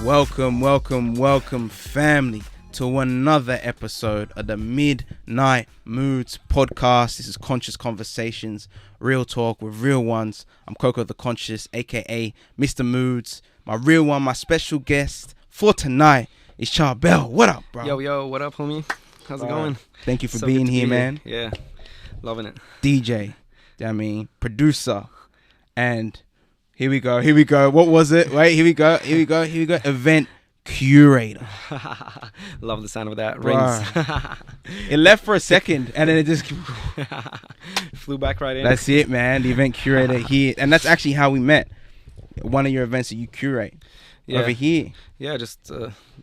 Welcome, family, to another episode of the Midnight Moods podcast. This is Conscious Conversations, real talk with real ones. I'm Coco the Conscious, aka Mr. Moods. My real one, my special guest for tonight is Charbell. What up, bro? Yo, what up, homie? How's it going? Thank you for So being good to here, be man. Yeah, loving it. DJ, producer, and here we go. What was it? Wait, here we go. Event Curator. Love the sound of that. Bruh. Rings. It left for a second and then it just Flew back right in. That's it, man. The Event Curator here, and that's actually how we met. One of your events that you curate over here. Yeah, just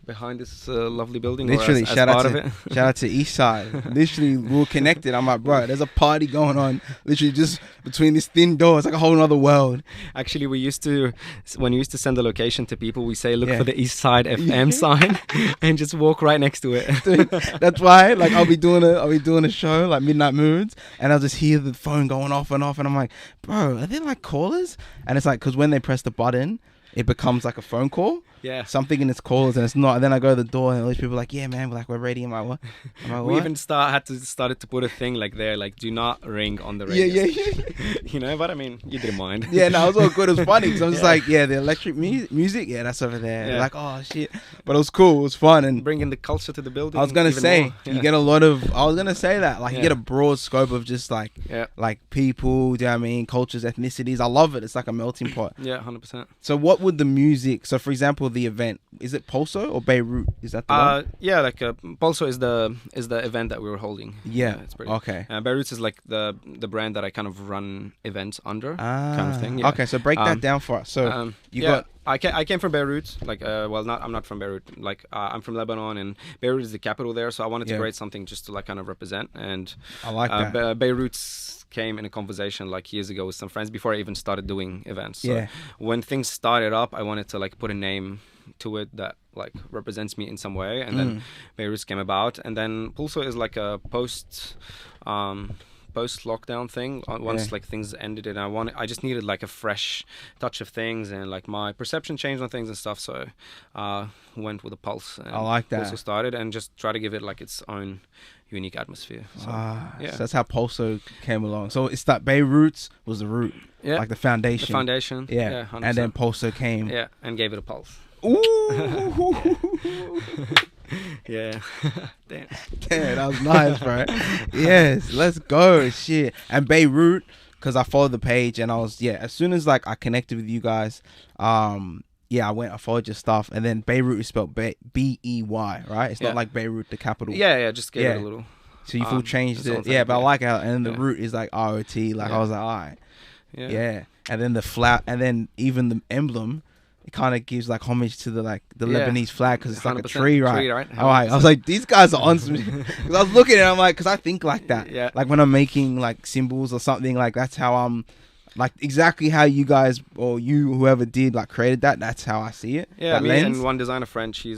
behind this lovely building. Literally, as shout part out of to it. shout out to Eastside. Literally, we were connected. I'm like, bro, there's a party going on. Literally, just between this thin door, it's like a whole other world. Actually, when we used to send the location to people, we say, look Yeah. for the EastsideFM sign and just walk right next to it. Dude, that's why, like, I'll be doing a show like Midnight Moods, and I'll just hear the phone going off, and I'm like, bro, are they like callers? And it's like, because when they press the button, it becomes like a phone call. Yeah. Something in its callers, and it's not. And then I go to the door, and all these people are like, yeah, man, we're ready. I'm like, what? We even started to put a thing like there, like do not ring on the radio. Yeah. You know, but I mean, you didn't mind. Yeah, no, it was all good. It was funny because I'm just like, yeah, the electric music, yeah, that's over there. Yeah. Like, oh shit, but it was cool. It was fun, and Bringing the culture to the building. I was gonna even say more. Yeah. you get a lot of. I was gonna say that, like, you Yeah. get a broad scope of just like people. Do you know what I mean? Cultures, ethnicities. I love it. It's like a melting pot. Yeah, 100%. So, what would the music? So, for example, the event, is it Pulso or Beirut? Is that the one? Yeah, like Pulso is the event that we were holding. Yeah. It's pretty. Okay. Beirut is like the brand that I kind of run events under, kind of thing. Yeah. Okay, so break that down for us. So I came from Beirut. Like, I'm not from Beirut. Like, I'm from Lebanon, and Beirut is the capital there. So I wanted to create something just to like kind of represent. And I like that. Beirut came in a conversation like years ago with some friends before I even started doing events. So when things started up, I wanted to like put a name to it that like represents me in some way, and then Beirut came about, and then Pulso is like a post lockdown thing. Once like things ended, and I just needed like a fresh touch of things, and like my perception changed on things and stuff. So went with a Pulse. And I like that. Also started and just try to give it like its own unique atmosphere. So, so that's how Pulso came along. So it's that Beirut was the root, like the foundation. The foundation. Yeah, 100%. And then Pulso came. Yeah, and gave it a pulse. Ooh. Yeah. Damn, that was nice, bro. Yes, let's go. Shit. And Beirut, because I followed the page, and I was as soon as like I connected with you guys, I followed your stuff, and then Beirut is spelled Bey, right? It's not like Beirut, the capital. Yeah, just gave it a little. So you full changed it. Yeah, but I like how, and the root is like ROT. Like I was like, all right. Yeah. And then the flat, and then even the emblem, it kind of gives like homage to the Lebanese flag, because it's like a tree, right? All right. I was like, these guys are on some. Because I was looking at it, I'm like, because I think like that. Yeah. Like when I'm making like symbols or something, like that's how I'm. Like exactly how you guys or whoever did like created that. That's how I see it. Yeah, that me lens. and one designer friend. She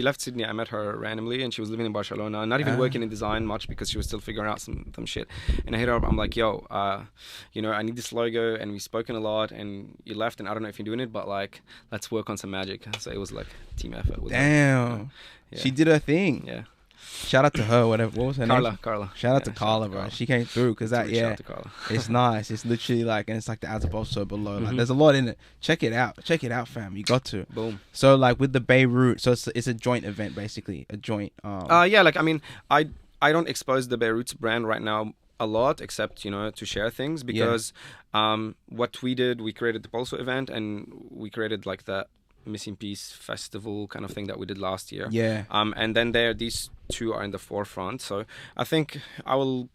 left Sydney. I met her randomly, and she was living in Barcelona. Not even working in design much, because she was still figuring out some shit. And I hit her up. I'm like, yo, I need this logo, and we've spoken a lot. And you left, and I don't know if you're doing it, but like, let's work on some magic. So it was like team effort. Damn, she did her thing. Yeah. Shout out to her, whatever. What was her name? Carla. Shout out to Carla, bro. She came through, because that, Shout out to Carla. it's nice. It's literally like, and it's like the ads above, so below. Like, there's a lot in it. Check it out, fam. You got to. Boom. So like with the Beirut, so it's a joint event, basically a joint. Like I mean, I don't expose the Beirut brand right now a lot, except to share things, because what we did, we created the Pulso event, and we created like the Missing Piece festival kind of thing that we did last year. Yeah. And then these two are in the forefront. So I think I will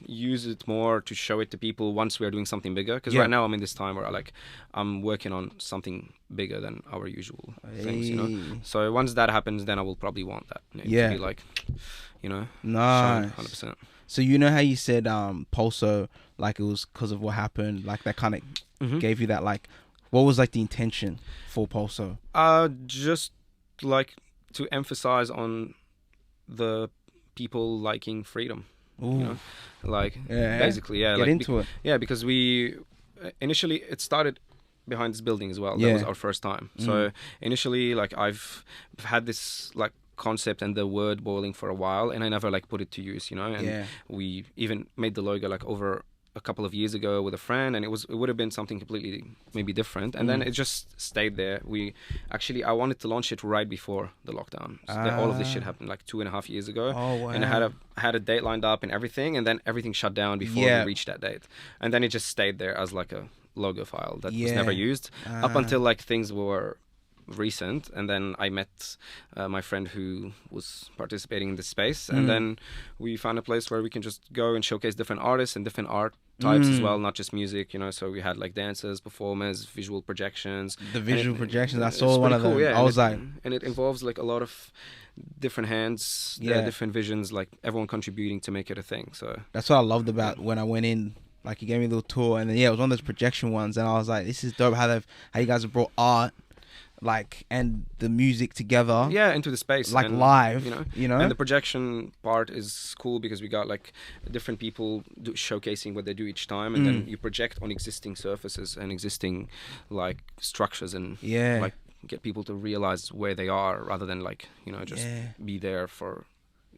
use it more to show it to people once we are doing something bigger. Because right now I'm in this time where I'm working on something bigger than our usual things. So once that happens, then I will probably want that. To be like, nice. 100%. So how you said Pulso, like it was because of what happened, like that kind of gave you that like. What was like the intention for Pulso? Just like to emphasize on the people liking freedom. Basically, Get into it. Yeah, because we initially it started behind this building as well. That was our first time. So initially, like, I've had this like concept and the word boiling for a while, and I never like put it to use, you know. And we even made the logo like over a couple of years ago with a friend, and it would have been something completely maybe different, and then it just stayed there. I wanted to launch it right before the lockdown. So all of this shit happened like 2.5 years ago. Oh, wow. And I had a date lined up and everything, and then everything shut down before we reached that date, and then it just stayed there as like a logo file that was never used up until like things were recent. And then I met my friend who was participating in this space, and then we found a place where we can just go and showcase different artists and different art types as well, not just music, you know. So we had like dancers, performers, visual projections. The visual projections, I saw one of them. Yeah. I was like, and it involves like a lot of different hands, different visions, like everyone contributing to make it a thing. So that's what I loved about when I went in. Like, you gave me a little tour, and then it was one of those projection ones, and I was like, this is dope how you guys have brought art, like, and the music together into the space, like, and, live, you know. And the projection part is cool because we got like different people showcasing what they do each time, and then you project on existing surfaces and existing like structures, and like get people to realize where they are rather than like, you know, just be there for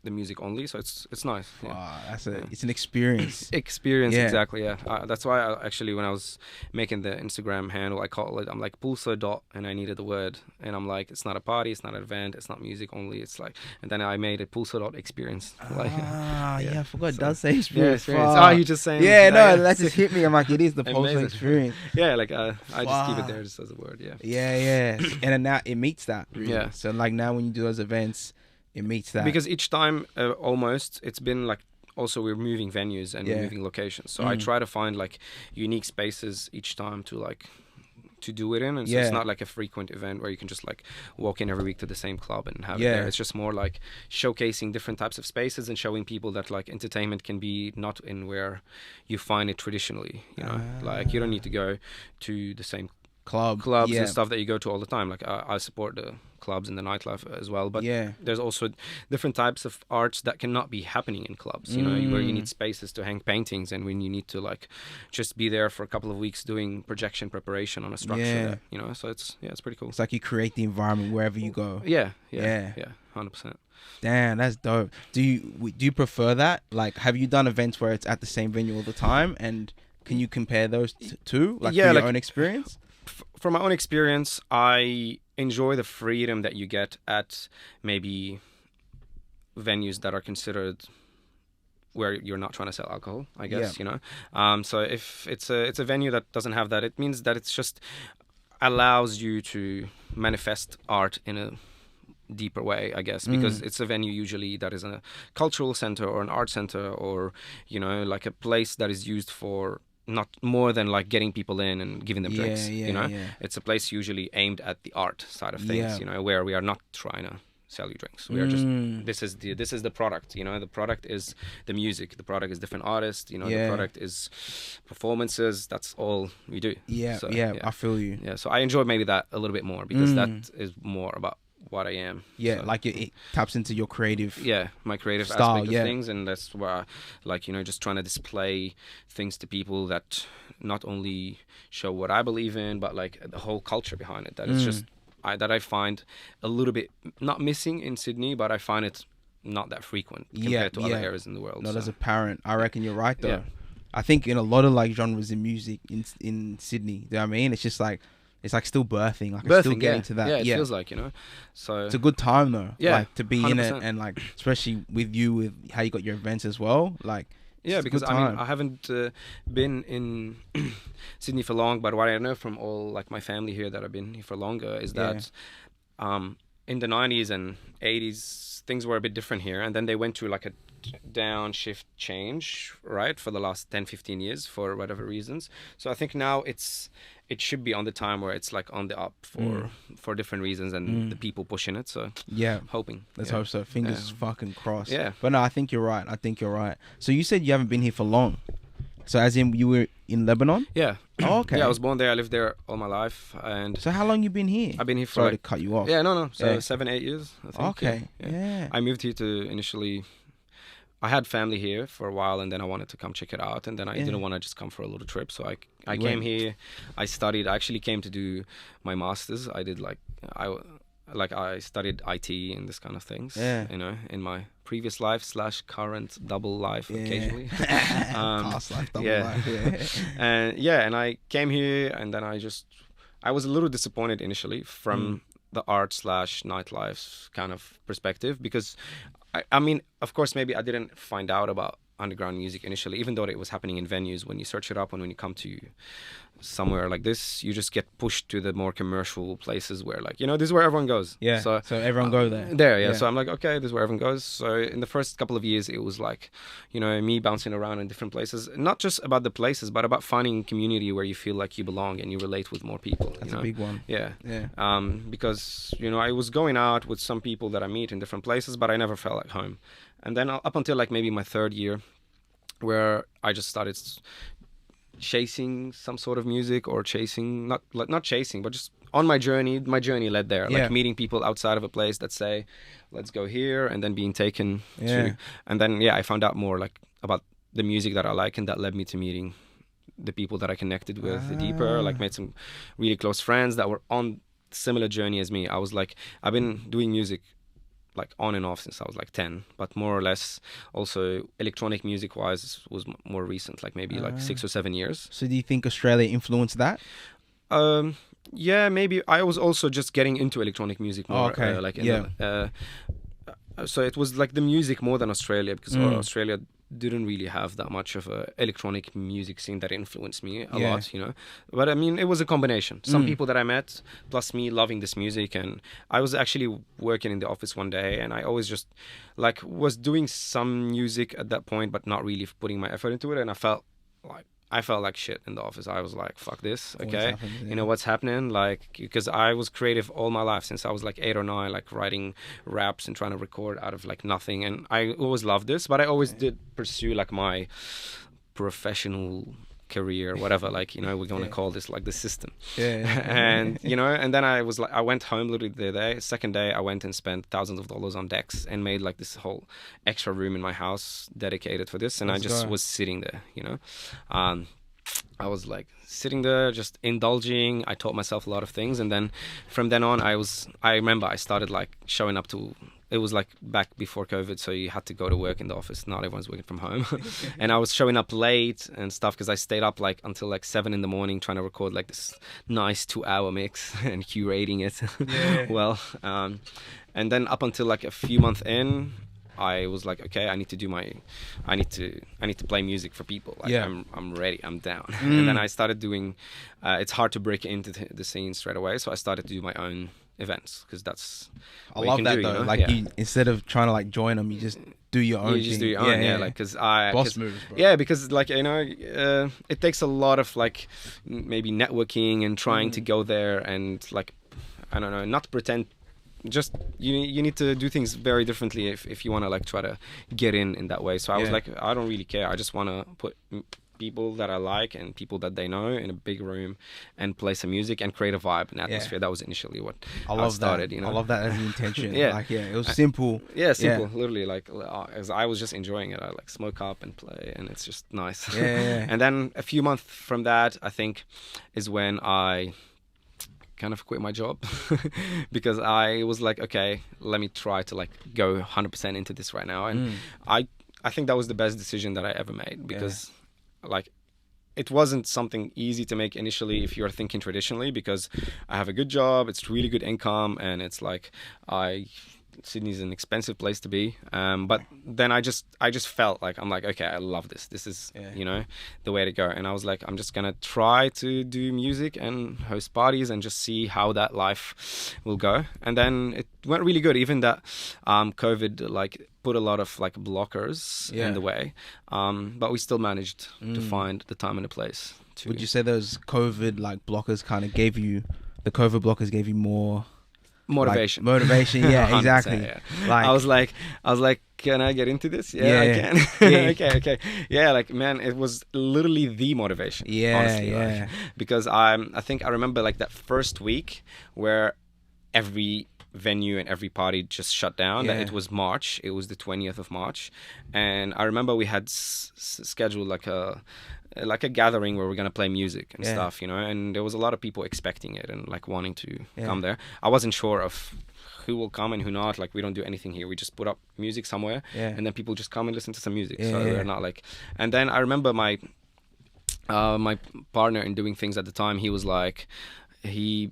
the music only. So it's nice. Wow, it's an experience. Exactly. That's why when I was making the Instagram handle, I call it, I'm like Pulso dot, and I needed the word, and I'm like, it's not a party, it's not an event, it's not music only, it's like, and then I made it Pulso dot experience. Like, I forgot it does say experience. You just saying? That just hit me. I'm like, it is the Pulso experience. I just keep it there just as a word. And then now it meets that, really. So like now when you do those events, it meets that. Because each time, almost, it's been like, also we're moving venues and we're moving locations. So I try to find like unique spaces each time to do it in. And so it's not like a frequent event where you can just like walk in every week to the same club and have it there. It's just more like showcasing different types of spaces and showing people that like entertainment can be not in where you find it traditionally, you know. Like, you don't need to go to the same clubs and stuff that you go to all the time. Like, I support the clubs and the nightlife as well, but there's also different types of arts that cannot be happening in clubs, you know, where you need spaces to hang paintings, and when you need to like just be there for a couple of weeks doing projection preparation on a structure that, you know. So it's pretty cool. It's like you create the environment wherever you go. 100%. Damn, that's dope. Do you prefer that? Like, have you done events where it's at the same venue all the time, and can you compare those two, like, your own experience? From my own experience, I enjoy the freedom that you get at maybe venues that are considered where you're not trying to sell alcohol, I guess, you know. So if it's a venue that doesn't have that, it means that it's just allows you to manifest art in a deeper way, I guess, because it's a venue usually that is a cultural center or an art center, or, you know, like a place that is used for not more than like getting people in and giving them drinks, you know. It's a place usually aimed at the art side of things, you know, where we are not trying to sell you drinks. We are just, this is the product, you know. The product is the music, the product is different artists, you know. The product is performances. That's all we do. I feel you. So I enjoy maybe that a little bit more, because that is more about what I am. So, like it taps into your creative my creative style, aspect of things, and that's where I, like, you know, just trying to display things to people that not only show what I believe in, but like the whole culture behind it, that it's just that I find a little bit not missing in Sydney, but I find it not that frequent compared to other areas in the world. No, that's apparent. I reckon you're right though. I think in a lot of like genres in music in Sydney, you know what I mean? It's just like, it's like still birthing, like it's still getting to that. Yeah, it feels like, you know. So it's a good time though. Like, to be 100%. In it, and like especially with how you got your events as well. Like, because I mean, I haven't been in Sydney for long, but what I know from all like my family here that have been here for longer is that in the 90s and 80s things were a bit different here, and then they went to like a downshift change, right, for the last 10-15 years for whatever reasons. So I think now it should be on the time where it's like on the up for different reasons, and the people pushing it. So hoping. Let's hope so. Fingers fucking crossed. But no, I think you're right. So you said you haven't been here for long. So as in, you were in Lebanon? Yeah. Oh, okay. Yeah, I was born there. I lived there all my life. And so how long you been here? I've been here for Sorry to cut you off. Yeah, no. So 7-8 years, I think. Okay. Yeah. I moved here to initially I had family here for a while, and then I wanted to come check it out, and then I didn't want to just come for a little trip, so I came here. I studied. I actually came to do my masters. I did I studied IT and this kind of things. You know, in my previous life / current double life occasionally. Past life, double life. Yeah. And I came here, and then I was a little disappointed initially from the art / nightlife kind of perspective, because I mean, of course, maybe I didn't find out about underground music initially, even though it was happening in venues. When you search it up and when you come to somewhere like this, you just get pushed to the more commercial places where, like, you know, this is where everyone goes. Yeah. So everyone go there. Yeah. So I'm like, okay, this is where everyone goes. So in the first couple of years, it was like, you know, me bouncing around in different places, not just about the places, but about finding community where you feel like you belong and you relate with more people. That's a big one. Yeah. Yeah. Because, you know, I was going out with some people that I meet in different places, but I never felt like home. And then up until like maybe my third year, where I just started chasing some sort of music, or chasing, not chasing, but just on my journey led there, like meeting people outside of a place that say, let's go here, and then being taken to, and then I found out more like about the music that I like, and that led me to meeting the people that I connected with deeper, like made some really close friends that were on similar journey as me. I've been doing music like on and off since I was like 10, but more or less also electronic music wise was more recent, like maybe like 6 or 7 years. So do you think Australia influenced that? Yeah, maybe. I was also just getting into electronic music more. So it was like the music more than Australia, because Australia didn't really have that much of a electronic music scene that influenced me a lot, you know. But I mean, it was a combination. Some people that I met, plus me loving this music. And I was actually working in the office one day, and I always just like was doing some music at that point, but not really putting my effort into it. And I felt like shit in the office. I was like, fuck this, okay? You know what's happening? Like, because I was creative all my life since I was like 8 or 9, like writing raps and trying to record out of like nothing. And I always loved this, but I always did pursue like my professional career, whatever, like, you know, we're going to call this like the system. And, you know, and then I went home literally the day. Second day, I went and spent thousands of dollars on decks and made like this whole extra room in my house dedicated for this. And I just was sitting there, you know. I was like sitting there just indulging. I taught myself a lot of things, and then from then on I remember I started like showing up to, it was like back before COVID, so you had to go to work in the office. Not everyone's working from home. And I was showing up late and stuff, because I stayed up like until like 7 in the morning trying to record like this nice 2-hour mix and curating it. Well, and then up until like a few months in, I was like, okay, I need to play music for people. Like, I'm ready, I'm down. And then I started doing, it's hard to break into the scene straight away, so I started to do my own events, because that's I love that, though. Like, you, instead of trying to like join them, you just do your own. You just do your own, like, because boss moves, bro. Yeah, because like, you know, it takes a lot of like maybe networking and trying to go there and like, I don't know, not pretend. Just you need to do things very differently if you want to like try to get in that way. So I was like, I don't really care. I just want to put people that I like and people that they know in a big room and play some music and create a vibe and atmosphere. That was initially what I started. You know, I love that as the intention. Like, it was simple. Simple. Literally, like, as I was just enjoying it. I like smoke up and play, and it's just nice. And then a few months from that, I think, is when I kind of quit my job because I was like, okay, let me try to like go 100% into this right now. And I think that was the best decision that I ever made, because like it wasn't something easy to make initially if you're thinking traditionally, because I have a good job, it's really good income, and it's like Sydney's an expensive place to be, but then I just felt like, I'm like, okay, I love this. This is you know, the way to go. And I was like, I'm just gonna try to do music and host parties and just see how that life will go. And then it went really good, even that COVID like put a lot of like blockers in the way, but we still managed to find the time and the place to. Would you say those COVID like blockers kind of gave you more motivation? Like, motivation, yeah, exactly. Yeah. Like, I was like, can I get into this? Yeah, I can. Okay. Yeah, like, man, it was literally the motivation. Honestly, like, because I think I remember like that first week where every venue and every party just shut down. It was March. It was the 20th of March, and I remember we had scheduled like a gathering where we're gonna play music and stuff, you know. And there was a lot of people expecting it and like wanting to come there. I wasn't sure of who will come and who not. Like, we don't do anything here. We just put up music somewhere, and then people just come and listen to some music. So they're not like. And then I remember my partner in doing things at the time. He was like, he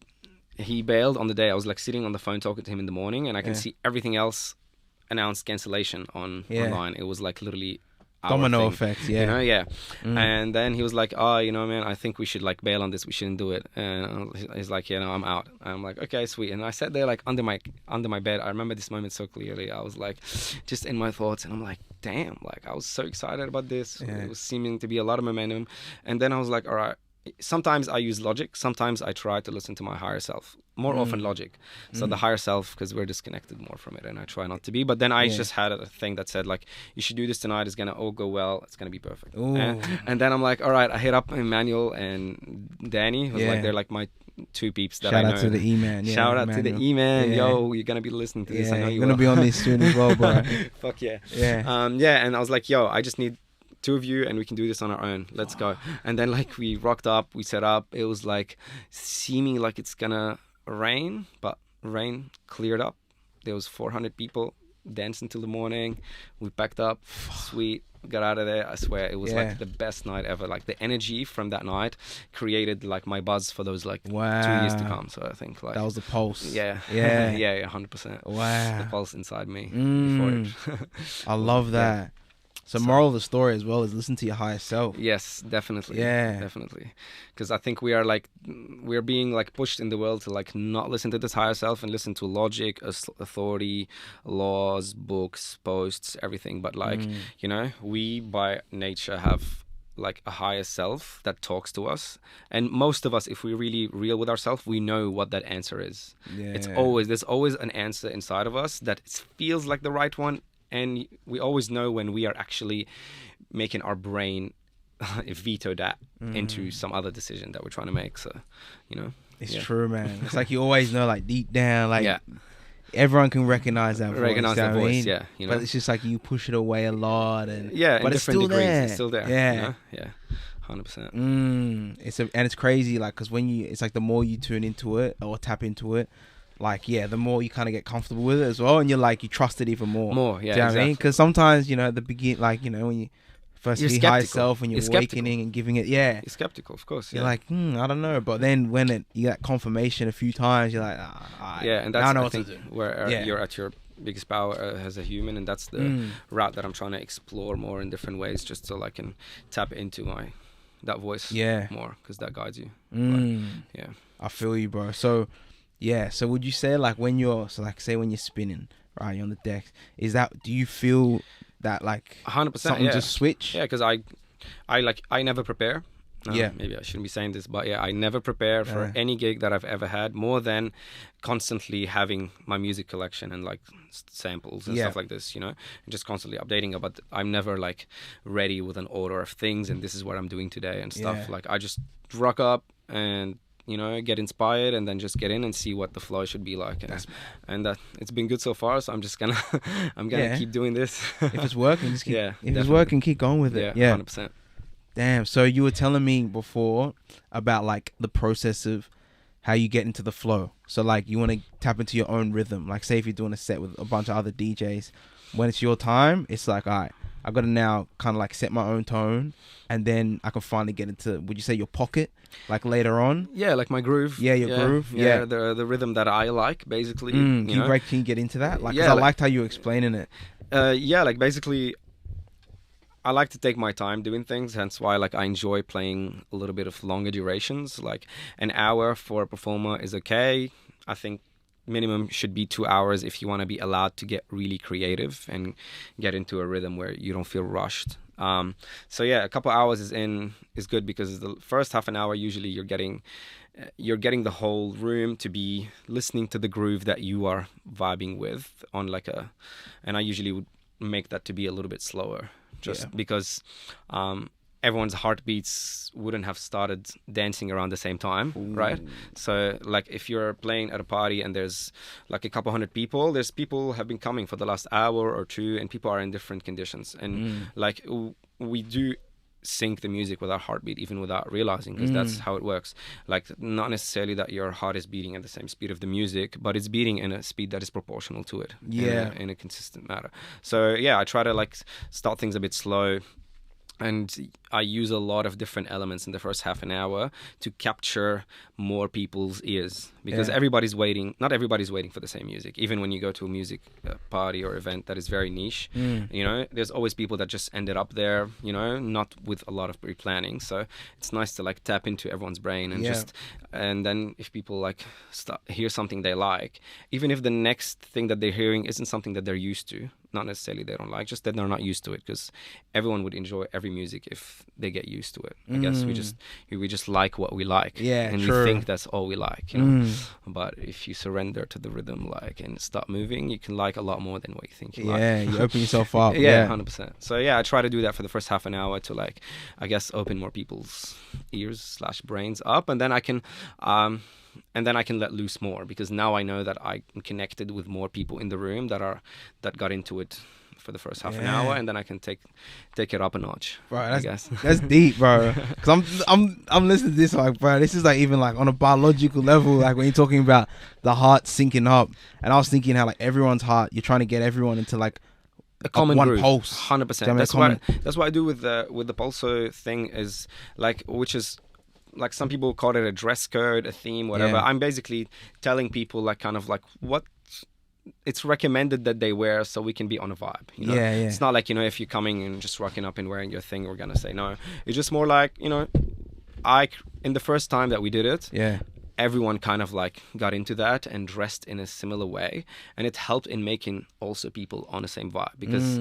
bailed on the day. I was like sitting on the phone talking to him in the morning, and I can see everything else announced cancellation online. It was like literally domino effect, you know, and then he was like, oh, you know, man, I think we should like bail on this. We shouldn't do it. And he's like, yeah, no, I'm out. And I'm like, okay, sweet. And I sat there like under my bed. I remember this moment so clearly. I was like, just in my thoughts, and I'm like, damn, like I was so excited about this. It was seeming to be a lot of momentum. And then I was like, all right. Sometimes I use logic. Sometimes I try to listen to my higher self. More often logic. So the higher self, because we're disconnected more from it, and I try not to be. But then I just had a thing that said like, you should do this tonight. It's gonna all go well. It's gonna be perfect. And then I'm like, all right. I hit up Emmanuel and Danny. It was like, they're like my two peeps that I know. Shout out to the E-Man. Shout out to the E-Man. Yo, you're gonna be listening to this. I know you're gonna be on this soon as well, bro. Fuck yeah. And I was like, yo, I just need 2 of you and we can do this on our own. Let's go. And then like we rocked up, we set up. It was like seeming like it's gonna rain, but rain cleared up. There was 400 people dancing till the morning. We packed up, sweet, got out of there. I swear it was like the best night ever. Like the energy from that night created like my buzz for those like 2 years to come. So I think like that was the pulse. Yeah 100%. Wow, the pulse inside me before it. I love that. So moral of the story as well is listen to your higher self. Yes, definitely. Yeah, definitely. Because I think we're being like pushed in the world to like not listen to this higher self and listen to logic, authority, laws, books, posts, everything. But like, you know, we by nature have like a higher self that talks to us. And most of us, if we're really real with ourselves, we know what that answer is. There's always an answer inside of us that feels like the right one. And we always know when we are actually making our brain veto that into some other decision that we're trying to make. So, you know. It's true, man. It's like you always know, like deep down, like everyone can recognize that voice. Recognize that voice, you know? But it's just like you push it away a lot. And but it's still degrees, there. It's still there. Yeah. You know? 100%. It's crazy, like, because it's like the more you tune into it or tap into it, like the more you kind of get comfortable with it as well, and you trust it even more. Do you know what I mean? Because sometimes, you know, at the beginning, like, you know, when you first see higher self and you're awakening and giving it, you're skeptical, of course. You're like, I don't know, but then when you get confirmation a few times, you're like, and that's I think where you're at your biggest power as a human, and that's the route that I'm trying to explore more in different ways, just so I can tap into that voice more, because that guides you. But, I feel you, bro. So so would you say like when you're say when you're spinning, right, you're on the deck, do you feel that like 100% something just switch? Because I never prepare. Maybe I shouldn't be saying this, but I never prepare for any gig that I've ever had, more than constantly having my music collection and like samples and stuff like this, you know, and just constantly updating it. But I'm never like ready with an order of things and this is what I'm doing today and stuff. Like I just rock up and, you know, get inspired and then just get in and see what the flow should be like. And it's been good so far, so I'm just gonna keep doing this. If it's working, just keep it's working, keep going with it. 100%. Damn. So you were telling me before about like the process of how you get into the flow. So like you want to tap into your own rhythm. Like say if you're doing a set with a bunch of other DJs, when it's your time, it's like, all right, I got to now kind of like set my own tone, and then I can finally get into, would you say, your pocket, like later on? Yeah, like my groove. Yeah, your groove. Yeah, the rhythm that I like, basically. Can you get into that? Like, 'cause I liked how you were explaining it. Like basically, I like to take my time doing things, hence why like I enjoy playing a little bit of longer durations. Like an hour for a performer is okay. I think minimum should be 2 hours if you want to be allowed to get really creative and get into a rhythm where you don't feel rushed. So a couple hours is good, because the first half an hour usually you're getting the whole room to be listening to the groove that you are vibing with on like and I usually would make that to be a little bit slower, just because everyone's heartbeats wouldn't have started dancing around the same time. Ooh. Right? So like if you're playing at a party and there's like a couple hundred people, there's people have been coming for the last hour or two, and people are in different conditions, and like we do sync the music with our heartbeat even without realizing, because that's how it works. Like not necessarily that your heart is beating at the same speed of the music, but it's beating in a speed that is proportional to it, in a consistent manner. So yeah, I try to like start things a bit slow, and I use a lot of different elements in the first half an hour to capture more people's ears, because everybody's waiting. Not everybody's waiting for the same music. Even when you go to a music party or event that is very niche, you know, there's always people that just ended up there, you know, not with a lot of pre-planning. So it's nice to like tap into everyone's brain and and then if people like hear something they like, even if the next thing that they're hearing isn't something that they're used to, not necessarily they don't like, just that they're not used to it, because everyone would enjoy every music if they get used to it. I guess we just like what we like, and we think that's all we like, you know. But if you surrender to the rhythm, like, and start moving, you can like a lot more than what you think you like. Yeah, you open yourself up. 100%. So yeah, I try to do that for the first half an hour to like, I guess, open more people's ears / brains up, and then I can let loose more, because now I know that I'm connected with more people in the room that got into it for the first half an hour, and then I can take it up a notch. Bro, that's deep, bro. Because I'm listening to this like, bro, this is like even like on a biological level, like when you're talking about the heart syncing up, and I was thinking how like everyone's heart, you're trying to get everyone into like a common one groove. pulse. 100%. That's what I do with the Pulso thing, is like, which is like, some people call it a dress code, a theme, whatever. I'm basically telling people like kind of like what it's recommended that they wear, so we can be on a vibe, you know. It's not like, you know, if you're coming and just rocking up and wearing your thing, we're gonna say no. It's just more like, you know, in the first time that we did it, everyone kind of like got into that and dressed in a similar way, and it helped in making also people on the same vibe, because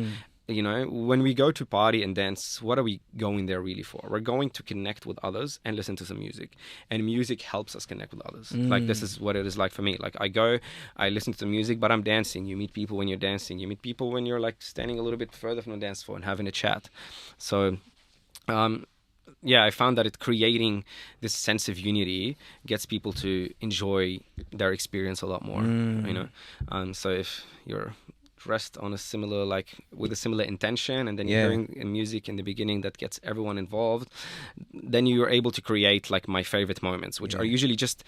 you know, when we go to party and dance, what are we going there really for? We're going to connect with others and listen to some music, and music helps us connect with others. Like, this is what it is like for me. Like, I listen to the music, but I'm dancing. You meet people when you're dancing. You meet people when you're like standing a little bit further from the dance floor and having a chat. So I found that creating this sense of unity gets people to enjoy their experience a lot more, you know. So if you're dressed on with a similar intention, and then you're hearing music in the beginning that gets everyone involved, then you're able to create like my favorite moments, which are usually just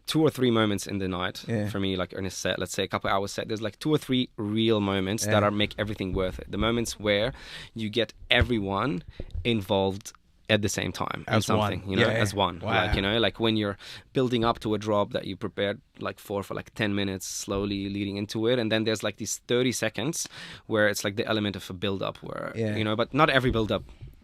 2 or 3 moments in the night for me. Like in a set, let's say a couple hours set, there's like 2 or 3 real moments that make everything worth it. The moments where you get everyone involved at the same time in something, you know, as one. Wow. Like, you know, like when you're building up to a drop that you prepared like for like 10 minutes, slowly leading into it, and then there's like these 30 seconds where it's like the element of a build up, where you know, but not every build up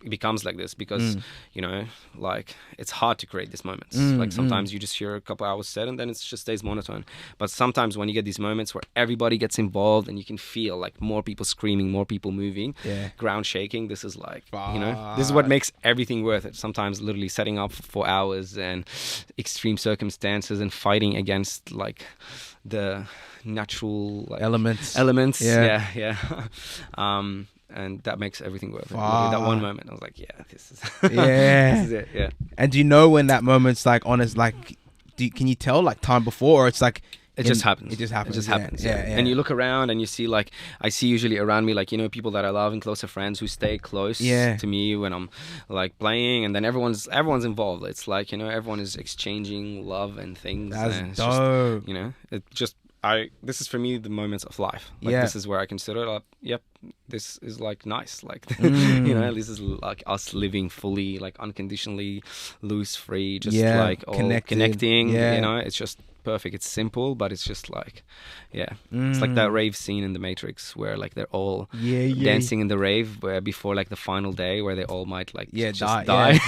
becomes like this, because you know, like, it's hard to create these moments. Like sometimes you just hear a couple hours set and then it just stays monotone, but sometimes when you get these moments where everybody gets involved and you can feel like more people screaming, more people moving, ground shaking, this is like, you know, this is what makes everything worth it. Sometimes literally setting up for hours and extreme circumstances and fighting against like the natural like, elements. And that makes everything worth it. That one moment, I was like, this is this is it. Yeah. And do you know when that moment's like honest? Like, can you tell like time before, or it's like it just happens? It just happens. Yeah. And you look around and you see, like, I see usually around me, like, you know, people that I love and closer friends who stay close to me when I'm like playing, and then everyone's involved. It's like, you know, everyone is exchanging love and things. That's dope. Just, you know, it just. This is for me the moments of life. Like, this is where I consider like, this is like nice. Like, you know, this is like us living fully, like unconditionally, loose, free, just like all connecting. You know, it's just perfect. It's simple, but it's just like, it's like that rave scene in The Matrix where like they're all dancing in the rave, where before like the final day where they all might like just die.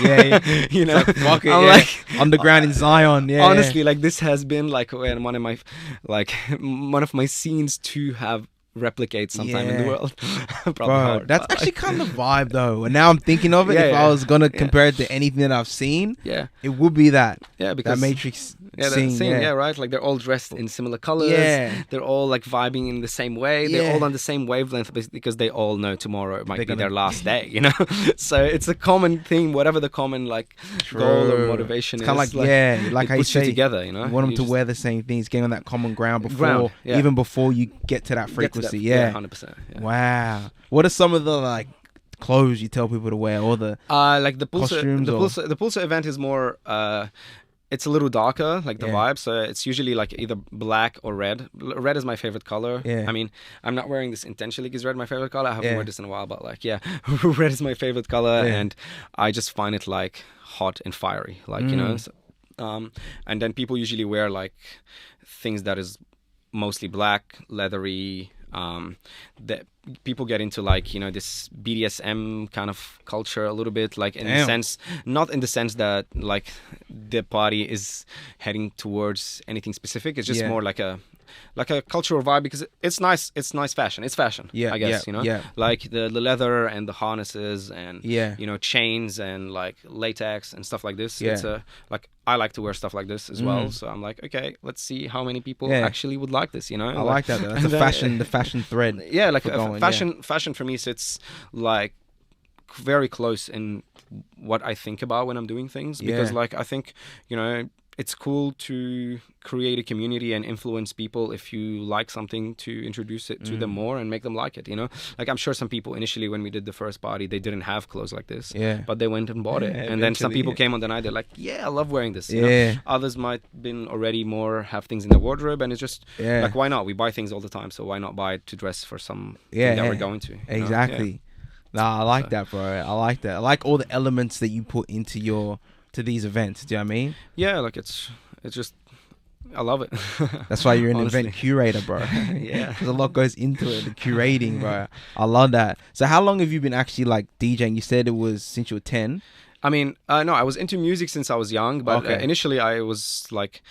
You know, like, fuck it, like underground in Zion. Honestly, like, this has been like one of my scenes to have replicate sometime in the world. Probably Bro, hard, that's but, actually kind of the vibe though. And now I'm thinking of it. Yeah, If yeah. I was gonna compare it to anything that I've seen, yeah, it would be that because Matrix that scene. scene, right? Like they're all dressed in similar colors. Yeah. They're all like vibing in the same way. They're Yeah. all on the same wavelength because they all know tomorrow might They're be gonna- their last day, you know? So it's a common thing, whatever the common like goal or True. motivation It's kind of is. like like it how you puts say, together, you know? you want them You to just wear the same things, getting on that common ground before, yeah. even before you get to that get to frequency. that- 100%. Yeah. Wow. What are some of the like clothes you tell people to wear, or the Like the Pulso, costumes the Pulso event is more it's a little darker, like the Yeah. vibe. So it's usually like either black or red. Red is my favorite color. Yeah. I mean, I'm not wearing this intentionally because red is my favorite color. I haven't Yeah. worn this in a while, but like, yeah, red is my favorite color, Yeah. and I just find it like hot and fiery, like you know. So, and then people usually wear like things that is mostly black, leathery. That people get into like, you know, this BDSM kind of culture a little bit, like in the sense, not in the sense that like the party is heading towards anything specific. It's just more like a cultural vibe, because it's nice fashion. It's fashion, I guess, you know, like the leather and the harnesses and you know, chains and like latex and stuff like this. It's like I like to wear stuff like this as well, so I'm like, okay, let's see how many people actually would like this, you know. I like that though. That's the fashion thread. Yeah, like fashion for me sits like very close in what I think about when I'm doing things, because like I think, you know, it's cool to create a community and influence people if you like something, to introduce it to them more and make them like it, you know. Like I'm sure some people initially when we did the first party, they didn't have clothes like this, but they went and bought it, and then some people came on the night, they're like, yeah, I love wearing this, you know? Others might been already more have things in their wardrobe, and it's just like, why not? We buy things all the time, so why not buy it to dress for some thing that we're going to, exactly. Nah, I like that, bro. I like that. I like all the elements that you put into these events. Do you know what I mean? Yeah, like it's just, I love it. That's why you're an event curator, bro. Yeah, there's a lot goes into it, the curating, bro. I love that. So how long have you been actually like DJing? You said it was since you were 10. I mean, no, I was into music since I was young, but initially I was like,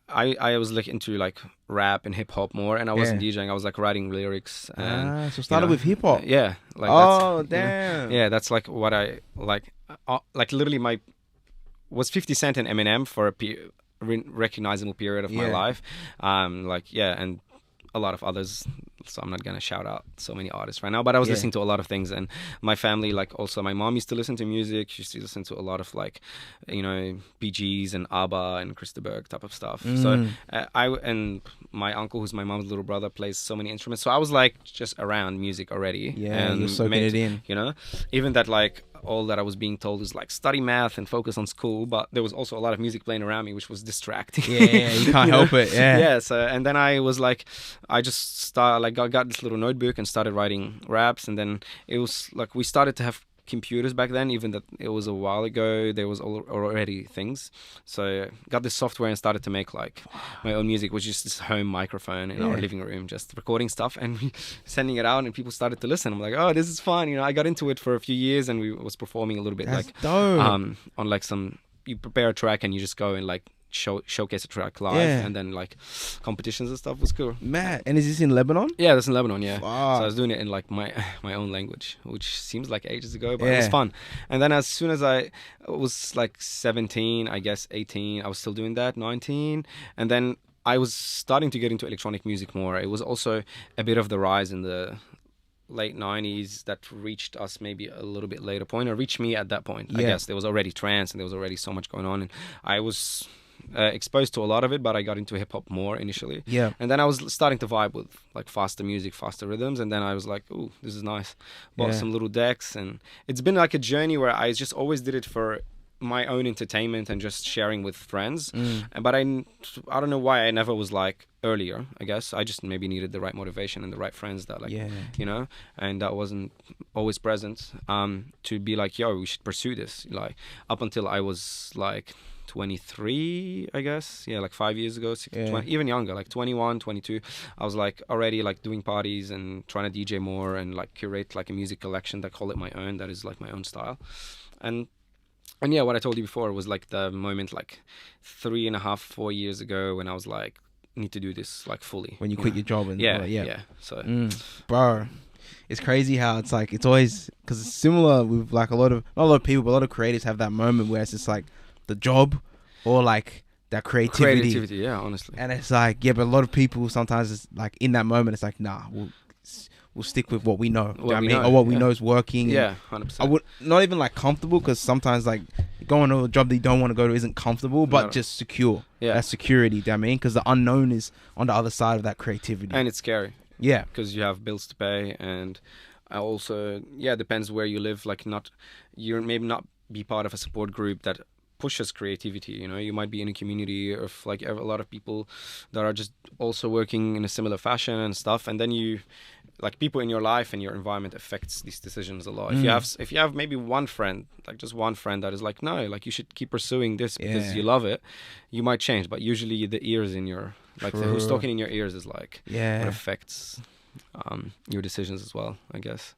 I was like into like rap and hip hop more, and I wasn't DJing. I was like writing lyrics. And, so started with hip hop. Yeah. Like, oh damn. You know, yeah, that's like what I like. Like literally, my was 50 Cent and Eminem for a recognizable period of my life. Like and a lot of others, so I'm not gonna shout out so many artists right now, but I was listening to a lot of things, and my family, like also my mom used to listen to music. She used to listen to a lot of like, you know, Bee Gees and ABBA and Christopher type of stuff. So and my uncle, who's my mom's little brother, plays so many instruments, so I was like just around music already, and you're soaking it in, you know. Even that, like all that I was being told is like study math and focus on school, but there was also a lot of music playing around me, which was distracting. You can't help it. So and then I was like, I just started like I got this little notebook and started writing raps, and then it was like we started to have computers back then, even that it was a while ago, there was already things. So got this software and started to make like my own music, which is this home microphone in our living room, just recording stuff and sending it out, and people started to listen. I'm like, oh, this is fun, you know. I got into it for a few years, and we was performing a little bit. That's like dope. On like some, you prepare a track and you just go and like showcase a track live, and then like competitions and stuff was cool. Man, and is this in Lebanon? Yeah, that's in Lebanon. Yeah, so I was doing it in like my own language, which seems like ages ago, but it was fun. And then as soon as I was like 17, I guess 18, I was still doing that, 19, and then I was starting to get into electronic music more. It was also a bit of the rise in the late 90s that reached us maybe a little bit later point, or reached me at that point. I guess there was already trance and there was already so much going on, and I was exposed to a lot of it, but I got into hip-hop more initially, and then I was starting to vibe with like faster music, faster rhythms, and then I was like, ooh, this is nice. Bought some little decks, and it's been like a journey where I just always did it for my own entertainment and just sharing with friends. But I don't know why I never was like earlier. I guess I just maybe needed the right motivation and the right friends that like you know, and that wasn't always present to be like, yo, we should pursue this. Like up until I was like 23, I guess, like 5 years ago, 20, even younger, like 21, 22, I was like already like doing parties and trying to DJ more and like curate like a music collection that call it my own, that is like my own style. And yeah, what I told you before was like the moment like 3.5, 4 years ago when I was like need to do this like fully when you quit your job and So bro, it's crazy how it's like, it's always, because it's similar with like not a lot of people, but a lot of creators have that moment where it's just like the job or like that creativity. Yeah, honestly. And it's like, yeah, but a lot of people sometimes it's like in that moment it's like, nah, we'll stick with what we know, or what we know is working. Yeah, 100%. I would not even like comfortable, because sometimes like going to a job that you don't want to go to isn't comfortable, but just secure. Yeah, that security. I mean, because the unknown is on the other side of that creativity, and it's scary. Yeah, because you have bills to pay, and also depends where you live. Like you're maybe not be part of a support group that pushes creativity. You might be in a community of like a lot of people that are just also working in a similar fashion and stuff, and then you like people in your life and your environment affects these decisions a lot. If you have maybe one friend, like just one friend that is like, no, like you should keep pursuing this because you love it, you might change. But usually the ears in your who's talking in your ears is like what affects your decisions as well, I guess.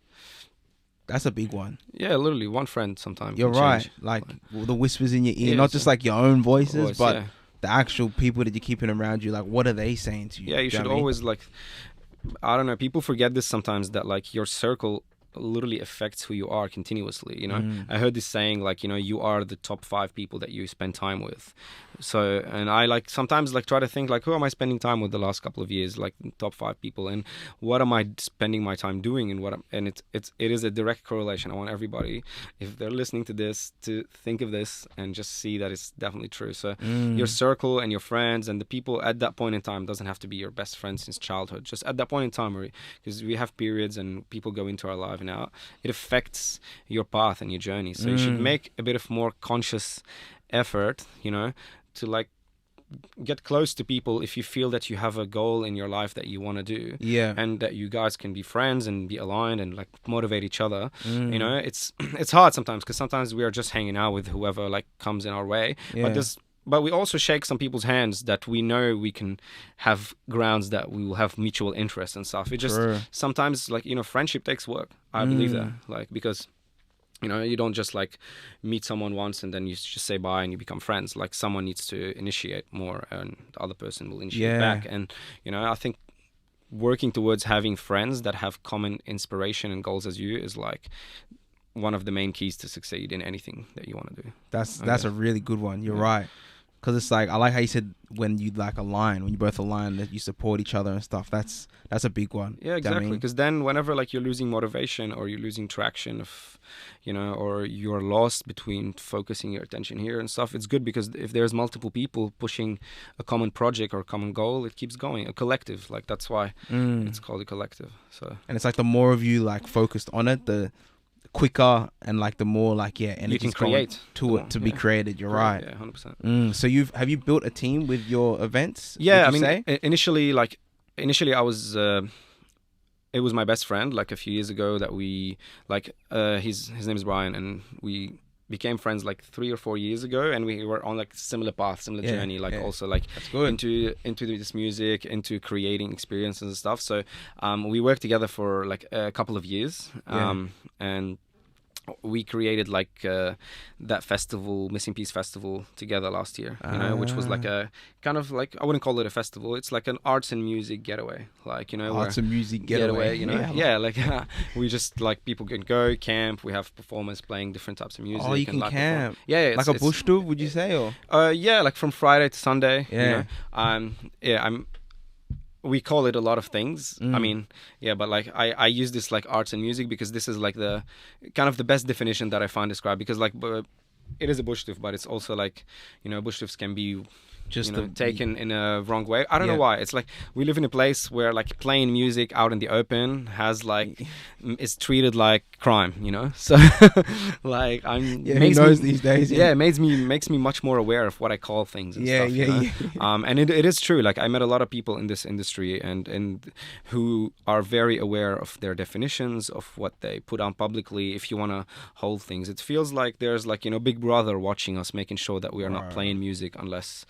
That's a big one. Yeah, literally one friend sometimes. You're right. Change. Like the whispers in your ear, not just like your own voices, but the actual people that you're keeping around you. Like, what are they saying to you? Yeah, you should always like, I don't know, people forget this sometimes, that like your circle literally affects who you are continuously. I heard this saying like, you are the top 5 people that you spend time with. So, and I like sometimes like try to think like, who am I spending time with the last couple of years, like top 5 people, and what am I spending my time doing, and it is a direct correlation. I want everybody, if they're listening to this, to think of this and just see that it's definitely true. So your circle and your friends and the people at that point in time doesn't have to be your best friends since childhood. Just at that point in time, because we have periods and people go into our life now, it affects your path and your journey. So you should make a bit of more conscious effort, to like get close to people if you feel that you have a goal in your life that you want to do, and that you guys can be friends and be aligned and like motivate each other. It's hard sometimes, because sometimes we are just hanging out with whoever like comes in our way, but we also shake some people's hands that we know we can have grounds that we will have mutual interest and stuff. It just sometimes like, friendship takes work. I believe that, like, because you don't just like meet someone once and then you just say bye and you become friends. Like, someone needs to initiate more and the other person will initiate back. And, I think working towards having friends that have common inspiration and goals as you is like one of the main keys to succeed in anything that you want to do. That's a really good one. You're right. Because it's like, I like how you said when you like align, when you both align, that you support each other and stuff. That's a big one. Yeah, exactly. Because then whenever like you're losing motivation or you're losing traction of, or you're lost between focusing your attention here and stuff, it's good because if there's multiple people pushing a common project or a common goal, it keeps going. A collective, like that's why it's called a collective. So, and it's like the more of you like focused on it, the quicker and like the more like energy you can create to be created. You're right. Yeah, 100%. So have you built a team with your events? Yeah, I mean, initially I was it was my best friend like a few years ago that we like his name is Brian, and we became friends like 3 or 4 years ago, and we were on like similar path, similar journey, like also like into this music, into creating experiences and stuff. So we worked together for like a couple of years, and we created like that festival, Missing Piece Festival, together last year, which was like a kind of like, I wouldn't call it a festival, it's like an arts and music getaway, like arts and music getaway, like we just like people can go camp, we have performers playing different types of music. Oh, you can camp. Like a bush tour, would you say? Or like from Friday to Sunday. We call it a lot of things. I mean, but like I use this like arts and music because this is like the kind of the best definition that I find described, because like it is a bush tuff, but it's also like, bush tuffs can be just taken in a wrong way. I don't know why. It's like we live in a place where like playing music out in the open has like is treated like crime, So like who knows these days? Yeah, it makes me much more aware of what I call things and stuff. And it is true. Like I met a lot of people in this industry and who are very aware of their definitions of what they put on publicly. If you want to hold things, it feels like there's like Big Brother watching us, making sure that we are not playing music unless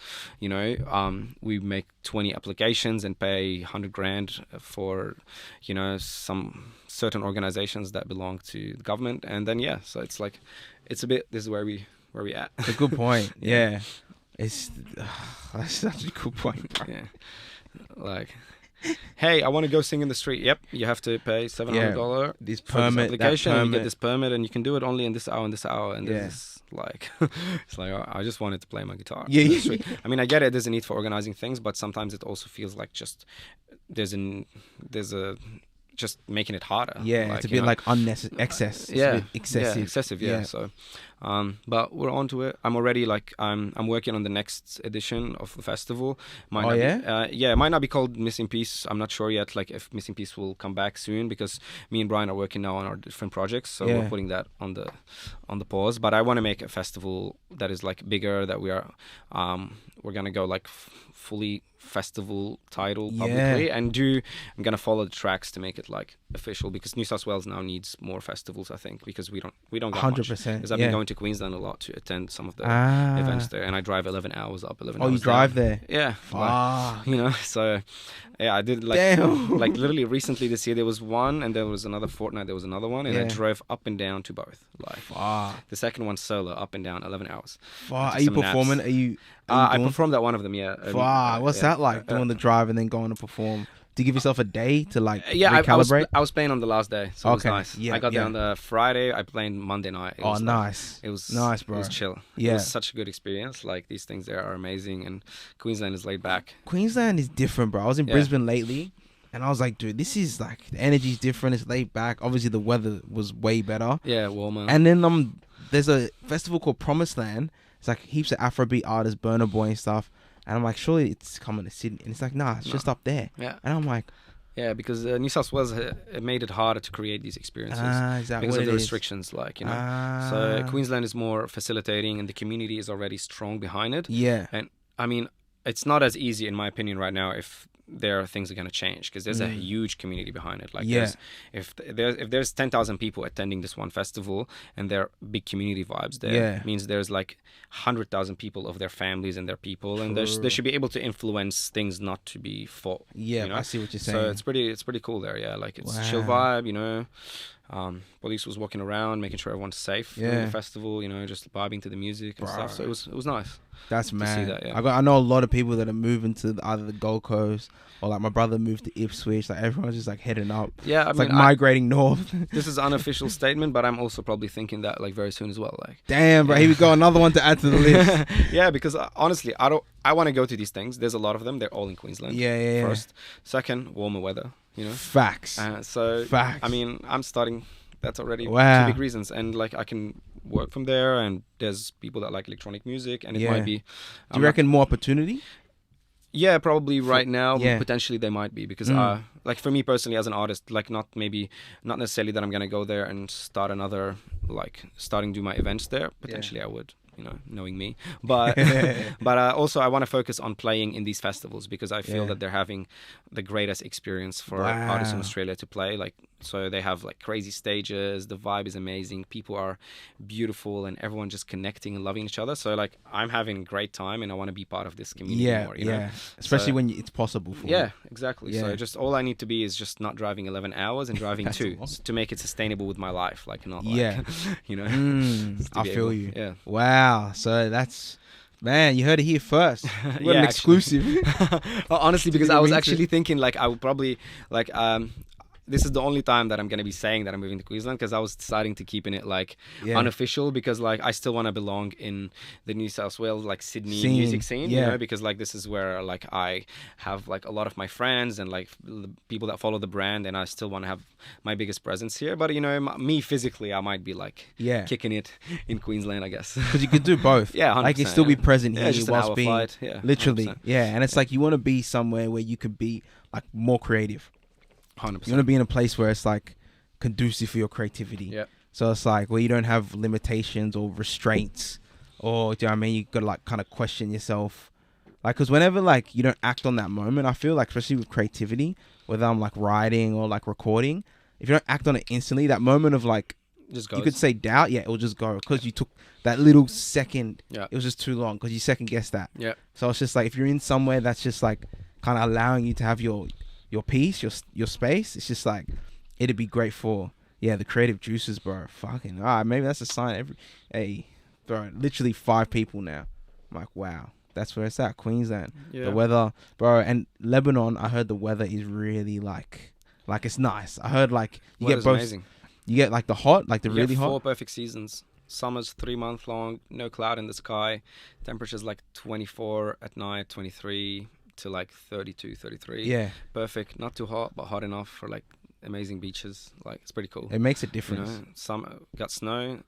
we make 20 applications and pay 100 grand for, some certain organizations that belong to the government. And then, so it's like, it's a bit, this is where we at. It's a good point. Yeah. That's such a good point. Yeah. Like, hey, I want to go sing in the street. Yep, you have to pay $700 this for this permit, application, that and you get permit. this permit, and you can do it only in this hour and this hour. And Yeah. this is like, it's like I just wanted to play my guitar. Yeah, in the yeah. street. I mean, I get it. There's a need for organizing things, but sometimes it also feels like just there's a just making it harder. Yeah, like, it's a bit like unnecessary excess. It's a bit excessive. Yeah, excessive. Yeah. So, but we're on to it. I'm already like I'm working on the next edition of the festival. Might not be, it might not be called Missing Piece. I'm not sure yet. Like if Missing Piece will come back soon, because me and Brian are working now on our different projects. So we're putting that on the pause. But I want to make a festival that is like bigger. That we're gonna go like fully festival title publicly, and I'm gonna follow the tracks to make it like official, because New South Wales now needs more festivals, I think, because we don't get 100%. Because I've been going to Queensland a lot to attend some of the events there, and I drive 11 hours up, 11 hours you drive down. there? Yeah. So I did like Damn. like literally recently this year there was one, and there was another fortnight there was another one, and I drove up and down to both. Like the second one solo, up and down 11 hours. Are you performing? Naps. Are you I performed at one of them, yeah. What's that like, doing the drive and then going to perform? Do you give yourself a day to like recalibrate? I was playing on the last day, so it was nice. Yeah, I got there on the Friday. I played Monday night. It was nice. It was nice, bro. It was chill. Yeah. It was such a good experience. Like, these things there are amazing, and Queensland is laid back. Queensland is different, bro. I was in Brisbane lately, and I was like, dude, this is like, the energy's different. It's laid back. Obviously, the weather was way better. Yeah, warmer. And then there's a festival called Promised Land. It's like heaps of Afrobeat artists, Burna Boy and stuff. And I'm like, surely it's coming to Sydney. And it's like, nah, it's just up there. Yeah. And I'm like, yeah, because New South Wales it made it harder to create these experiences exactly because of the restrictions, like, you know. So Queensland is more facilitating, and the community is already strong behind it. Yeah. And I mean, it's not as easy, in my opinion, right now, if there are things that are going to change, because there's a huge community behind it. Like, if there's 10,000 people attending this one festival, and there are big community vibes there, it means there's like 100,000 people of their families and their people, and they should be able to influence things not to be fought. Yeah, you know? I see what you're saying. So it's pretty cool there. Yeah, like, it's a chill vibe, you know. Police was walking around making sure everyone's safe during the festival, you know, just vibing to the music and stuff. So it was nice. That's mad. That, I know a lot of people that are moving to either the Gold Coast, or like my brother moved to Ipswich. Like, everyone's just like heading up. Yeah, I mean, like migrating north. This is an unofficial statement, but I'm also probably thinking that like very soon as well. Like, damn, bro, here we go, another one to add to the list. Yeah, because honestly, I want to go to these things. There's a lot of them. They're all in Queensland. Yeah. First, second, warmer weather. You know, facts. Facts. I mean, I'm starting. That's already two big reasons, and like I can work from there, and there's people that like electronic music, and it might be. Do you reckon more opportunity? Yeah, probably right now. Potentially they might be, because like for me personally as an artist, like not necessarily that I'm gonna go there and start another, like starting do my events there. Potentially I would, you know, knowing me, but also I want to focus on playing in these festivals, because I feel that they're having the greatest experience for artists in Australia to play. Like, so they have like crazy stages, the vibe is amazing, people are beautiful, and everyone just connecting and loving each other. So like, I'm having a great time, and I want to be part of this community more, you know? Especially when it's possible for you. Exactly. So just all I need to be is just not driving 11 hours and driving 2 to make it sustainable with my life, like, not like you know. I feel you. Yeah. Wow. So that's, man, you heard it here first. What an exclusive. Honestly, because I was actually thinking like I would probably like this is the only time that I'm going to be saying that I'm moving to Queensland, because I was deciding to keeping it like unofficial, because like I still want to belong in the New South Wales, like Sydney music scene, you know, because like this is where like I have like a lot of my friends and like the people that follow the brand, and I still want to have my biggest presence here. But you know, me physically, I might be like kicking it in Queensland, I guess. Because you could do both. 100%, like, you still be present here just whilst being flight. literally 100%. and it's like you want to be somewhere where you could be like more creative. 100%. You want to be in a place where it's like conducive for your creativity. Yeah. So it's like where you don't have limitations or restraints, or do you know what I mean? You got to like kind of question yourself. Like, because whenever like you don't act on that moment, I feel like, especially with creativity, whether I'm like writing or like recording, if you don't act on it instantly, that moment of like, just goes. You could say doubt, it will just go, because you took that little second. Yeah. It was just too long because you second guessed that. Yeah. So it's just like, if you're in somewhere that's just like kind of allowing you to have your peace, your space, it's just like, it'd be great for the creative juices, bro. Fucking maybe that's a sign. Bro, literally 5 people now. I'm like, wow, that's where it's at, Queensland. Yeah. The weather, bro, and Lebanon. I heard the weather is really like it's nice. I heard like you get both. Amazing. You get like the hot, like the You really get hot. 4 perfect seasons. Summer's 3 months long, no cloud in the sky. Temperatures like 24 at night, 23 to like 32, 33. Yeah, Perfect. Not too hot, but hot enough for like amazing beaches. Like it's pretty cool. it makes a You difference. know, some got snow,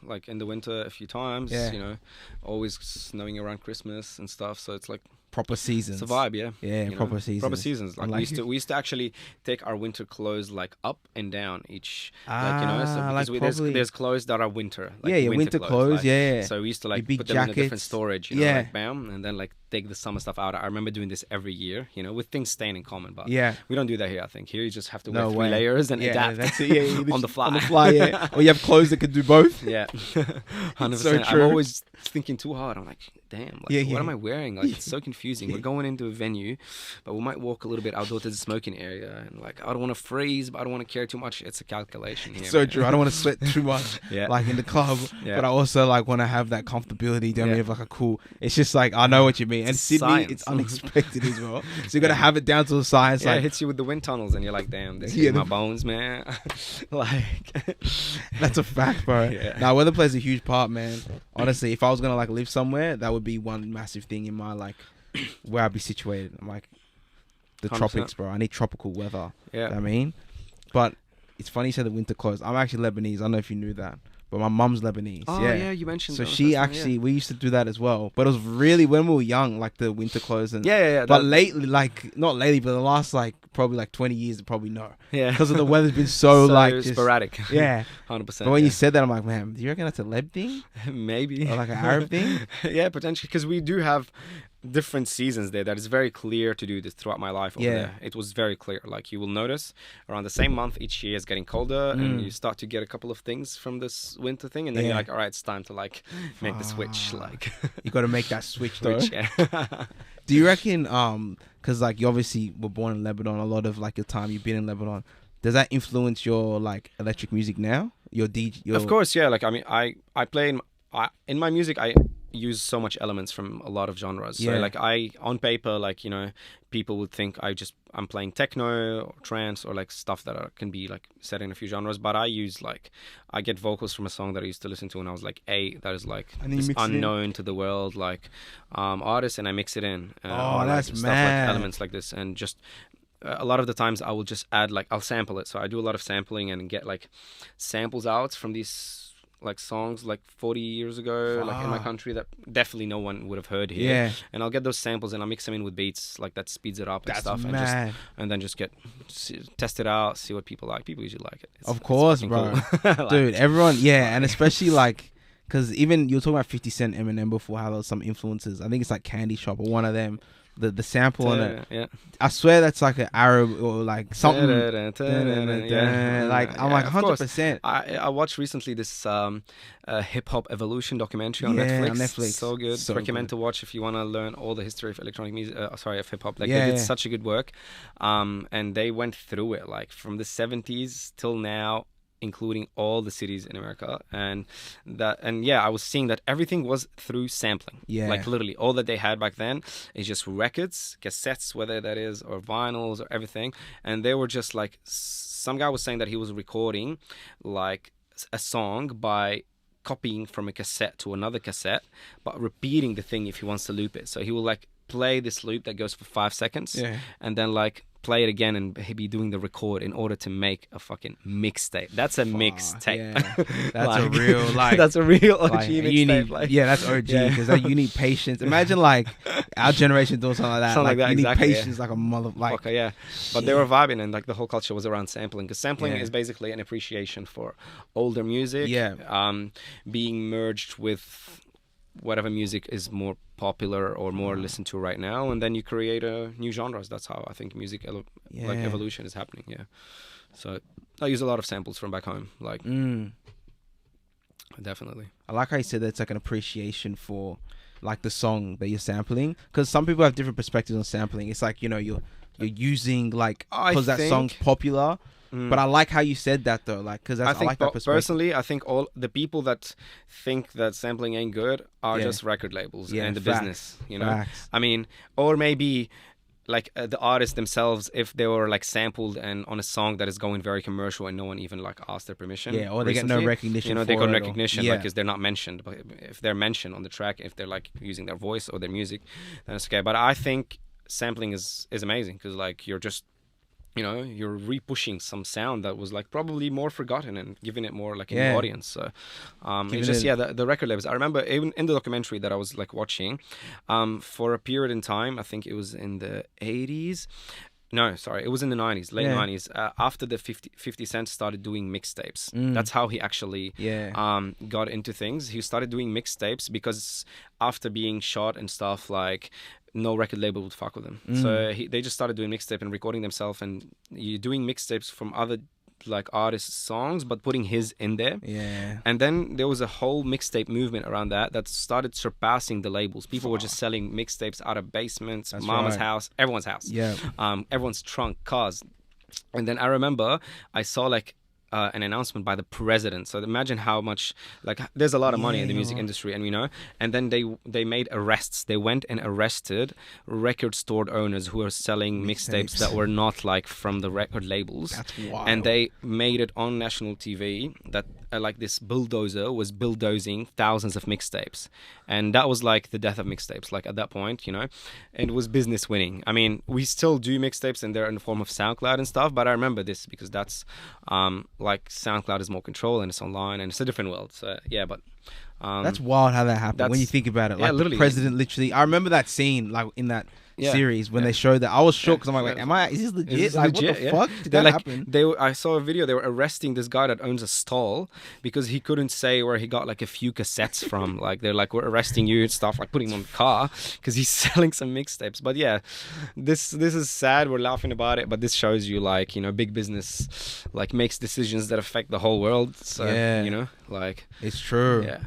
like in the winter a few times. Yeah. You know, always snowing around Christmas and stuff. So it's like Proper seasons. it's a vibe, yeah. Yeah, You proper know, seasons. Proper seasons. Like, I like we used to actually take our winter clothes like up and down each. Like, you Ah, know, so because like there's clothes that are winter. Like yeah, winter clothes. like, yeah. So we used to like big put them in a different jackets. storage. You know, Yeah. like bam, and then like take the summer stuff out. I remember doing this every year. You know, with things staying in common, but Yeah. we don't do that here. I think here you just have to No wear 3 way. layers and Yeah, adapt. that's it. Yeah, you on the fly. On the fly, yeah. Or you have clothes that can do both. Yeah, 100%. So I'm true. always thinking too hard. I'm like, damn, like, Yeah, what yeah. am I wearing? Like, it's so confusing. We're going into a venue, but we might walk a little bit outdoor to the smoking area, and like, I don't want to freeze, but I don't want to care too much. It's a calculation here. So man. true. I don't want to sweat too much, Yeah. like in the club, Yeah. but I also like want to have that comfortability. Don't Yeah. have like a cool. It's just like I know what you mean. And It's Sydney, science. it's unexpected as well. So you got to Yeah. have it down to the science. Yeah, it Like hits you with the wind tunnels, and you're like, damn, this Yeah, is my the- bones, man. Like, that's a fact, bro. Yeah. Now weather plays a huge part, man. Honestly, if I was gonna like live somewhere, that would be one massive thing in my like where I'd be situated. I'm like the 100%. tropics, bro. I need tropical weather. You know yeah. what I mean, but it's funny you said the winter clothes. I'm actually Lebanese. I don't know if you knew that, but my mum's Lebanese. Oh yeah, you mentioned. So that she first time, actually, we used to do that as well. But it was really when we were young, like the winter clothes and. Yeah. But lately, like not lately, but the last like probably like 20 years, probably no, yeah, because of the weather's been so like just, sporadic. yeah. 100%. But when you said that, I'm like, man, do you reckon that's a Leb thing maybe or like an Arab thing? Yeah, potentially, because we do have different seasons there. That is very clear to do this throughout my life over Yeah. there. It was very clear. Like you will notice around the same month each year is getting colder, and you start to get a couple of things from this winter thing, and then you're Yeah. like, all right, it's time to like make the switch. Fuck. Like You got to make that switch though. switch. Yeah. Do you reckon? Because like you obviously were born in Lebanon. A lot of like your time you've been in Lebanon. Does that influence your like electric music now? Your DJ? Your... Of course, yeah. Like I mean, I play in my music. I use so much elements from a lot of genres. So Yeah. like on paper, like, you know, people would think I'm playing techno or trance or like stuff that can be like set in a few genres. But I get vocals from a song that I used to listen to when I was like 8. That is like And then you this mix it in? unknown to the world like artist, and I mix it in. Oh, or, that's like, stuff mad. like elements like this, and just. A lot of the times I will just add I'll sample it. So I do a lot of sampling and get like samples out from these like songs like 40 years ago, like in my Fuck. country that definitely no one would have heard here. Yeah. And I'll get those samples and I'll mix them in with beats like that speeds it up and That's stuff, mad. and then just test it out, see what people like. People usually like it. Of course, fucking bro. cool. Like, Dude, everyone, yeah, and especially like, because even you were talking about 50 Cent, Eminem before, how there's some influences. I think it's like Candy Shop or one of them. The sample on it. yeah. I swear that's like an Arab or like something. Yeah. Like I'm Yeah, like of course. 100%. I watched recently this hip hop evolution documentary on Yeah, Netflix. on Netflix. So good. So Recommend good. to watch if you want to learn all the history of electronic music. Of hip hop. Like Yeah, they did yeah. such a good work, and they went through it like from the 70s till now, including all the cities in America, and yeah, I was seeing that everything was through sampling. Yeah. Like literally all that they had back then is just records, cassettes, whether that is, or vinyls or everything, and they were just like, some guy was saying that he was recording like a song by copying from a cassette to another cassette, but repeating the thing if he wants to loop it. So he will like play this loop that goes for 5 seconds, Yeah. and then like play it again and he be doing the record in order to make a fucking mixtape. That's a mixtape. Yeah. That's Like, a real like. that's a real OG like, mixtape. you need, like, yeah, that's OG Yeah. because you need patience. Imagine like our generation doing something like that. Something like that, you exactly, need yeah. patience like a mother. Like fucker, yeah. But they were vibing, and like the whole culture was around sampling, because sampling Yeah. is basically an appreciation for older music, Yeah. being merged with whatever music is more popular or more listened to right now, and then you create a new genres. That's how I think music like Yeah. evolution is happening. Yeah. So I use a lot of samples from back home, like definitely. I like how you said that's like an appreciation for like the song that you're sampling, because some people have different perspectives on sampling. It's like, you know, you're using like I because that think- song's popular. But I like how you said that though, like because I think like that perspective. personally, I think all the people that think that sampling ain't good are Yeah. just record labels Yeah, and the facts. business, you know. Facts. I mean, or maybe like the artists themselves, if they were like sampled and on a song that is going very commercial and no one even like asked their permission. Yeah, or they get no recently, recognition. You know, for they got it, recognition, or, like, because they're not mentioned. But if they're mentioned on the track, if they're like using their voice or their music, then it's okay. But I think sampling is amazing because like you're just, you know, you're re-pushing some sound that was like probably more forgotten and giving it more like an audience. So it's just the record labels. I remember even in the documentary that I was like watching, for a period in time, I think it was in the 80s. No, sorry, it was in the 90s, late 90s. After the 50 Cent started doing mixtapes. That's how he actually got into things. He started doing mixtapes because after being shot and stuff, like no record label would fuck with him. So they just started doing mixtape and recording themselves, and you're doing mixtapes from other like artists' songs, but putting his in there. Yeah. And then there was a whole mixtape movement around that started surpassing the labels. People were just selling mixtapes out of basements, mama's house, everyone's house. Yeah. Everyone's trunk, cars. And then I remember I saw like an announcement by the president. So imagine how much, like, there's a lot of money in the music industry, and you know. And then they made arrests. They went and arrested record store owners who are selling mixtapes that were not like from the record labels. That's wild. And they made it on national TV that like this bulldozer was bulldozing thousands of mixtapes, and that was like the death of mixtapes. Like at that point, you know, it was business winning. I mean, we still do mixtapes, and they're in the form of SoundCloud and stuff. But I remember this because that's like SoundCloud is more control and it's online and it's a different world. So yeah, but that's wild how that happened when you think about it. Like literally, the president literally. I remember that scene like in that series when they showed that. I was shocked because I'm like, is this legit? Is this like legit? What the fuck did They're that like, happen? I saw a video. They were arresting this guy that owns a stall because he couldn't say where he got like a few cassettes from. Like they're like, we're arresting you and stuff, like putting him on the car because he's selling some mixtapes. But yeah, this is sad. We're laughing about it, but this shows you like, you know, big business like makes decisions that affect the whole world. So you know, like it's true. Yeah.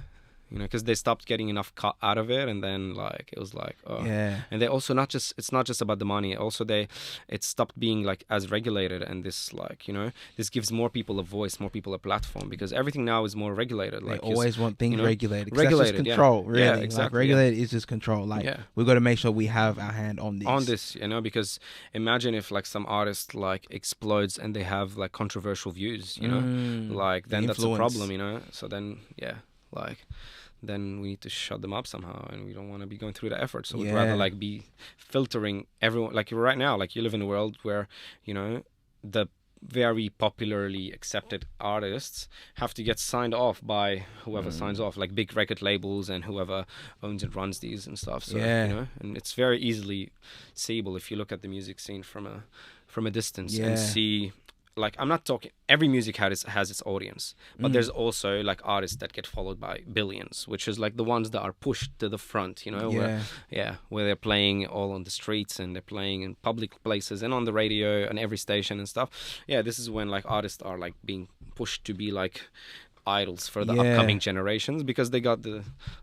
You know, because they stopped getting enough cut out of it, and then like it was like, and they also it's not just about the money. Also, it stopped being like as regulated, and this like, you know, this gives more people a voice, more people a platform, because everything now is more regulated. Like they always want things regulated. Regulated, that's just control, really. Yeah, exactly. Like, regulated is just control. Like we've got to make sure we have our hand on this. On this, you know, because imagine if like some artist like explodes and they have like controversial views, you know, like then that's a problem, you know. So then then we need to shut them up somehow, and we don't want to be going through the effort. So we'd rather like be filtering everyone. Like right now, like you live in a world where, you know, the very popularly accepted artists have to get signed off by whoever signs off, like big record labels and whoever owns and runs these and stuff. So you know, and it's very easily seeable if you look at the music scene from a distance and see. Like, I'm not talking, every music has its audience, but there's also like artists that get followed by billions, which is like the ones that are pushed to the front, you know, where they're playing all on the streets and they're playing in public places and on the radio and every station and stuff. Yeah, this is when like artists are like being pushed to be like idols for the upcoming generations because they got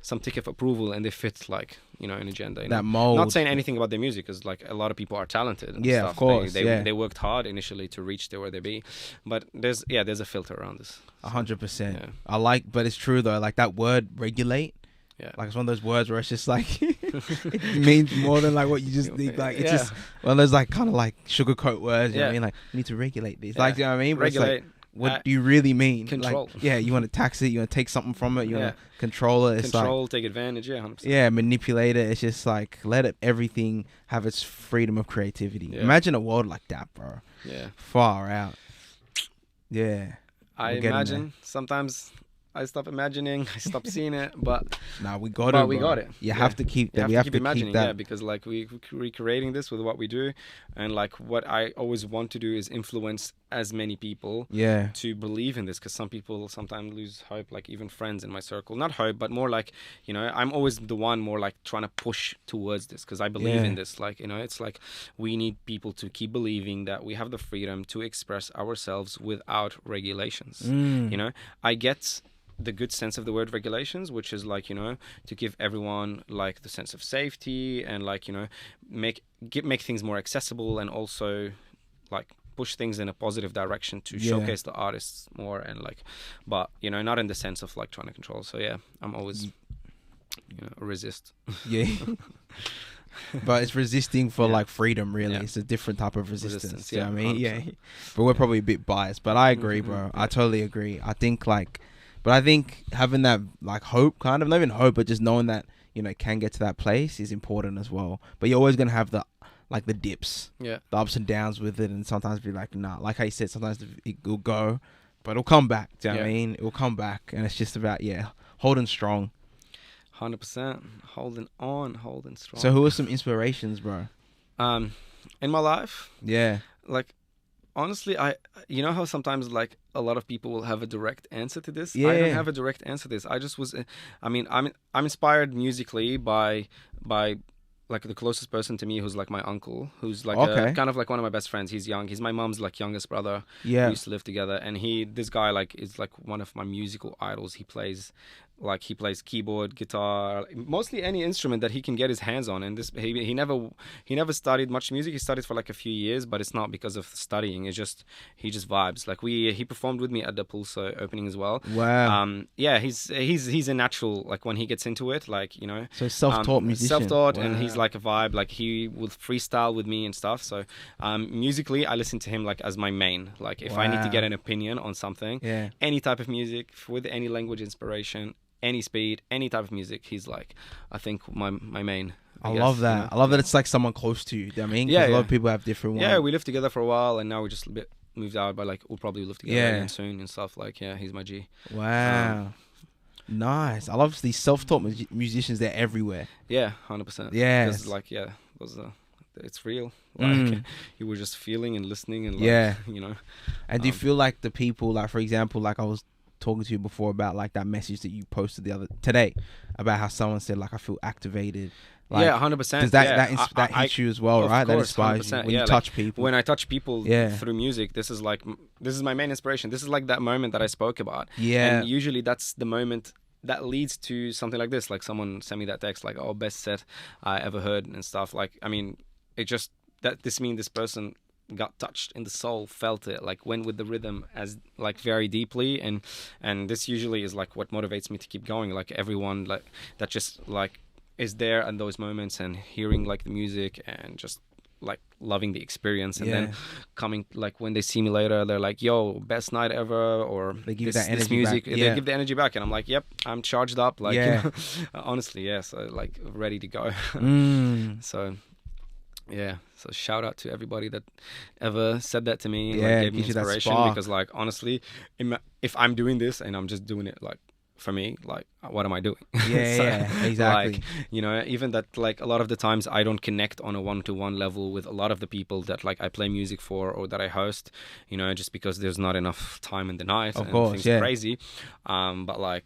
some tick of approval and they fit like, you know, an agenda. You that know? mold. Not saying anything about their music, because like a lot of people are talented. And stuff. Of course. They worked hard initially to reach to where they be, but there's a filter around this. 100%. I like, but it's true though. Like that word regulate. Yeah. Like it's one of those words where it's just like it means more than like what you just think. Like it's just one of those like kind of like sugarcoat words. You know what I mean? Like you need to regulate this. Like, you know what I mean? But regulate. Like, what do you really mean? Control. Like, you want to tax it. You want to take something from it. You want to control it. It's control, take advantage. 100%. Yeah, manipulate it. It's just like let everything have its freedom of creativity. Yeah. Imagine a world like that, bro. Yeah. Far out. Yeah. I imagine sometimes I stop imagining, I stop seeing it, but we got it. We got it. You have to keep that. We have to keep imagining, because like we're recreating this with what we do, and like what I always want to do is influence as many people to believe in this, because some people sometimes lose hope, like even friends in my circle. Not hope, but more like, you know, I'm always the one more like trying to push towards this because I believe in this. Like, you know, it's like we need people to keep believing that we have the freedom to express ourselves without regulations. You know, I get the good sense of the word regulations, which is like, you know, to give everyone like the sense of safety and like, you know, make things more accessible, and also like push things in a positive direction to showcase the artists more, and like, but you know, not in the sense of like trying to control. So yeah, I'm always, you know, resist. Yeah. But it's resisting for like freedom, really. It's a different type of resistance. You know what I mean? 100%. Yeah. But we're probably a bit biased. But I agree, bro. I totally agree. I think like, but I think having that like hope, kind of, not even hope, but just knowing that, you know, can get to that place is important as well. But you're always gonna have the like the dips, the ups and downs with it, and sometimes be like, nah. Like how you said, sometimes it will go, but it'll come back. Do you know what I mean? It will come back, and it's just about holding strong. 100%, holding strong. So who are some inspirations, bro? In my life, like, honestly, you know how sometimes like a lot of people will have a direct answer to this. I don't have a direct answer to this. I just was, I mean, I'm inspired musically by like the closest person to me, who's like my uncle, who's like kind of like one of my best friends. He's young. He's my mom's like youngest brother. We used to live together, and this guy like is like one of my musical idols. He plays keyboard, guitar, mostly any instrument that he can get his hands on. And he never studied much music. He studied for like a few years, but it's not because of studying. It's just he just vibes. Like he performed with me at the Pulso opening as well. Wow. He's a natural, like when he gets into it, like, you know. So self-taught musician. Self-taught, and he's like a vibe. Like he would freestyle with me and stuff. So musically, I listen to him like as my main. Like if I need to get an opinion on something, any type of music with any language inspiration, any speed, any type of music, he's like, I think my main. I love that. You know? I love that it's like someone close to you. Do you know what I mean? Yeah. A lot of people have different ones. Yeah, we lived together for a while, and now we just a bit moved out, but like we'll probably live together again soon and stuff. Like, he's my G. Wow. Nice. I love these self-taught musicians. They're everywhere. Yeah, 100%. Yeah. Like, it's real. Like you were just feeling and listening and like, you know. And do you feel like the people, like for example, like I was talking to you before about like that message that you posted today about how someone said like I feel activated. Like, 100%. Does that hit you as well, right? That inspires you when you touch people. When I touch people through music, this is my main inspiration. This is like that moment that I spoke about. Yeah. And usually that's the moment that leads to something like this. Like someone sent me that text like, oh, best set I ever heard and stuff. Like, I mean, this person got touched in the soul, felt it, like went with the rhythm as like very deeply, and this usually is like what motivates me to keep going. Like everyone like that just like is there in those moments and hearing like the music and just like loving the experience, and then coming like when they see me later, they're like, yo, best night ever, or they give that energy back. They give the energy back, and I'm like, yep, I'm charged up, like you know, honestly, so like ready to go. So shout out to everybody that ever said that to me, and like, gave me inspiration, because like honestly, if I'm doing this and I'm just doing it like for me, like what am I doing? Exactly. Like, you know, even that like a lot of the times I don't connect on a one-to-one level with a lot of the people that like I play music for or that I host, you know, just because there's not enough time in the night, of course, things are crazy, but like,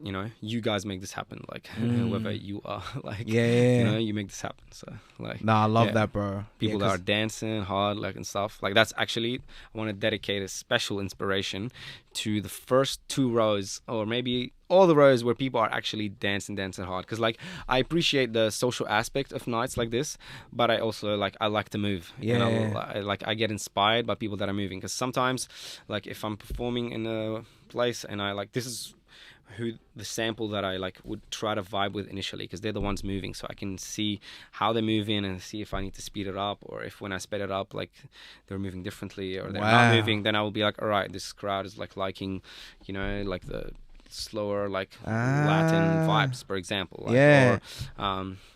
you know, you guys make this happen, like whoever you are, like you know, you make this happen. So like, I love that, bro. People that are dancing hard, like, and stuff like that's actually, I want to dedicate a special inspiration to the first 2 rows, or maybe all the rows where people are actually dancing hard, because like I appreciate the social aspect of nights like this, but I also like to move. I get inspired by people that are moving, because sometimes like if I'm performing in a place and I like, this is who the sample that I like would try to vibe with initially, because they're the ones moving, so I can see how they're moving and see if I need to speed it up, or if when I speed it up like they're moving differently or they're not moving, then I will be like, all right, this crowd is like liking, you know, like the slower like Latin vibes, for example, like,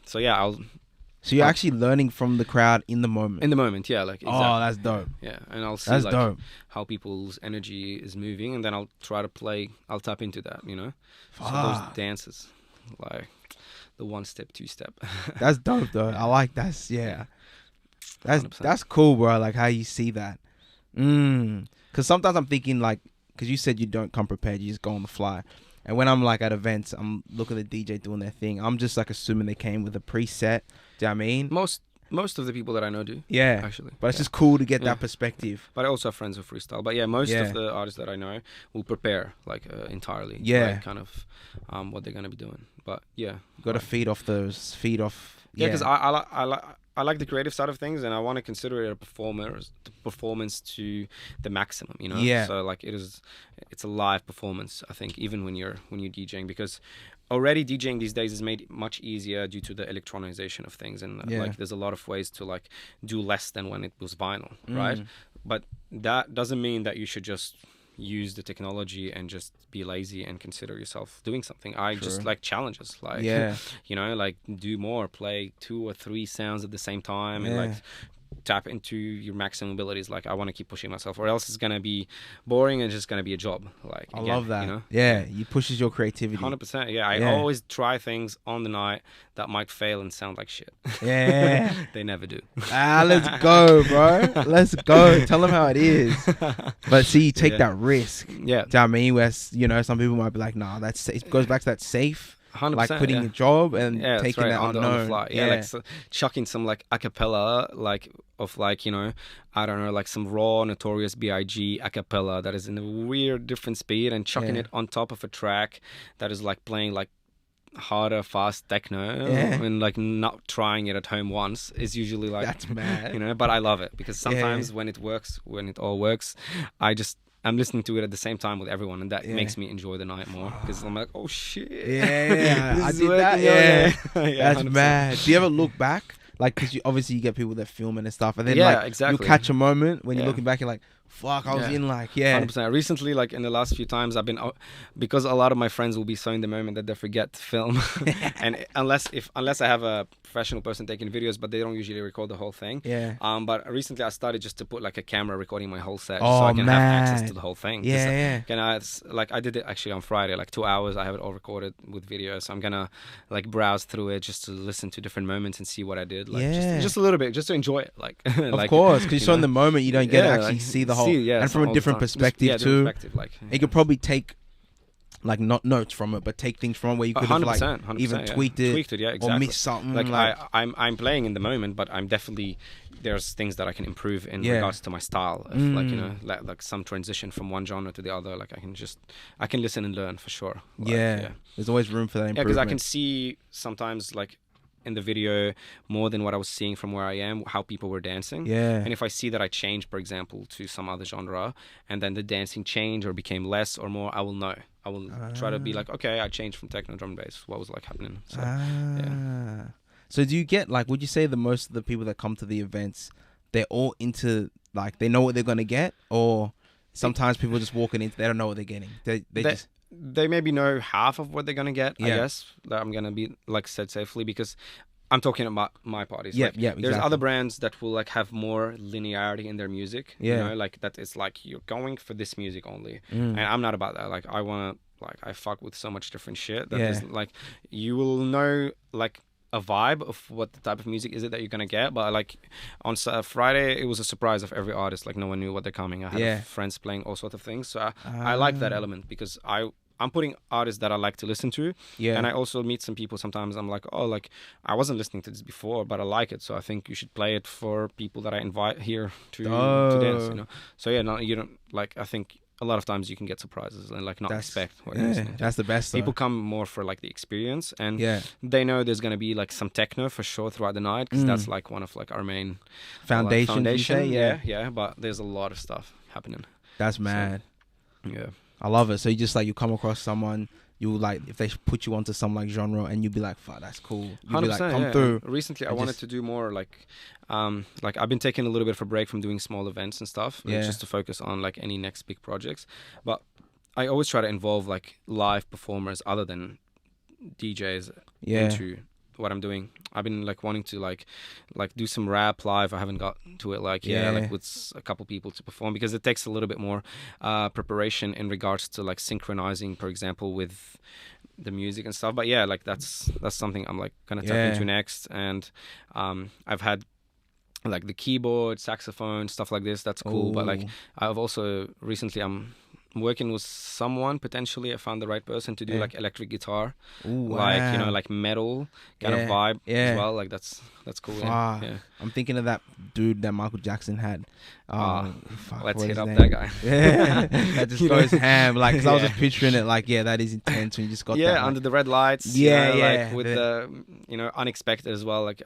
So you're actually learning from the crowd in the moment. Like, exactly. Oh, that's dope. Yeah, and I'll see like how people's energy is moving, and then I'll try to I'll tap into that, you know. So those dances, like the 1-step, 2-step. That's dope, though. I like that. Yeah, that's cool, bro. Like how you see that. Because sometimes I'm thinking like, because you said you don't come prepared, you just go on the fly. And when I'm like at events, I'm looking at the DJ doing their thing, I'm just like assuming they came with a preset. Do you know what I mean? Most of the people that I know do. Yeah, actually. but it's just cool to get Yeah. that perspective. But I also have friends who freestyle. But yeah, most Yeah. of the artists that I know will prepare like entirely. Yeah. Like, kind of what they're gonna be doing. But yeah, Got to like- feed off those. Feed off. Yeah, because I like the creative side of things, and I want to consider it a performance to the maximum, you know. Yeah. So like it's a live performance. I think even when you're DJing, because already DJing these days is made much easier due to the electronization of things, and Yeah. like there's a lot of ways to like do less than when it was vinyl, right? But that doesn't mean that you should just use the technology and just be lazy and consider yourself doing something. I just like challenges, like you know, like do more, play 2 or 3 sounds at the same time, and like tap into your maximum abilities. Like I want to keep pushing myself, or else it's gonna be boring and it's just gonna be a job. Like I again, love that. You know? Yeah, it pushes your creativity. 100%. Yeah, I always try things on the night that might fail and sound like shit. Yeah. They never do. Let's go, bro. Let's go. Tell them how it is. But see, you take that risk. Yeah. Do you know what I mean? Where, you know, some people might be like, nah, it goes back to that safe. 100%, like putting a job and taking that on unknown. the fly. Yeah, like chucking some like acapella, like of like, you know, I don't know, like some raw Notorious B.I.G. acapella that is in a weird different speed, and chucking it on top of a track that is like playing like harder, fast techno, and like not trying it at home once is usually like, that's mad, you know. But I love it because sometimes when it works, when it all works, I'm listening to it at the same time with everyone, and that makes me enjoy the night more, because I'm like, oh shit, I did that. That's 100%. Mad. Do you ever look back, like, because obviously you get people that film and stuff, and then you'll catch a moment when you're looking back, you're like, fuck, I was in like 100%. Recently, like in the last few times, I've been, because a lot of my friends will be so in the moment that they forget to film, and unless I have a professional person taking videos, but they don't usually record the whole thing. But recently I started just to put like a camera recording my whole set, so I can have access to the whole thing. Like I did it actually on Friday, like 2 hours. I have it all recorded with video, so I'm gonna like browse through it just to listen to different moments and see what I did, like just a little bit, just to enjoy it, like of course, because you're so in the moment, you don't get to actually see the whole, and from a different perspective too. Like you could probably take like not notes from it, but take things from it where you could have like 100%, even tweaked it, exactly. or missed something. Like I'm playing in the moment, but I'm definitely, there's things that I can improve in regards to my style. If, like, you know, like some transition from one genre to the other. Like I can listen and learn for sure. Like, there's always room for that improvement. Yeah, because I can see sometimes like in the video more than what I was seeing from where I am, how people were dancing. And if I see that I changed, for example, to some other genre, and then the dancing changed or became less or more, I will know. I will try to be like, okay, I changed from techno drum bass. What was like happening? So, So do you get, like, would you say the most of the people that come to the events, they're all into, like, they know what they're gonna get, or sometimes people just walking in, they don't know what they're getting. They maybe know half of what they're gonna get. I guess that I'm gonna be like said safely, because I'm talking about my parties. There's other brands that will like have more linearity in their music. You know, like that it's like you're going for this music only, and I'm not about that. Like I wanna, like I fuck with so much different shit that is like, you will know like a vibe of what the type of music is it that you're gonna get. But like on Friday, it was a surprise of every artist. Like no one knew what they're coming. I had friends playing all sorts of things, so I like that element, because I'm putting artists that I like to listen to, and I also meet some people sometimes. I'm like, oh, like I wasn't listening to this before, but I like it, so I think you should play it for people that I invite here to dance. You know, so you don't, like, I think a lot of times you can get surprises and like not expect what you're listening to. That's the best. People come more for like the experience, and they know there's gonna be like some techno for sure throughout the night, because that's like one of like our main foundation. Yeah, but there's a lot of stuff happening. That's mad. So, I love it. So you come across someone, you like, if they put you onto some like genre, and you'd be like, fuck, that's cool. You'd be like, come through. Recently I wanted to do more like I've been taking a little bit of a break from doing small events and stuff, just to focus on like any next big projects. But I always try to involve like live performers other than DJs into what I'm doing. I've been like wanting to like do some rap live. I haven't got to it like with a couple people to perform, because it takes a little bit more preparation in regards to like synchronizing, for example, with the music and stuff. But yeah, like that's something I'm like gonna tap into next. And I've had like the keyboard, saxophone, stuff like this. That's cool. But like I've also recently working with someone, potentially I found the right person to do like electric guitar. Ooh, Like, you know, wow. like metal kind of vibe as well. Like that's cool. Yeah. I'm thinking of that dude that Michael Jackson had. Let's hit his up name? that guy. Yeah, that just You know? goes ham. Like, 'cause I was Yeah. just picturing it. Like, yeah, that is intense. When you just got that. Like, Under the red lights. Yeah, you know, yeah. Like with the, you know, unexpected as well. Like,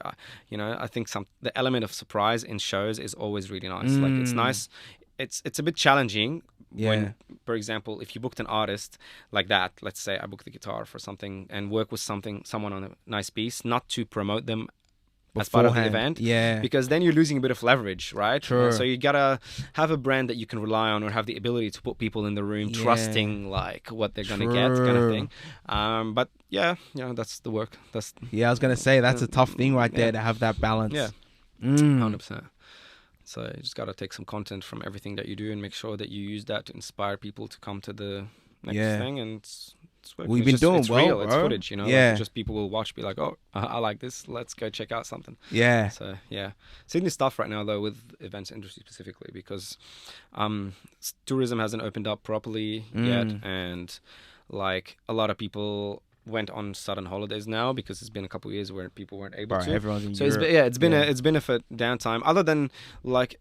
you know, I think the element of surprise in shows is always really nice. Like, it's nice. It's a bit challenging. Yeah. When, for example, if you booked an artist like that, let's say I booked the guitar for something and work with someone on a nice piece, not to promote them as part of the event, because then you're losing a bit of leverage, right? True. So you gotta have a brand that you can rely on, or have the ability to put people in the room, trusting like what they're gonna get, kind of thing. But yeah, you know, that's the work. I was gonna say that's a tough thing right there to have that balance. Yeah, 100%. So you just gotta take some content from everything that you do and make sure that you use that to inspire people to come to the next thing. And it's we've been doing it's well, real. bro. It's footage, you know. Yeah. Like, just people will watch, be like, oh, I like this. Let's go check out something. Yeah. So yeah, Sydney's tough right now though with events industry specifically, because tourism hasn't opened up properly yet, and like a lot of people went on sudden holidays now because it's been a couple of years where people weren't able to. Everyone's in so Europe. it's been a downtime. Other than like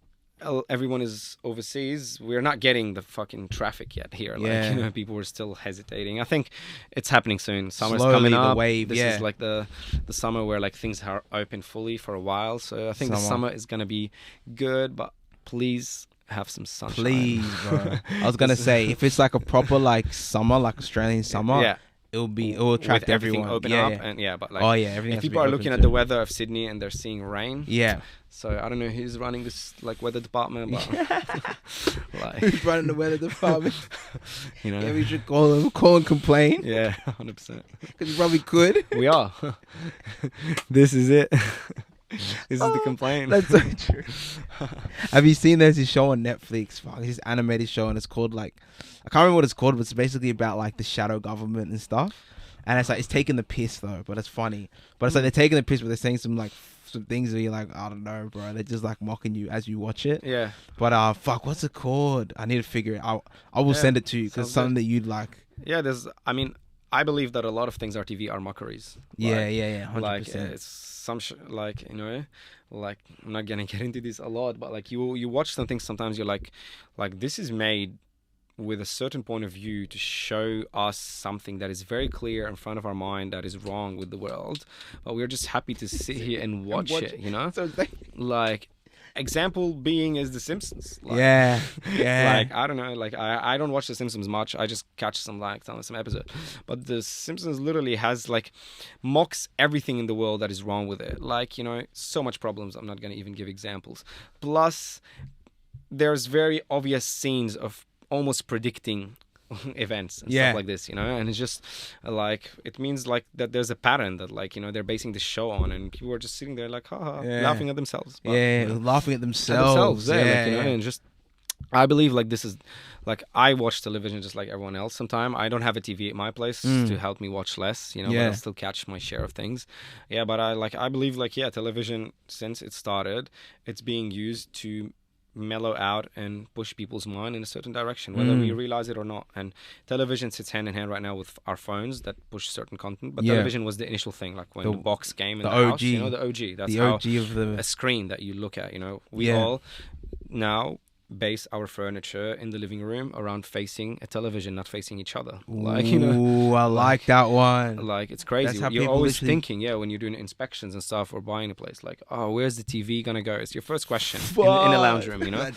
everyone is overseas, we're not getting the fucking traffic yet here. Like, you know, people were still hesitating. I think it's happening soon. Summer's coming up. The wave, this is like the summer where like things are open fully for a while. So I think the summer is gonna be good, but please have some sunshine. Please, bro. I was gonna say, if it's like a proper like summer, like Australian summer, it will attract everyone. Open up and but like everything. If people are looking at the weather of Sydney and they're seeing rain, so I don't know who's running this like weather department, but like who's running the weather department? You know, we should call and complain. 100%. Because you probably could. We are. This is it. This is the complaint. That's so true. Have you seen there's this show on Netflix? Fuck, this animated show, and it's called like, I can't remember what it's called, but it's basically about like the shadow government and stuff. And it's like, it's taking the piss though, but it's funny. But it's like they're taking the piss, but they're saying some things where you're like, I don't know, bro. They're just like mocking you as you watch it. Yeah. But fuck, what's it called? I need to figure it out. I will send it to you because it's something that you'd like. Yeah, I believe that a lot of things on TV are mockeries. Yeah, 100%. Like it's like, you know, like I'm not gonna get into this a lot, but like you watch something, sometimes you're like this is made with a certain point of view to show us something that is very clear in front of our mind that is wrong with the world, but we're just happy to sit here and watch it, you know. So like example being is The Simpsons. Like, like I don't know, like I don't watch The Simpsons much. I just catch some episode, but The Simpsons literally has like mocks everything in the world that is wrong with it. Like, you know, so much problems. I'm not gonna even give examples. Plus, there's very obvious scenes of almost predicting events and stuff like this, you know, and it's just like, it means like that there's a pattern that, like, you know, they're basing this show on, and people are just sitting there like laughing at themselves, but, laughing at themselves, like, you know, and just I believe like this is like, I watch television just like everyone else. Sometime I don't have a TV at my place to help me watch less, you know, but I still catch my share of things. But I believe like television, since it started, it's being used to mellow out and push people's mind in a certain direction, whether we realize it or not. And television sits hand in hand right now with our phones that push certain content, but television was the initial thing, like when the box came in the house, you know, the OG. That's the OG of a screen that you look at, you know. We all now base our furniture in the living room around facing a television, not facing each other. Like, you know, I like that one. Like, it's crazy. You're always thinking, when you're doing inspections and stuff or buying a place, like, oh, where's the TV gonna go? It's your first question in a lounge room, you know.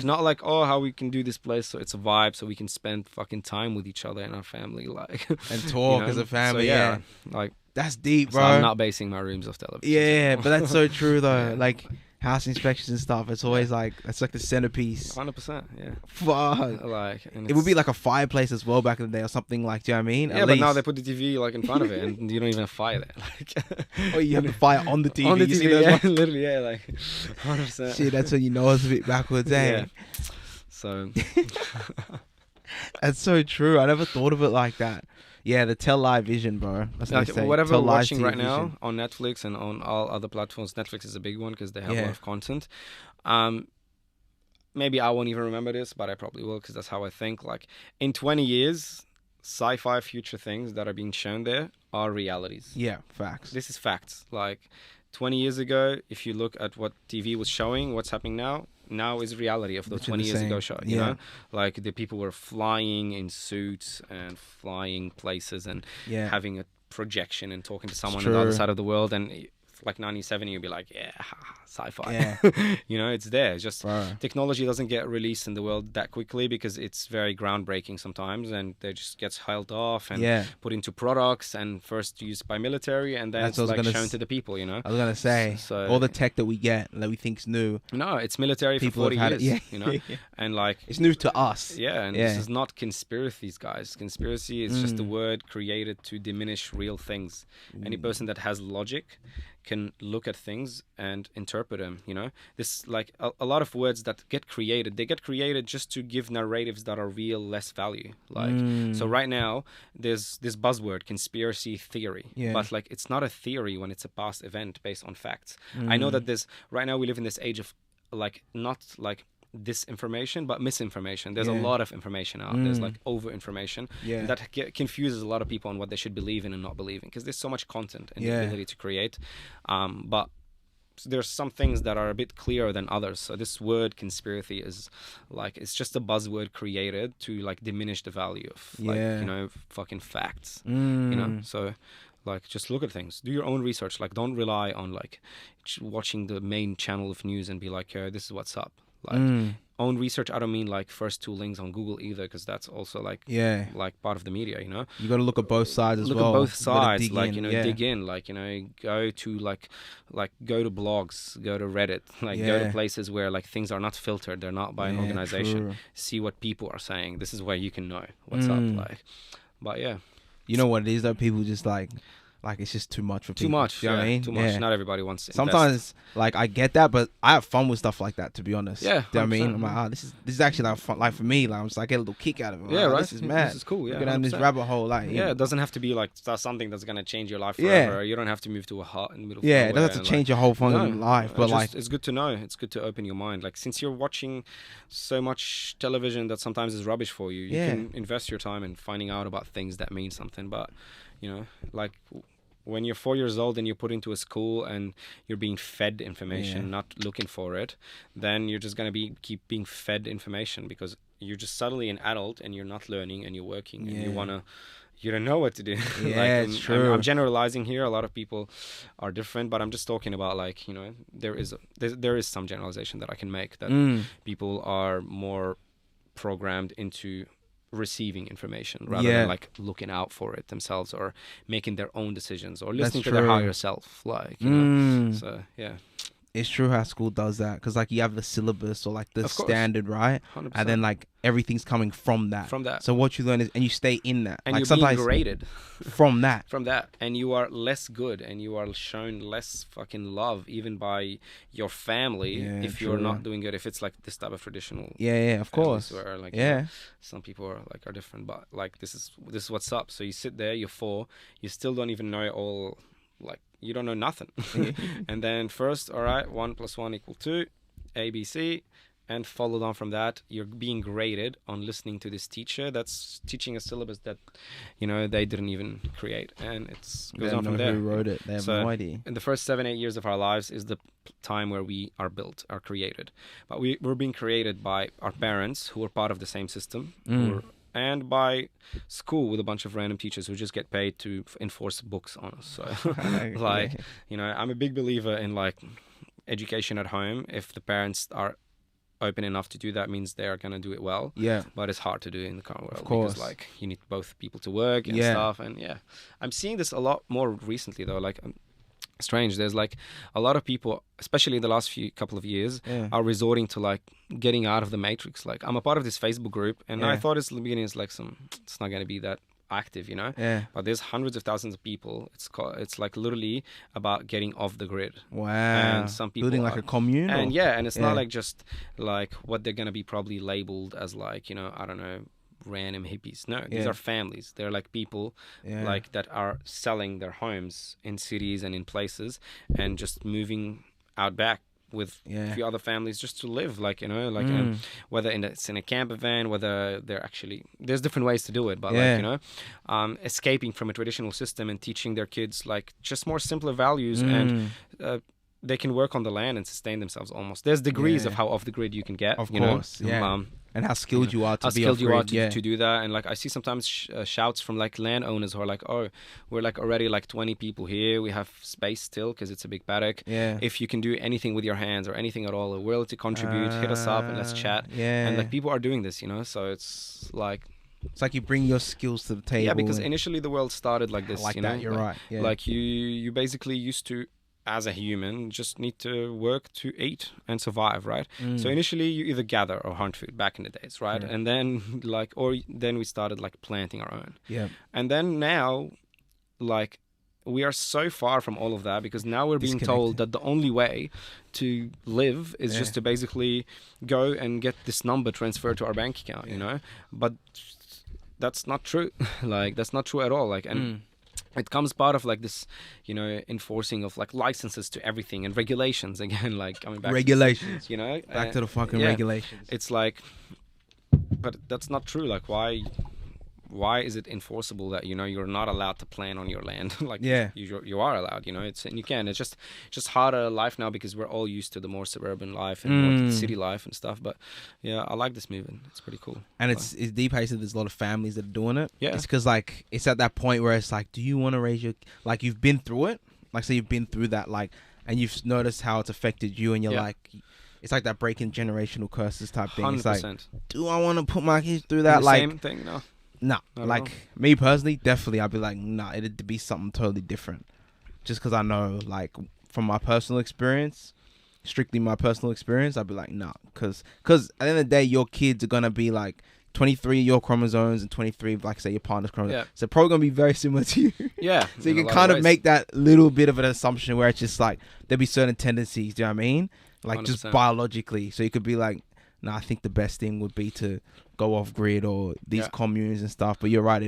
Not like, oh, how we can do this place so it's a vibe, so we can spend fucking time with each other and our family, like, and talk, you know? As a family. So, like, that's deep, bro. So I'm not basing my rooms off television. Yeah, but that's so true though. Like, house inspections and stuff, it's always like, it's like the centerpiece. 100%, Fuck. Like, it would be like a fireplace as well back in the day or something, like, do you know what I mean? Yeah, but now they put the TV like in front of it and you don't even have fire there. Like, oh, you have the fire on the TV. On the TV, literally, like 100%. Shit, that's when you know it's a bit backwards, eh? So that's so true. I never thought of it like that. Yeah, the television, bro. That's like, what whatever we're watching right now on Netflix and on all other platforms. Netflix is a big one because they have a lot of content. maybe I won't even remember this, but I probably will, because that's how I think. Like, in 20 years, sci-fi future things that are being shown there are realities. Yeah, facts. This is facts. Like, 20 years ago, if you look at what TV was showing, what's happening now is reality of the 20 years ago show. You know, like the people were flying in suits and flying places and having a projection and talking to someone on the other side of the world. And like 1970, you'd be like, yeah, sci-fi. Yeah. You know, it's there. It's just technology doesn't get released in the world that quickly because it's very groundbreaking sometimes, and it just gets held off and put into products and first used by military, and then it's like shown to the people. You know, I was gonna say, so all the tech that we get that we think's new. No, it's military for 40 years. You know, and like it's new to us. Yeah, and this is not conspiracies, guys. Conspiracy is just a word created to diminish real things. Any person that has logic can look at things and interpret them. You know, this like a lot of words that get created, they get created just to give narratives that are real less value. Like so right now there's this buzzword conspiracy theory, but like it's not a theory when it's a past event based on facts. I know that there's right now we live in this age of like not like disinformation but misinformation. There's a lot of information out. There's like over information, and that confuses a lot of people on what they should believe in and not believe in, because there's so much content and the ability to create, but there's some things that are a bit clearer than others. So this word conspiracy is like, it's just a buzzword created to like diminish the value of like you know, fucking facts. You know, so like just look at things, do your own research. Like don't rely on like watching the main channel of news and be like, this is what's up. Like own research. I don't mean like first two links on Google either, because that's also like like part of the media. You know, you got to look at both sides as well. Look at both sides. Like you know, dig in. Like you know, go to like go to blogs, go to Reddit. Like go to places where like things are not filtered. They're not by an organization. See what people are saying. This is where you can know what's up. Like, but you know what it is though. People just like it's just too much for people. Too much. You know what I mean? Too much. Not everybody wants to Sometimes, like, I get that, but I have fun with stuff like that, to be honest. Yeah. Do you know what I mean? I'm like, this is actually like fun. Like, for me, like, I'm just like, I get a little kick out of it. Yeah, like, right. This is mad. This is cool. Yeah. Get down this rabbit hole. Like, it doesn't have to be like something that's going to change your life forever. You don't have to move to a hut in the middle of nowhere. It doesn't have to change your whole fucking life. But like, it's good to know. It's good to open your mind. Like, since you're watching so much television that sometimes is rubbish for you, you can invest your time in finding out about things that mean something. But, you know, like, when you're 4 years old and you're put into a school and you're being fed information, not looking for it, then you're just going to keep being fed information, because you're just suddenly an adult and you're not learning and you're working and you don't know what to do. Yeah, it's true. I'm generalizing here. A lot of people are different, but I'm just talking about like, you know, there is some generalization that I can make, that people are more programmed into receiving information rather than like looking out for it themselves or making their own decisions or listening to their higher self, like you know. So it's true how school does that, because like you have the syllabus or like the standard, right? 100%. And then like everything's coming from that. So what you learn is, and you stay in that, and like you're being graded from that, and you are less good, and you are shown less fucking love even by your family if you're not doing good. If it's like this type of traditional, of course, where like you know, some people are different, but like this is what's up. So you sit there, you're 4, you still don't even know all, like you don't know nothing. And then first, all right, 1 + 1 = 2, ABC, and followed on from that, you're being graded on listening to this teacher that's teaching a syllabus that, you know, they didn't even create, and it goes on from there. Who wrote it? They have no idea. In the first 7-8 years of our lives is the time where we are created, but we're being created by our parents, who are part of the same system, and by school with a bunch of random teachers who just get paid to enforce books on us. So like, you know, I'm a big believer in like education at home. If the parents are open enough to do that, means they are going to do it well. But it's hard to do in the current world, because like you need both people to work and stuff. And I'm seeing this a lot more recently though. Like strange, there's like a lot of people, especially in the last couple of years, are resorting to like getting out of the matrix. Like I'm a part of this Facebook group, and I thought in the beginning it's not going to be that active, you know, but there's hundreds of thousands of people. It's like literally about getting off the grid. Wow. And some people building like a commune, and and it's not like just like what they're gonna be probably labeled as, like, you know, I don't know, random hippies. No, these are families. They're like people like that are selling their homes in cities and in places and just moving out back with Yeah. a few other families just to live, like, you know, like whether it's in a camp event, whether they're actually, there's different ways to do it, but like, you know, escaping from a traditional system and teaching their kids like just more simpler values, and they can work on the land and sustain themselves almost. There's degrees of how off the grid you can get, of you course, know? yeah. And how skilled you are to be skilled you are to to do that. And like I see sometimes shouts from like landowners who are like, oh, we're like already like 20 people here, we have space still because it's a big paddock. If you can do anything with your hands or anything at all, we're willing to contribute, hit us up and let's chat. And like people are doing this, you know, so it's like you bring your skills to the table. Yeah, because initially the world started like this, like you know, that, you're right. Like you basically used to, as a human, just need to work to eat and survive, right? So initially you either gather or hunt food back in the days, right? And then like, or then we started like planting our own. And then now, like, we are so far from all of that because now we're being told that the only way to live is just to basically go and get this number transferred to our bank account, you know? But that's not true. Like, that's not true at all. Like, and it comes part of like this, you know, enforcing of like licenses to everything and regulations again, like coming back regulations, to, you know, back to the fucking regulations. It's like, but that's not true. Like, why is it enforceable that, you know, you're not allowed to plan on your land? Like, you are allowed, you know, and you can. It's just harder life now because we're all used to the more suburban life and more city life and stuff. But yeah, I like this movement. It's pretty cool. And it's deep. How there's a lot of families that are doing it. Yeah, it's because like it's at that point where it's like, do you want to raise your, like, you've been through it, like, so you've been through that, like, and you've noticed how it's affected you, and you're like, it's like that breaking generational curses type thing. 100%. It's like, do I want to put my kids through that? Like, same thing, no. No, like me personally, definitely, I'd be like, nah, it'd be something totally different. Just because I know, like, from my personal experience, strictly my personal experience, I'd be like, nah, because at the end of the day, your kids are gonna be like 23 your chromosomes and 23, like, say, your partner's chromosomes. So probably gonna be very similar to you. Yeah. So you can kind of make that little bit of an assumption where it's just like there'll be certain tendencies. Do you know what I mean? Like 100%. Just biologically. So you could be like, nah, I think the best thing would be to go off grid or these communes and stuff. But you're right,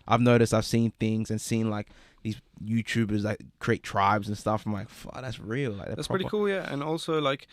I've noticed, I've seen things and seen like these YouTubers like create tribes and stuff. I'm like, fuck, that's real. Like, that's pretty cool, yeah. And also, like,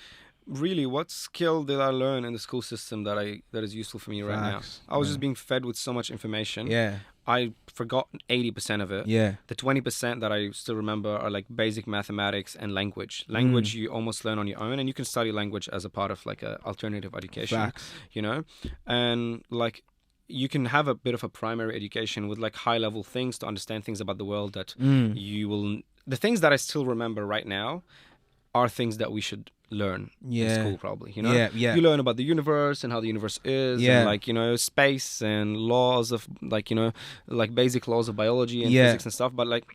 really, what skill did I learn in the school system that is useful for me right now? I was just being fed with so much information. Yeah. I forgot 80% of it. Yeah. The 20% that I still remember are like basic mathematics and language. Language you almost learn on your own, and you can study language as a part of like a alternative education. Facts. You know, and like you can have a bit of a primary education with like high level things to understand things about the world that you will. The things that I still remember right now are things that we should learn in school, probably, you know. You learn about the universe and how the universe is, and like, you know, space and laws of, like, you know, like basic laws of biology and physics and stuff, but like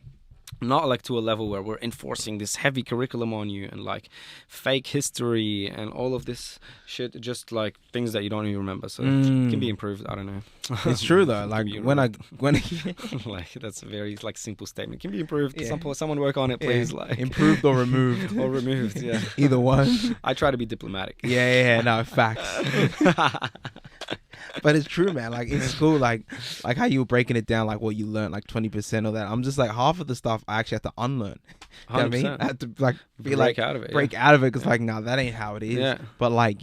not like to a level where we're enforcing this heavy curriculum on you and like fake history and all of this shit, just like things that you don't even remember. So it can be improved. I don't know. It's true though. Like when like that's a very like simple statement. It can be improved. Someone work on it, please. Like improved or removed. Or removed. Yeah. Either one. I try to be diplomatic. No, facts. But it's true, man. Like in school, like how you were breaking it down, like what you learned, like 20% of that. I'm just like, half of the stuff I actually have to unlearn. You know what I mean? I have to like be break out of it because like, nah, that ain't how it is. Yeah. But like,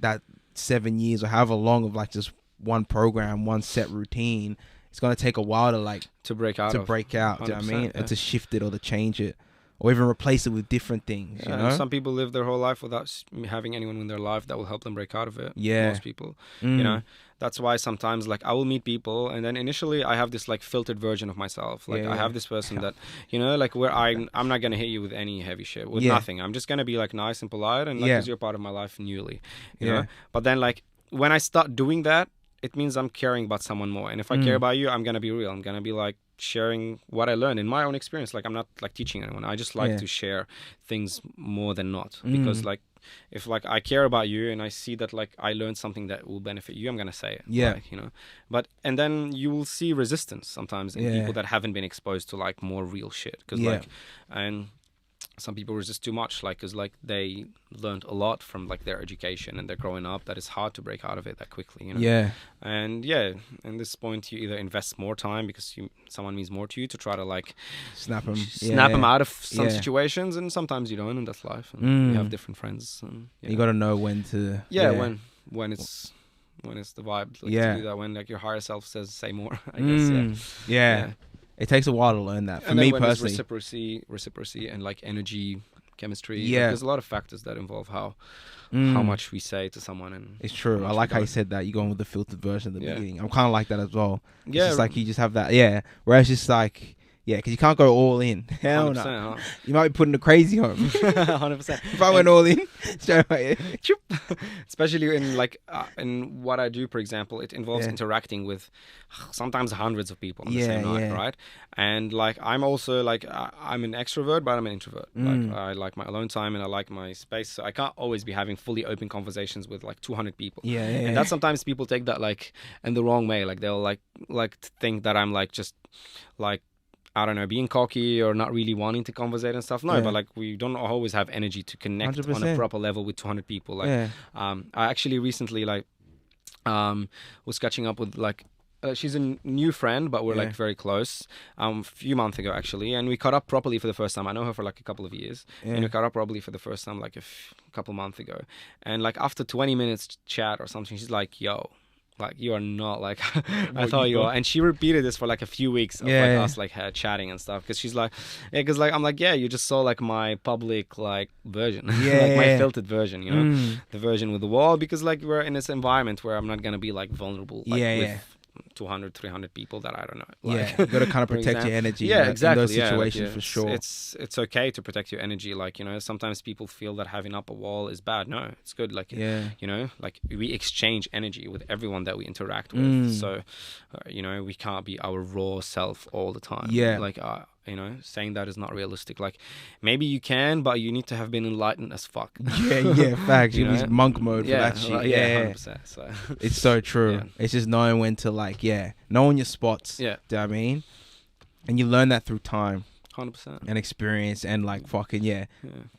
that 7 years or however long of like just one program, one set routine, it's gonna take a while to break out. Do you know what I mean? And to shift it or to change it. Or even replace it with different things, you know? Some people live their whole life without having anyone in their life that will help them break out of it. Yeah. Most people, you know? That's why sometimes, like, I will meet people, and then initially I have this, like, filtered version of myself. Like, I have this person that, you know, like, where I'm not going to hit you with any heavy shit, with nothing. I'm just going to be, like, nice and polite, and, like, because you're part of my life newly, you know? But then, like, when I start doing that, it means I'm caring about someone more. And if I care about you, I'm going to be real. I'm going to be, like, sharing what I learned in my own experience. Like, I'm not like teaching anyone. I just like to share things more than not, because like if like I care about you and I see that like I learned something that will benefit you, I'm gonna say it. Like, you know, and then you will see resistance sometimes in people that haven't been exposed to like more real shit, because like, and some people resist too much, like, because like they learned a lot from like their education and they're growing up, that it's hard to break out of it that quickly, you know. Yeah. And yeah, at this point you either invest more time because someone means more to you to try to like Snap them out of some situations, and sometimes you don't, and that's life, and you have different friends, and you got to know when to when it's the vibe, like, yeah, to do that, when like your higher self says say more, I guess. Yeah. It takes a while to learn that. For and me when personally, reciprocity and like energy, chemistry. Yeah. Like, there's a lot of factors that involve how much we say to someone. And it's true. I like how you said that. You're going with the filtered version at the beginning. I'm kind of like that as well. It's yeah. just like you just have that. Yeah. Whereas just like, yeah, because you can't go all in. Hell no. Huh? You might be putting the crazy home. 100%. If I went all in, straight away. Especially in like in what I do, for example, it involves interacting with sometimes hundreds of people on the same night, right? And like I'm also like I'm an extrovert, but I'm an introvert. Like I like my alone time and I like my space, so I can't always be having fully open conversations with like 200 people. And that sometimes people take that like in the wrong way. Like they'll like think that I'm like just like, I don't know, being cocky or not really wanting to conversate and stuff. No, but like we don't always have energy to connect 100%. On a proper level with 200 people. Like, I actually recently like was catching up with like she's a new friend, but we're like very close. A few months ago actually, and we caught up properly for the first time. I know her for like a couple of years, and we caught up properly for the first time like a couple months ago. And like after 20 minutes chat or something, she's like, "Yo, like you are not like I thought you are." And she repeated this for like a few weeks of us like chatting and stuff, because she's like, because like I'm like, you just saw like my public like version, like my filtered version, you know, the version with the wall, because like we're in this environment where I'm not gonna be like vulnerable like, with 200, 300 people that I don't know. Like, you got to kind of protect your energy. Exactly. In those situations, for sure. It's okay to protect your energy. Like, you know, sometimes people feel that having up a wall is bad. No, it's good. Like, you know, like we exchange energy with everyone that we interact with. So, you know, we can't be our raw self all the time. Like, you know, saying that is not realistic. Like, maybe you can, but you need to have been enlightened as fuck. Facts. You need monk mode for that shit. 100%. So. It's so true. It's just knowing when to like, knowing your spots. Do you know what I mean? And you learn that through time. 100%. And experience and like fucking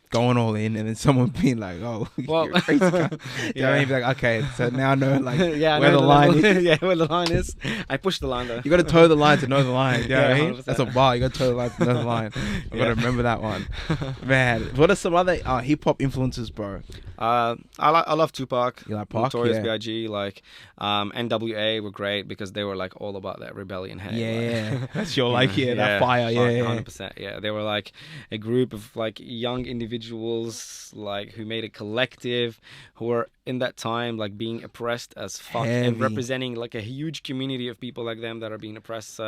going all in, and then someone being like, "Oh, well, you're crazy guy." You know what I mean? Be like, okay, so now I know like where the line is. Where the line is. I pushed the line though. You got to toe the line to know the line. You know what I mean? That's a bar. You got to toe the line to know the line. I got to remember that one. Man, what are some other hip hop influences, bro? I love Tupac. You like Pac? Notorious B.I.G. Like NWA were great because they were like all about that rebellion. That's your like that fire. 100%. Yeah, they were like a group of like young individuals like who made a collective, who were in that time like being oppressed as fuck and representing like a huge community of people like them that are being oppressed.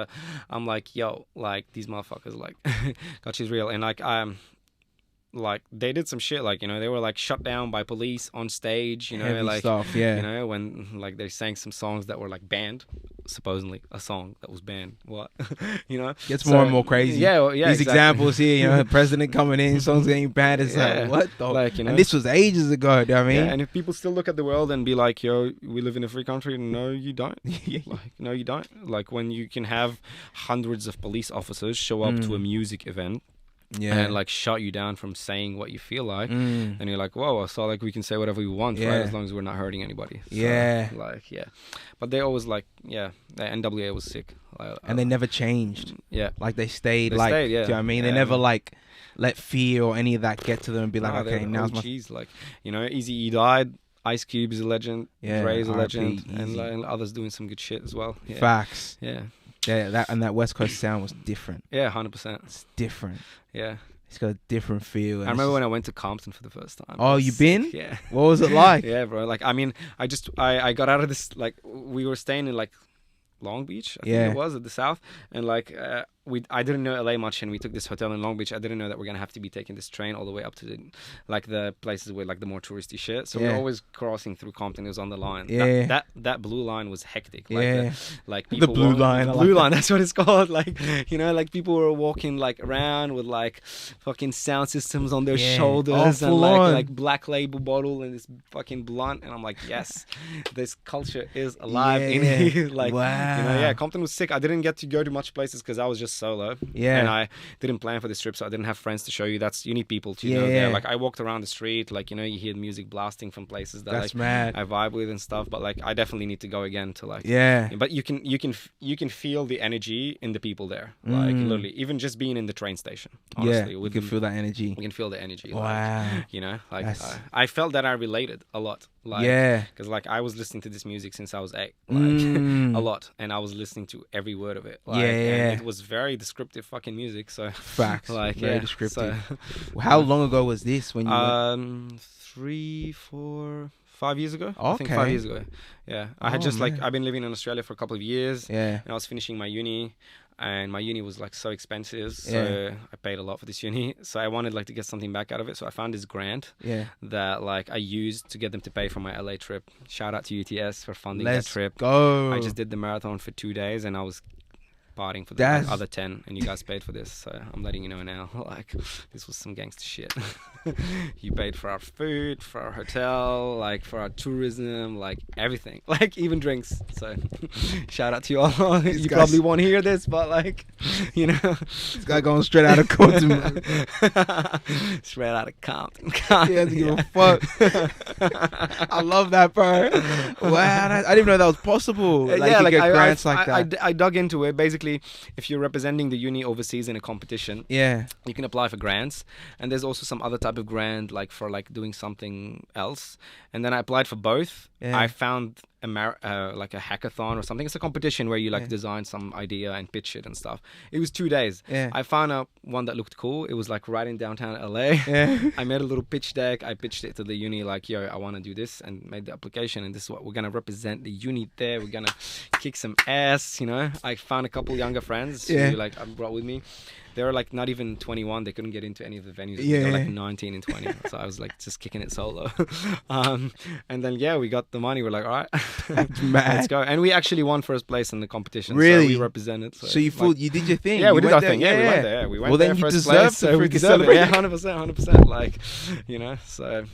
I'm like, yo, like these motherfuckers like God, she's real. And like they did some shit, like, you know, they were like shut down by police on stage, you know, heavy like stuff, you know, when like they sang some songs that were like banned, supposedly a song that was banned. What? You know, gets more and more crazy. These examples here, you know, the president coming in, songs getting banned. It's like, what the? Like, you know, and this was ages ago. Do you know what I mean? And if people still look at the world and be like, yo, we live in a free country, no, you don't. Like, no, you don't. Like when you can have hundreds of police officers show up to a music event. And like shut you down from saying what you feel like, and you're like, whoa, so like we can say whatever we want, right? As long as we're not hurting anybody. So, but they always like, the NWA was sick, and they never changed. Like they stayed. Do you know what I mean? They never like let fear or any of that get to them and be like, okay, now's my cheese. Like, you know, Eazy-E died. Ice Cube is a legend. Dre is a legend, and others doing some good shit as well. Facts. That West Coast sound was different. 100%. It's different. It's got a different feel. I remember when I went to Compton for the first time. Oh, you been? Yeah. What was it like? Bro. Like, I mean, I got out of this, like, we were staying in, like, Long Beach, I think it was, at the south. And, like, I didn't know LA much, and we took this hotel in Long Beach. I didn't know that we're gonna have to be taking this train all the way up to the places with like the more touristy shit. So we're always crossing through Compton. It was on the line. That blue line was hectic. Like people the blue line. The blue line. That's what it's called. Like, you know, like people were walking like around with like fucking sound systems on their shoulders and like Black Label bottle and this fucking blunt. And I'm like, yes, this culture is alive in here. Like, you know, Compton was sick. I didn't get to go to much places because I was just solo. Yeah. And I didn't plan for this trip, so I didn't have friends to show you. You need people to know there. Like I walked around the street, like, you know, you hear the music blasting from places that That's like mad. I vibe with and stuff. But like I definitely need to go again to like. Yeah. But you can feel the energy in the people there. Like literally, even just being in the train station. Honestly, You can feel that energy. You can feel the energy. Wow. Like, you know, like I felt that I related a lot. Like, because like I was listening to this music since I was 8, like a lot, and I was listening to every word of it. Like, and it was very descriptive fucking music. So facts, like very descriptive. So, how long ago was this when you? 3, 4, 5 years ago. Okay. I think 5 years ago. Yeah, I had just like I've been living in Australia for a couple of years. Yeah, and I was finishing my uni. And my uni was like so expensive, so I paid a lot for this uni. So I wanted like to get something back out of it. So I found this grant that like I used to get them to pay for my LA trip. Shout out to UTS for funding that trip. Go. I just did the marathon for 2 days, and I was partying for the other 10, and you guys paid for this. So I'm letting you know now, like this was some gangster shit. You paid for our food, for our hotel, like for our tourism, like everything, like even drinks. So shout out to you all. You probably won't hear this, but like, you know, this guy going straight out of Compton. Straight out of Compton. He doesn't give a fuck. I love that, bro. Wow, I didn't even know that was possible. Like, you get grants like that. I dug into it. Basically, if you're representing the uni overseas in a competition, you can apply for grants, and there's also some other type of grant like for like doing something else. And then I applied for both. I found like a hackathon or something. It's a competition where you like design some idea and pitch it and stuff. It was 2 days. I found out one that looked cool. It was like right in downtown LA. I made a little pitch deck. I pitched it to the uni like, yo, I want to do this, and made the application, and this is what we're gonna represent the uni there. We're gonna kick some ass, you know. I found a couple younger friends who like I brought with me. They were like not even 21. They couldn't get into any of the venues. They were like 19 and 20. So I was like just kicking it solo. And then we got the money. We're like, all right, let's go. And we actually won first place in the competition. Really? So we represented. So you you did your thing. Yeah, we did our thing. Yeah, we went there. We went there first place. So we deserved it. Yeah, 100%. Like, you know, so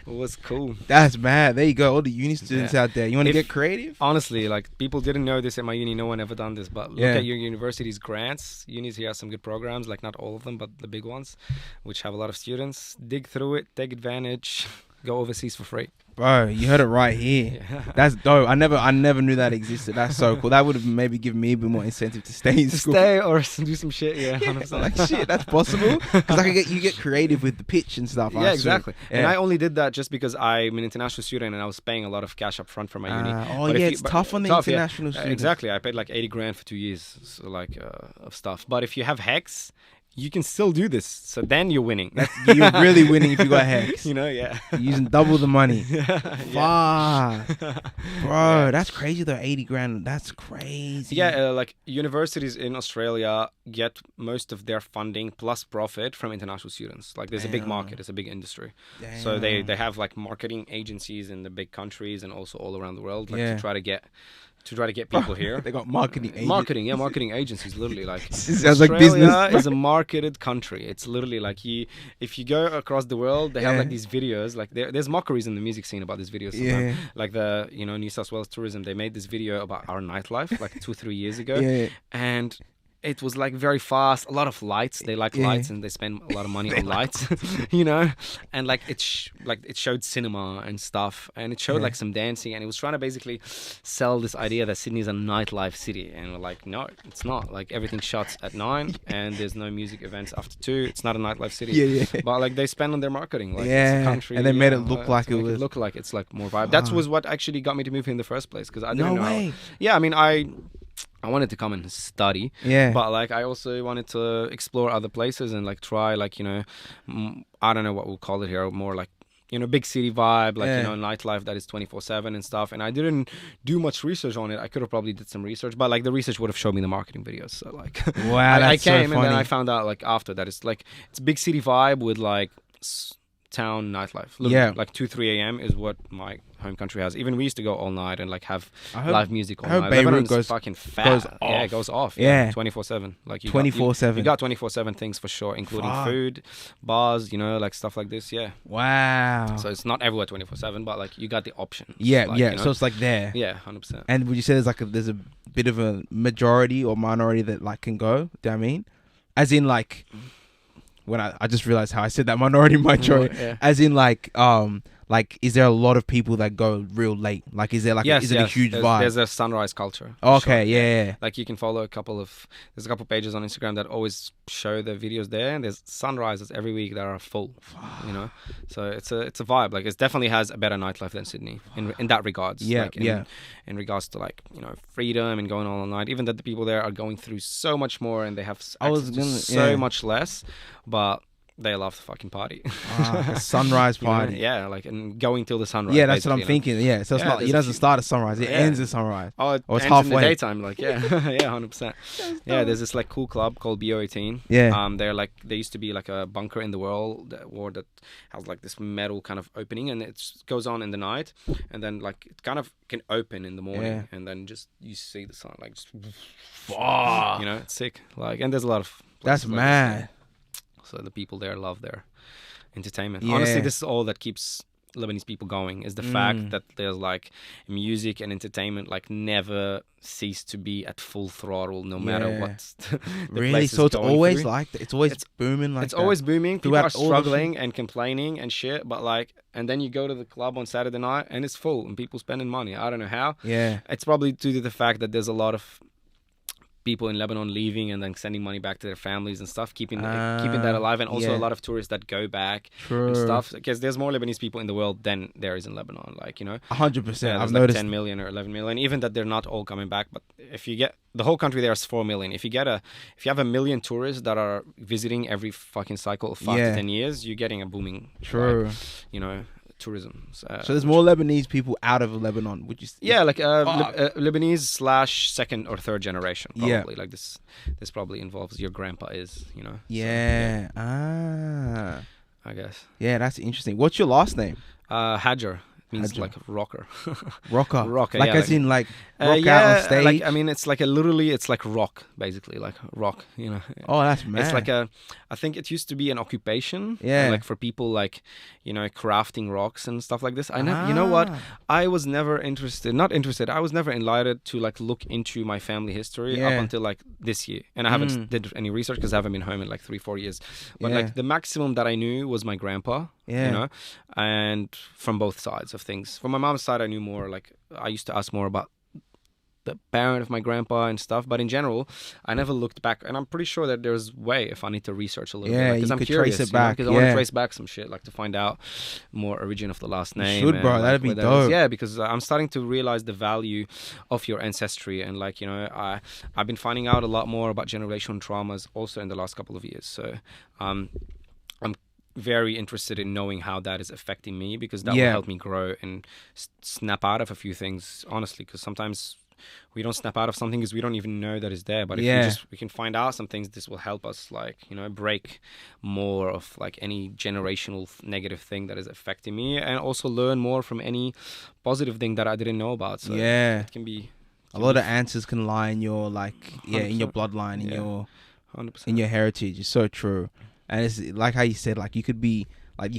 it was cool. That's mad. There you go. All the uni students out there. You want to get creative? Honestly, like people didn't know this at my uni. No one ever done this. But look at your university's grants. Unis here have some good programs. Like not all of them, but the big ones, which have a lot of students. Dig through it, take advantage, go overseas for free. Bro, you heard it right here. That's dope. I never knew that existed. That's so cool. That would have maybe given me a bit more incentive to stay in school. Stay or do some shit. Yeah, 100%. Like shit, that's possible. Because you get creative with the pitch and stuff. Yeah, exactly. And I only did that just because I'm an international student and I was paying a lot of cash up front for my uni. It's tough on the international students. Exactly. I paid like 80 grand for 2 years, so like of stuff. But if you have Hex, you can still do this. So then you're winning. You're really winning if you got Hex. You know, You're using double the money. Fuck. Bro, that's crazy though. 80 grand. That's crazy. Yeah, like universities in Australia get most of their funding plus profit from international students. Like there's a big market. It's a big industry. So they have like marketing agencies in the big countries and also all around the world to try to get people here. They got marketing agencies. Marketing agencies, literally. Like Australia is a marketed country. It's literally like if you go across the world, they have like these videos. Like there's mockeries in the music scene about these videos. Like the New South Wales Tourism, they made this video about our nightlife like 2-3 years ago, and it was like very fast, a lot of lights. They like lights and they spend a lot of money on lights, you know. And like it showed cinema and stuff, and it showed like some dancing, and it was trying to basically sell this idea that Sydney is a nightlife city. And we're like, no, it's not. Like everything shuts at 9, and there's no music events after 2. It's not a nightlife city. But like they spend on their marketing, like it's a country, and they made it look like it was look like it's like more vibe. That was what actually got me to move here in the first place, because I didn't know. No way. Yeah, I mean I wanted to come and study, but like I also wanted to explore other places and like try like, you know, I don't know what we'll call it here, more like, you know, big city vibe, like, you know, nightlife that is 24/7 and stuff. And I didn't do much research on it. I could have probably did some research, but like the research would have showed me the marketing videos. So like, wow, I came so and then I found out like after that it's big city vibe with like town nightlife. Literally, like 2-3 a.m. is what my home country has. Even we used to go all night and like have live music all night. Beirut goes fucking fat. It goes off. 24/7. Like you 24/7. You got 24/7 things for sure, including food, bars, you know, like stuff like this. Yeah. Wow. So it's not everywhere 24/7, but like you got the option. Yeah, like, yeah. You know? So it's like there. Yeah, 100%. And would you say there's a bit of a majority or minority that like can go. Do you know what I mean? As in like, when I just realized how I said that majority. As in like, is there a lot of people that go real late? Like, is there like, is it a huge vibe? There's a sunrise culture. Okay, sure. Yeah. Like you can follow there's a couple pages on Instagram that always show the videos there, and there's sunrises every week that are full, you know? So it's a vibe. Like it definitely has a better nightlife than Sydney in that regards. Yeah, like in regards to like, you know, freedom and going all night, even that the people there are going through so much more and they have access to so much less, but they love the fucking party. A sunrise party. You know? Yeah, like, and going till the sunrise. Yeah, that's what I'm thinking. Yeah, so it's not, it doesn't start at sunrise, it ends at sunrise. Oh, it it's ends halfway. in the daytime, like, yeah, 100%. Yeah, there's this like cool club called BO18. Yeah. They used to be like a bunker in the wall that has like this metal kind of opening, and it goes on in the night, and then like it kind of can open in the morning, and then just you see the sun, like, just, you know, it's sick. Like, and there's a lot of that's mad. So the people there love their entertainment. Yeah. Honestly, this is all that keeps Lebanese people going, is the fact that there's like music and entertainment like never cease to be at full throttle, no matter what. Really? So it's always like that. It's always booming like that. It's always booming. People are struggling and complaining and shit, but like, and then you go to the club on Saturday night and it's full and people spending money. I don't know how. Yeah. It's probably due to the fact that there's a lot of people in Lebanon leaving and then sending money back to their families and stuff, keeping that alive, and also a lot of tourists that go back and stuff, because there's more Lebanese people in the world than there is in Lebanon, like, you know, 100%. I've like noticed 10 million or 11 million, even that they're not all coming back. But if you get the whole country, there's 4 million. If you have 1 million tourists that are visiting every fucking cycle of 5 to 10 years, you're getting a booming, like, you know, tourism. So there's more Lebanese people out of Lebanon, would you say? Yeah, like Lebanese / second or third generation, probably. Like this probably involves your grandpa is, you know. Yeah. So, I guess. Yeah, that's interesting. What's your last name? Hajar. Means Hajar. like rocker. Rocker. Like, yeah, as like, in like rock out on stage. Like, I mean, it's like it's like rock, basically, like rock, you know. Oh, that's mad. It's like I think it used to be an occupation. Yeah. Like for people like, you know, crafting rocks and stuff like this. You know what? I was never not interested. I was never enlightened to like look into my family history up until like this year. And I haven't did any research because I haven't been home in like 3-4 years. But like the maximum that I knew was my grandpa. Yeah. You know, and from both sides of things. From my mom's side, I knew more. Like, I used to ask more about the parent of my grandpa and stuff. But in general, I never looked back. And I'm pretty sure that there's a way if I need to research a little bit. Because I'm curious. Trace it back. Because I want to trace back some shit, like to find out more origin of the last name. You should, bro. That'd be dope. Yeah, because I'm starting to realize the value of your ancestry. And like, you know, I've been finding out a lot more about generational traumas also in the last couple of years. So I'm very interested in knowing how that is affecting me, because that will help me grow and snap out of a few things, honestly, because sometimes we don't snap out of something because we don't even know that it's there. But if we can find out some things, this will help us, like, you know, break more of like any generational negative thing that is affecting me, and also learn more from any positive thing that I didn't know about. So it can be a lot of answers can lie in your like in your bloodline, in your 100%. in your heritage. It's so true. And it's like how you said, like, you could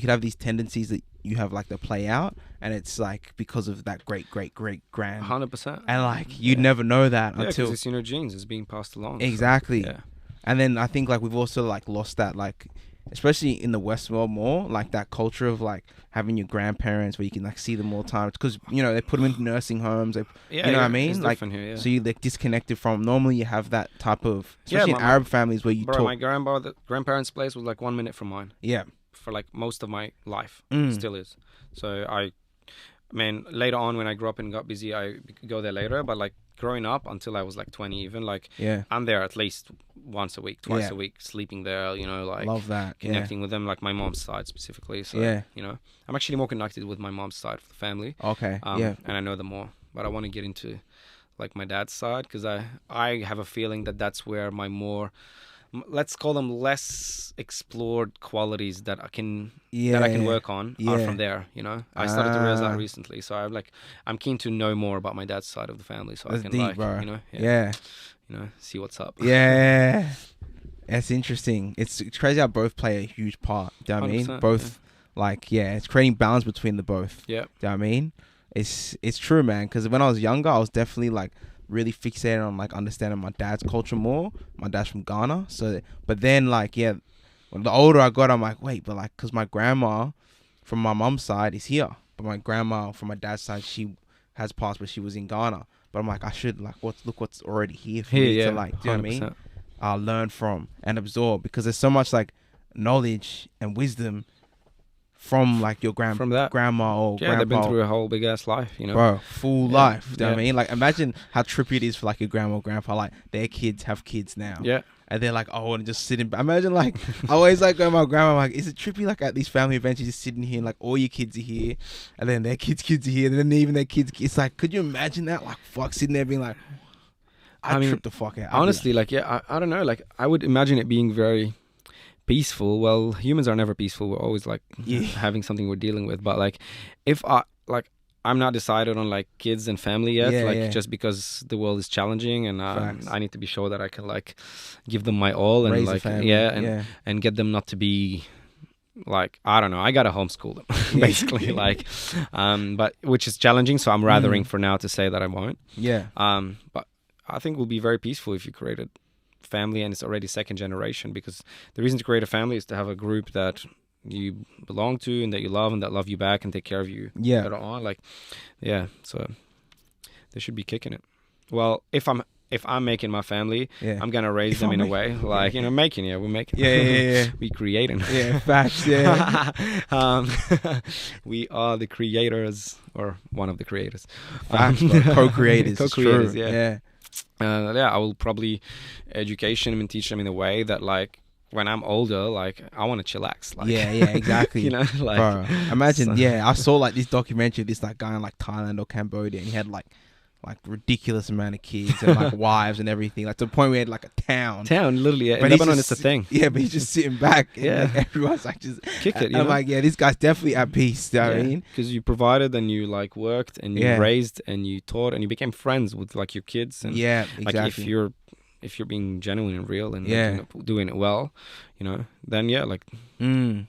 have these tendencies that you have like to play out, and it's like because of that great grand 100%. And like you'd never know that until it's in your genes, it's being passed along. Exactly. So, and then I think like we've also like lost that, like especially in the West world more, like that culture of like having your grandparents where you can like see them all the time, because you know they put them in nursing homes, you know what I mean, like here, so you like disconnected from. Normally you have that type of, especially in Arab families where you talk. My grandparents' place was like 1 minute from mine. Yeah, for like most of my life, still is. So I mean, later on when I grew up and got busy, I go there later. But like growing up until I was like 20, even, like I'm there at least once a week, twice a week, sleeping there. You know, like love that, connecting with them, like my mom's side specifically. So you know, I'm actually more connected with my mom's side of the family. Okay, and I know them more. But I want to get into like my dad's side, because I have a feeling that that's where my more, let's call them less explored qualities that I can work on are from there. You know, I started to realize that recently. So I'm keen to know more about my dad's side of the family, so that's I can deep, like bro. you know, you know, see what's up. Yeah, that's interesting. It's crazy how both play a huge part. Do you know what I mean? Both like it's creating balance between the both. Yeah. Do you know what I mean? It's true, man. Because when I was younger, I was definitely like really fixated on like understanding my dad's culture more. My dad's from Ghana, so but then like when the older I got, I'm like, wait, but like, cause my grandma from my mum's side is here, but my grandma from my dad's side, she has passed, but she was in Ghana. But I'm like, I should like look what's already here for me to like, do you know what I mean? I'll learn from and absorb, because there's so much like knowledge and wisdom from like your grandma or grandpa. They've been through a whole big ass life, you know, bro, full life. Do you know what I mean? Like, imagine how trippy it is for like your grandma or grandpa, like their kids have kids now. Yeah. And they're like, oh, and just sitting. Imagine like, I always like going to my grandma, I'm like, is it trippy like at these family events, you're just sitting here and like all your kids are here, and then their kids are here, and then even their kids. It's like, could you imagine that? Like, fuck, sitting there being like, I mean, trip the fuck out. Honestly, like, I don't know. Like, I would imagine it being very peaceful. Well, humans are never peaceful. We're always like having something we're dealing with. But like, if I'm not decided on like kids and family yet, just because the world is challenging, and I need to be sure that I can like give them my all and raise like and get them not to be like, I don't know, I gotta homeschool them basically, like but which is challenging, so I'm rathering for now to say that I won't. But I think it will be very peaceful if you created family and it's already second generation, because the reason to create a family is to have a group that you belong to and that you love and that love you back and take care of you later on. Like, so they should be kicking it. Well, if I'm making my family, I'm gonna raise them in a way like, you know, we're making we creating facts. We are the creators, or one of the creators, co-creators. I will probably education them and teach them in a way that like when I'm older, like I want to chillax. Like, exactly. You know, like, bro, imagine. I saw like this documentary, this like guy in like Thailand or Cambodia, and he had like ridiculous amount of kids and like wives and everything, like to the point where he had like a town literally. But in Lebanon it's a thing. But he's just sitting back and like, everyone's like just kick it. I'm like, this guy's definitely at peace. You know what I mean? Because you provided and you like worked and you raised and you taught and you became friends with like your kids. And exactly. Like if you're being genuine and real and like, doing it well, you know, then like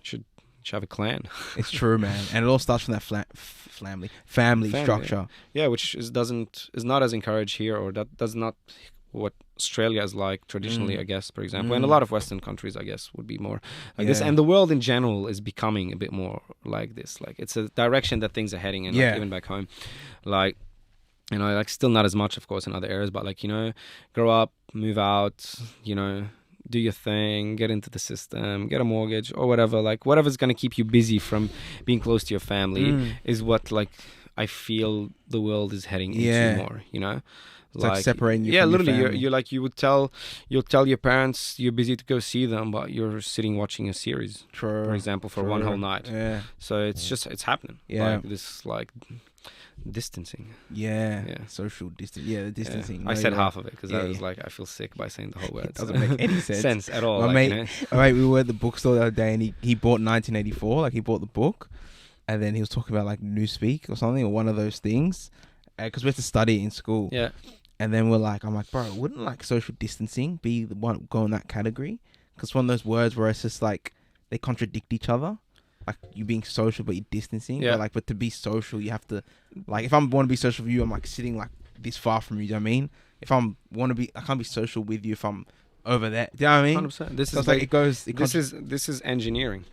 should have a clan. It's true, man, and it all starts from that family structure. Which is not as encouraged here, or that does not what Australia is like traditionally, I guess, for example, and a lot of Western countries, I guess, would be more like this, and the world in general is becoming a bit more like this. Like, it's a direction that things are heading in. Like, even back home, like, you know, like still not as much, of course, in other areas, but like, you know, grow up, move out, you know, do your thing, get into the system, get a mortgage or whatever. Like, whatever's going to keep you busy from being close to your family is what, like, I feel the world is heading into more, you know? It's like separating you from literally, your family. you're like, you'll tell your parents you're busy to go see them, but you're sitting watching a series, for example, for one whole night. So it's happening. Like this, like, distancing. Social distance. The distancing. I said half of it because I was like, I feel sick by saying the whole word. It doesn't make any sense at all. My like, mate, we were at the bookstore the other day, and he bought 1984. Like, he bought the book, and then he was talking about like Newspeak or something, or one of those things, because we had to study it in school. And then I'm like, bro, wouldn't like social distancing be the one go in that category? Because one of those words where it's just like they contradict each other. Like, you being social but you're distancing. But to be social, you have to, like, if I want to be social with you, I'm like sitting like this far from you. Do you know what I mean? If I can't be social with you if I'm over there. Do you know what I mean? 100%. This is like this is engineering.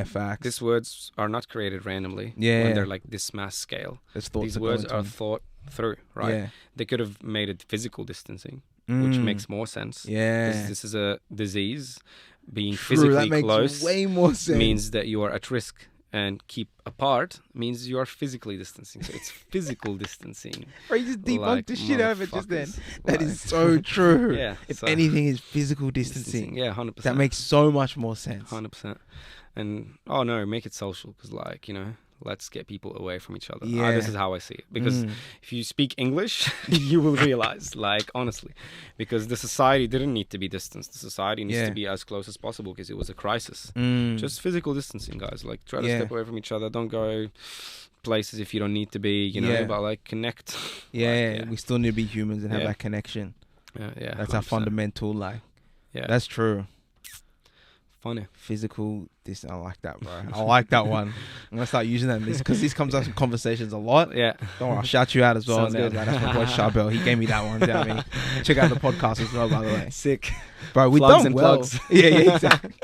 Facts. These words are not created randomly. When they're like this mass scale. These words are thought through, right? They could have made it physical distancing, which makes more sense. This is a disease. Being physically close way more sense. Means that you are at risk, and keep apart means you are physically distancing. So it's physical distancing. Or you just debunked the shit out of it just then. That is so true. If anything is physical distancing. 100%. That makes so much more sense. 100%. And make it social, because, like, you know, let's get people away from each other. This is how I see it. Because if you speak English, you will realize, like, honestly, because the society didn't need to be distanced. The society needs to be as close as possible because it was a crisis. Just physical distancing, guys. Like, try to step away from each other. Don't go places if you don't need to be, you know, but, like, connect. We still need to be humans and have that connection. That's 100%. Our fundamental, like, that's true. Funny. Physical distance. I like that, bro. I like that one. I'm gonna start using that because this comes up in conversations a lot. Yeah. Don't worry, I'll shout you out as well. Sounds good. Like, that's my boy Charbell. He gave me that one. You know what I mean? Check out the podcast as well, by the way. Sick. Bro, we Plugs done and well. plugs. Yeah, exactly.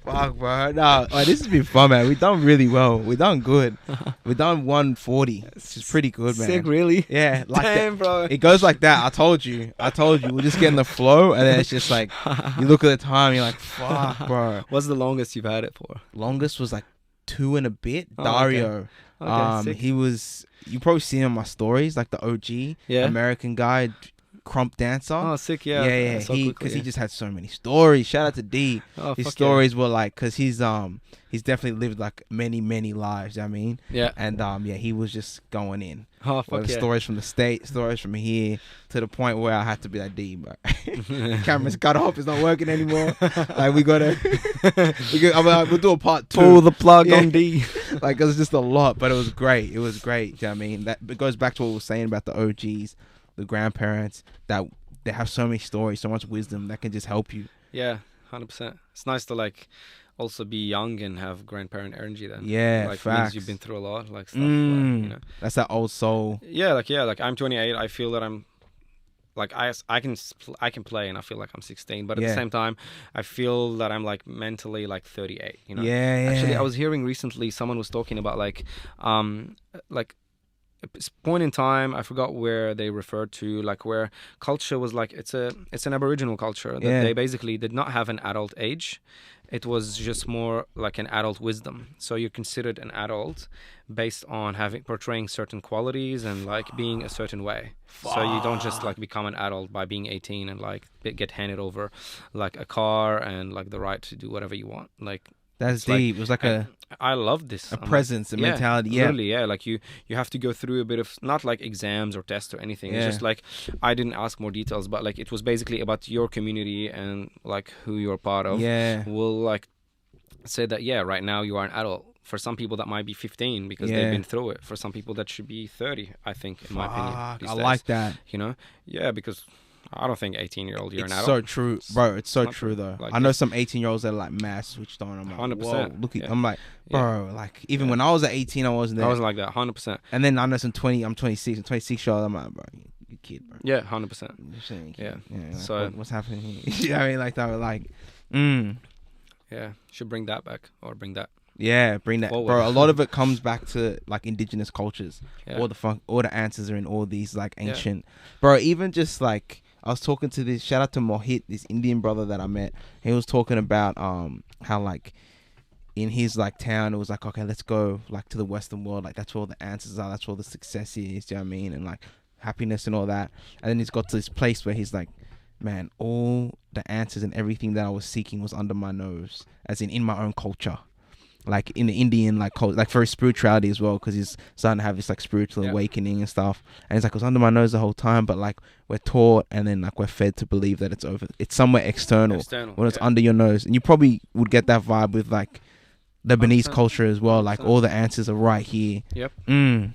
Fuck, bro. No, this has been fun, man. We done really well. We done good. We done 140, which is pretty good, man. Sick, really? Yeah, like Damn, bro. it goes like that. I told you. We're just getting the flow, and then it's just like you look at the time, you're like, fuck, bro. What's the longest you've had it for? Longest was like 2 and a bit. Oh, Dario. Okay, sick. He was. You probably seen him on my stories, like the OG American guy. Crump dancer. Oh, sick, yeah. Yeah. So Because he just had so many stories. Shout out to D. Oh, His fuck stories were like, because he's definitely lived like many lives. I mean, yeah. And he was just going in. Oh, fuck yeah. Stories from the States, stories from here, to the point where I had to be like, D, bro. Camera's cut off. It's not working anymore. Like we'll do a part 2. Pull the plug on D. Like it was just a lot, but it was great. It was great. You know what I mean, that it goes back to what we were saying about the OGs. The grandparents, that they have so many stories, so much wisdom that can just help you. Yeah, 100%. It's nice to like also be young and have grandparent energy then. Yeah, like facts. means you've been through a lot, like stuff. Like, you know, that's that old soul. Yeah, like I'm 28. I feel that I'm like I can play and I feel like I'm 16, but at the same time I feel that I'm like mentally like 38. You know. Yeah. Actually, I was hearing recently someone was talking about like point in time, I forgot where they referred to, like where culture was like it's an Aboriginal culture that they basically did not have an adult age. It was just more like an adult wisdom. So you're considered an adult based on portraying certain qualities and like being a certain way. So you don't just like become an adult by being 18 and like get handed over like a car and like the right to do whatever you want. Like that's deep. It was like I love this. Presence, a mentality. Yeah, literally, yeah. Like you have to go through a bit of not like exams or tests or anything. It's just like I didn't ask more details, but like it was basically about your community and like who you're part of. Yeah, will like say that right now you are an adult. For some people that might be 15 because they've been through it. For some people that should be 30. I think, in my opinion. I days. like that. You know, because I don't think 18-year-old you're an adult. So true, bro. It's so true though. Like I know some 18-year-olds that are like mass switched on. I'm like, 100%. whoa, look at. I'm like, bro. Like even when I was at 18, I wasn't there. I wasn't like that. 100%. And then I know some 20. I'm 26. And 26-year-old. I'm like, bro, you kid, bro. Yeah, 100%. Yeah. Like, so what's happening here? You know what I mean? Like that. Like, yeah, should bring that back or bring that. Yeah, bring that, forward. bro. A lot of it comes back to like indigenous cultures. Yeah. All the answers are in all these like ancient, bro. Even just like I was talking to this. Shout out to Mohit, this Indian brother that I met. He was talking about how like in his like town it was like, okay, let's go like to the Western world. Like that's where all the answers are. That's where all the success is. Do you know what I mean? And like happiness and all that. And then he's got to this place where he's like, man, all the answers and everything that I was seeking was under my nose, as in my own culture. Like in the Indian like culture, like for his spirituality as well, because he's starting to have this like spiritual awakening and stuff. And he's like, it was under my nose the whole time, but like we're taught and then like we're fed to believe that it's somewhere external when it's under your nose. And you probably would get that vibe with like Lebanese culture as well. Like all the answers are right here. Yep. You're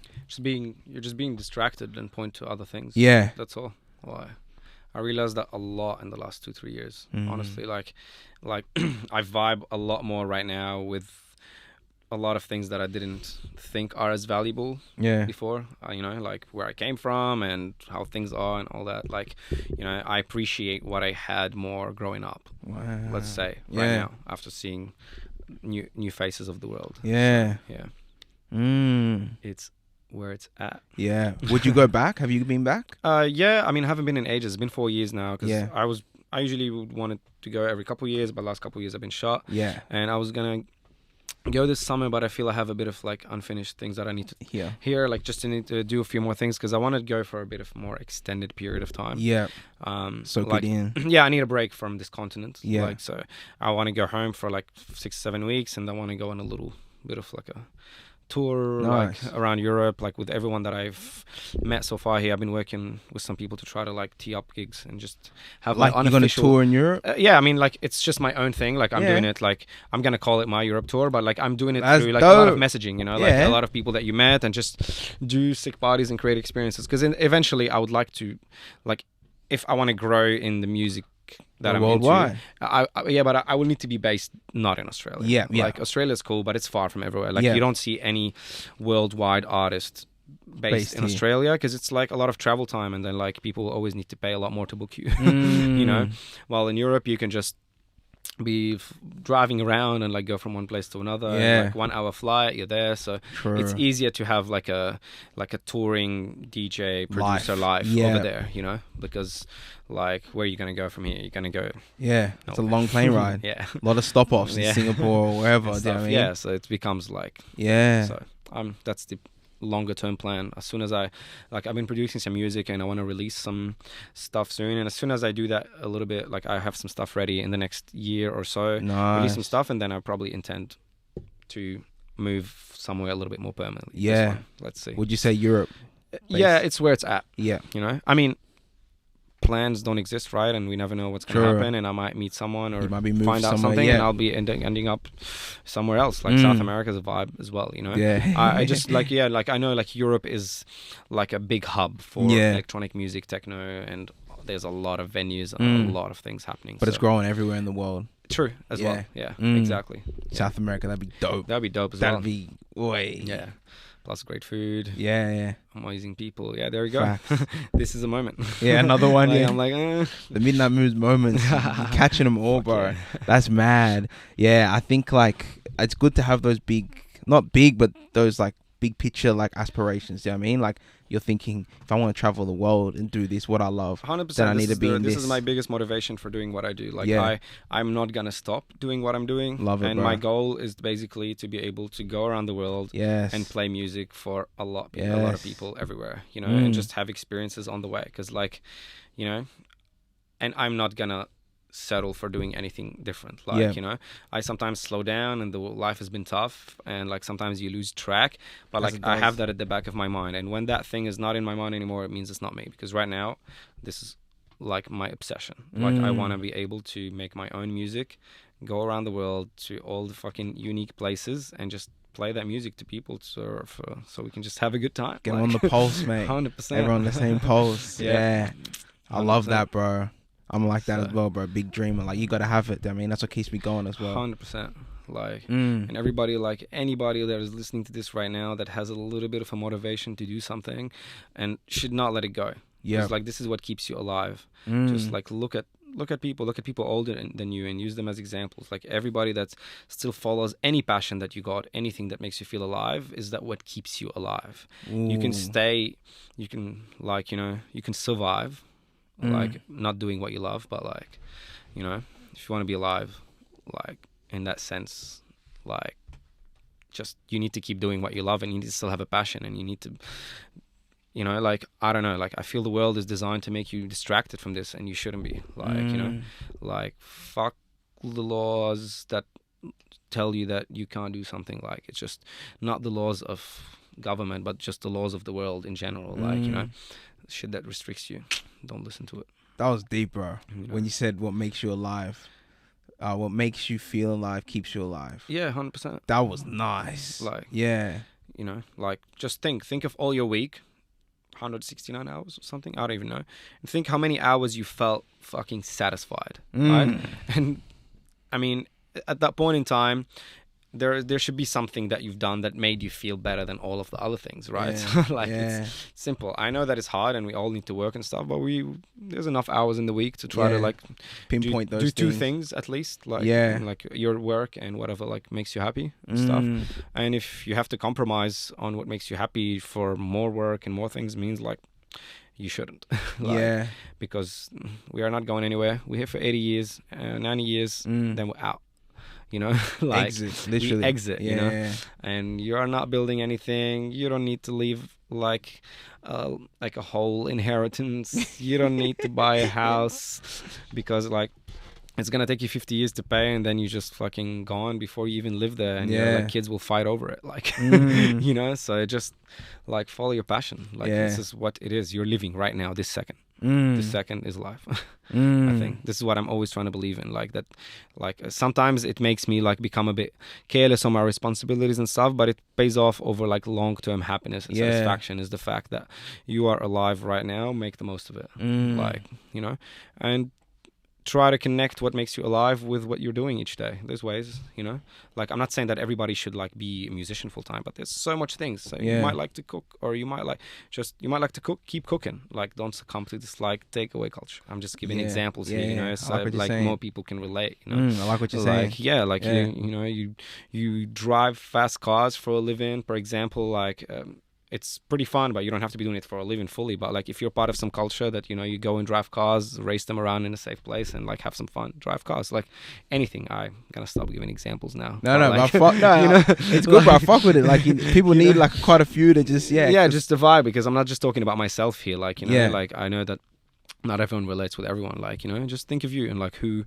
just being distracted and point to other things. Yeah. That's all. Why? I realized that a lot in the last 2-3 years. Honestly, like I vibe a lot more right now with a lot of things that I didn't think are as valuable before. You know, like where I came from and how things are and all that. Like, you know, I appreciate what I had more growing up. Wow. Let's say right now after seeing new faces of the world. Yeah. So, it's where it's at. Yeah. Would you go back? Have you been back? Yeah. I mean, I haven't been in ages. It's been 4 years now because I usually would want to go every couple of years, but last couple of years I've been shot. Yeah. And I was gonna go this summer, but I feel I have a bit of like unfinished things that I need to hear, like just to need to do a few more things because I want to go for a bit of more extended period of time. Yeah. So like, good in. Yeah, I need a break from this continent. Yeah. Like, so I want to go home for like 6-7 weeks, and I want to go on a little bit of like a tour like around Europe, like with everyone that I've met so far here. I've been working with some people to try to like tee up gigs and just have like you're gonna tour in Europe. Yeah, I mean like it's just my own thing. Like I'm doing it, like I'm gonna call it my Europe tour, but like I'm doing it through like a lot of messaging, you know, like a lot of people that you met, and just do sick parties and create experiences. Because eventually I would like to, like, if I want to grow in the music that I'm worldwide. into. But I will need to be based not in Australia. Yeah. Like Australia's cool, but it's far from everywhere. Like Yeah. you don't see any worldwide artist based in here. Australia, because it's like a lot of travel time, and then like people always need to pay a lot more to book you. You know, while in Europe you can just be driving around and like go from one place to another. Yeah. Like 1 hour flight, you're there. So True. it's easier to have like a touring DJ producer life over there, you know, because like where are you going to go from here? You're going to go. Yeah. It's a long plane ride. Yeah. A lot of stop offs in Singapore or wherever. Do you know what I mean? Yeah. So it becomes like, so that's the longer term plan. As soon as I've been producing some music and I want to release some stuff soon, and as soon as I do that a little bit, like I have some stuff ready in the next year or so, release some stuff, and then I probably intend to move somewhere a little bit more permanently. Let's see. Would you say Europe? Yeah, it's where it's at. Yeah. You know, I mean, plans don't exist, right? And we never know what's going to happen, and I might meet someone or find out something, and I'll be ending up somewhere else. Like South America's a vibe as well, you know? I just like I know like Europe is like a big hub for electronic music, techno, and there's a lot of venues and a lot of things happening. But it's growing everywhere in the world. True as well. Yeah, exactly. South America, that'd be dope. That'd be dope as well. That'd be yeah. Plus great food. Yeah. Amazing people. Yeah, there we go. This is a moment. Yeah, another one. Like, I'm like, the Midnight Moods moments. You're catching them all, bro. That's mad. Yeah, I think like it's good to have those not big, but those like big picture like aspirations. You know what I mean? Like you're thinking, if I want to travel the world and do this, what I love, 100%. then I need to be in this. This is my biggest motivation for doing what I do. Like I'm not gonna stop doing what I'm doing. Love it, and bro. my goal is basically to be able to go around the world and play music for a lot of people everywhere, you know, and just have experiences on the way. Because like, you know, and I'm not gonna settle for doing anything different. Like, you know, I sometimes slow down, and the life has been tough, and like sometimes you lose track, but like I have that at the back of my mind, and when that thing is not in my mind anymore, it means it's not me, because right now this is like my obsession. Like I want to be able to make my own music, go around the world to all the fucking unique places, and just play that music to people so we can just have a good time. Get on the pulse, mate. 100%. Everyone on the same pulse. I love that, bro. I'm like that as well, bro. Big dreamer. Like, you got to have it. I mean, that's what keeps me going as well. 100%. Like, and everybody, like anybody that is listening to this right now that has a little bit of a motivation to do something and should not let it go. Yeah. Like, this is what keeps you alive. Just like look at people older than you and use them as examples. Like everybody that still follows any passion that you got, anything that makes you feel alive, is that what keeps you alive. You can you can like, you know, you can survive. Like not doing what you love, but like, you know, if you want to be alive, like in that sense, like just you need to keep doing what you love, and you need to still have a passion, and you need to, you know, like I don't know, like I feel the world is designed to make you distracted from this, and you shouldn't be. Like, you know, like fuck the laws that tell you that you can't do something. Like it's just not the laws of government, but just the laws of the world in general. Like, you know, shit that restricts you, don't listen to it. That was deep, bro. You know? When you said what makes you alive, what makes you feel alive keeps you alive. Yeah, 100%. That was nice. Like, yeah, you know, like just think of all your week, 169 hours or something, I don't even know, and think how many hours you felt fucking satisfied, right? And I mean, at that point in time, there should be something that you've done that made you feel better than all of the other things, right? Like it's simple. I know that it's hard and we all need to work and stuff, but there's enough hours in the week to try to like pinpoint those do two things at least, like like your work and whatever like makes you happy and stuff. And if you have to compromise on what makes you happy for more work and more things, means like you shouldn't. Like, because we are not going anywhere. We're here for 80 years, 90 years, then we're out. You know, like exit, literally. We exit, you know, and you are not building anything. You don't need to leave like a whole inheritance. You don't need to buy a house because like it's gonna take you 50 years to pay, and then you just fucking gone before you even live there, and your like kids will fight over it, like you know. So just like follow your passion. Like this is what it is. You're living right now, this second. This second is life. I think this is what I'm always trying to believe in. Like that, like sometimes it makes me like become a bit careless on my responsibilities and stuff, but it pays off over like long-term happiness and satisfaction. Is the fact that you are alive right now, make the most of it. Like, you know, and try to connect what makes you alive with what you're doing each day. There's ways, you know. Like, I'm not saying that everybody should like be a musician full time, but there's so much things. So you might like to cook, or you might like to cook. Keep cooking. Like, don't succumb to this like takeaway culture. I'm just giving examples here, you know, so like more people can relate. You know, I like what you're saying. Yeah, like you know, you drive fast cars for a living, for example, like. It's pretty fun, but you don't have to be doing it for a living fully. But like, if you're part of some culture that, you know, you go and drive cars, race them around in a safe place, and like have some fun, drive cars, like anything. I'm gonna stop giving examples now. No, like, you know, it's good, but I fuck with it. Like, people need like quite a few to just just the vibe, because I'm not just talking about myself here. Like, you know, like I know that not everyone relates with everyone. Like, you know, just think of you and like who,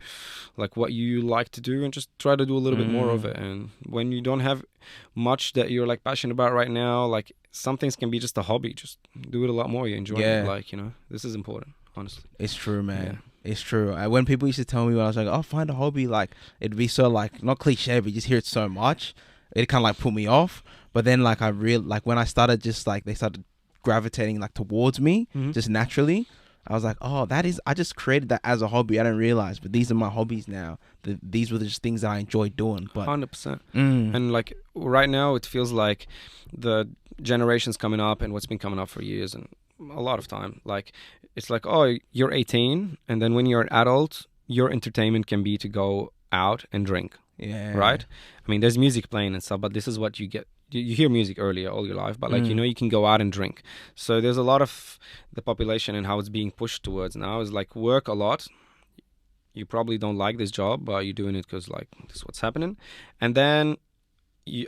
like what you like to do, and just try to do a little bit more of it. And when you don't have much that you're like passionate about right now, like some things can be just a hobby. Just do it a lot more. You enjoy it. Like, you know, this is important, honestly. It's true, man. It's true. When people used to tell me when I was like, oh, find a hobby, like it'd be so like not cliche, but you just hear it so much, it kind of like put me off. But then like when I started, just like they started gravitating like towards me just naturally. I was like, oh, I just created that as a hobby. I didn't realize, but these are my hobbies now. These were just things that I enjoy doing. But 100%. And like right now, it feels like the generations coming up and what's been coming up for years and a lot of time. Like, it's like, oh, you're 18, and then when you're an adult, your entertainment can be to go out and drink. Yeah. Right? I mean, there's music playing and stuff, but this is what you get. You hear music earlier all your life, but like, you know, you can go out and drink. So there's a lot of the population and how it's being pushed towards now is like work a lot. You probably don't like this job, but you're doing it because like this is what's happening. And then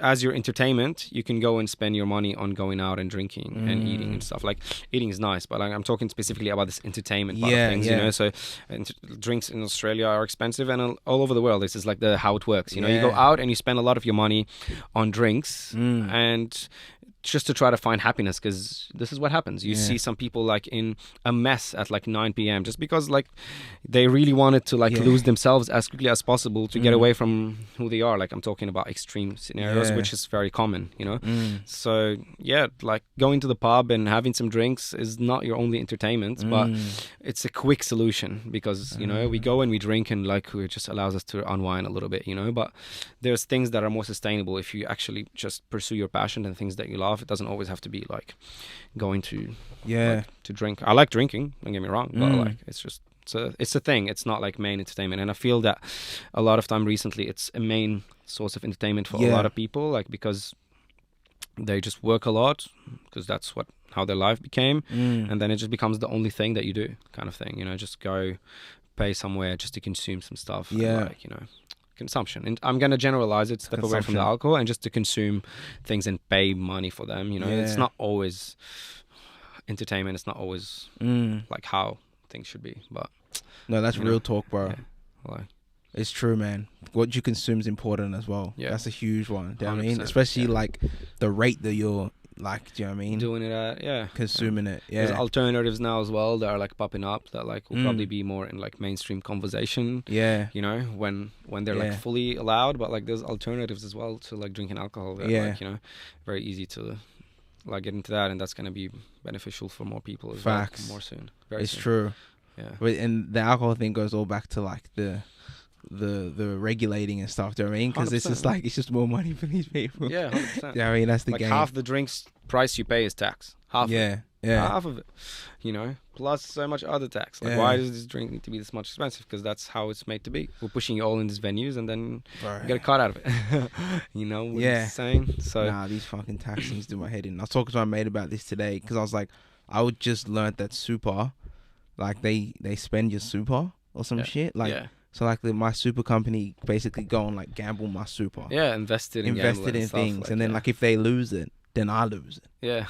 as your entertainment, you can go and spend your money on going out and drinking and eating and stuff. Like, eating is nice, but like, I'm talking specifically about this entertainment part of things, you know. So drinks in Australia are expensive, and all over the world, this is like how it works. You know, you go out and you spend a lot of your money on drinks and just to try to find happiness, because this is what happens. You see some people like in a mess at like 9 p.m. just because like they really wanted to like lose themselves as quickly as possible to get away from who they are. Like, I'm talking about extreme scenarios, which is very common, you know. So yeah, like going to the pub and having some drinks is not your only entertainment, but it's a quick solution, because you know, we go and we drink and like it just allows us to unwind a little bit, you know. But there's things that are more sustainable if you actually just pursue your passion and things that you love. It doesn't always have to be like going to to drink. I like drinking, don't get me wrong, but like it's a thing. It's not like main entertainment, and I feel that a lot of time recently it's a main source of entertainment for a lot of people, like because they just work a lot, because that's how their life became, and then it just becomes the only thing that you do, kind of thing, you know. Just go pay somewhere just to consume some stuff, and like, you know, consumption. And I'm gonna generalize it, step away from the alcohol, and just to consume things and pay money for them, you know. It's not always entertainment, it's not always like how things should be, but no, that's real talk, bro. Like, it's true, man. What you consume is important as well. That's a huge one. Do you know what I mean? Especially like the rate that you're like, do you know what I mean? Doing it at, consuming it. There's alternatives now as well that are like popping up that like will probably be more in like mainstream conversation. You know, when they're like fully allowed, but like there's alternatives as well to like drinking alcohol. That, like, you know, very easy to like get into that, and that's gonna be beneficial for more people as well. More soon. It's true. But and the alcohol thing goes all back to like the regulating and stuff, do you know what I mean? Because it's just like, it's just more money for these people. 100%. Yeah, I mean, that's the like game. Half the drinks price you pay is tax. Half of it, you know, plus so much other tax. Like, why does this drink need to be this much expensive? Because that's how it's made to be. We're pushing you all in these venues, and then you get a cut out of it. You know what I'm saying? So nah, these fucking tax things do my head in. I was talking to my mate about this today, because I was like, I would just learned that super, like they spend your super or some shit, like. So like my super company basically go and like gamble my super. Invested in things, like, and then like if they lose it, then I lose it.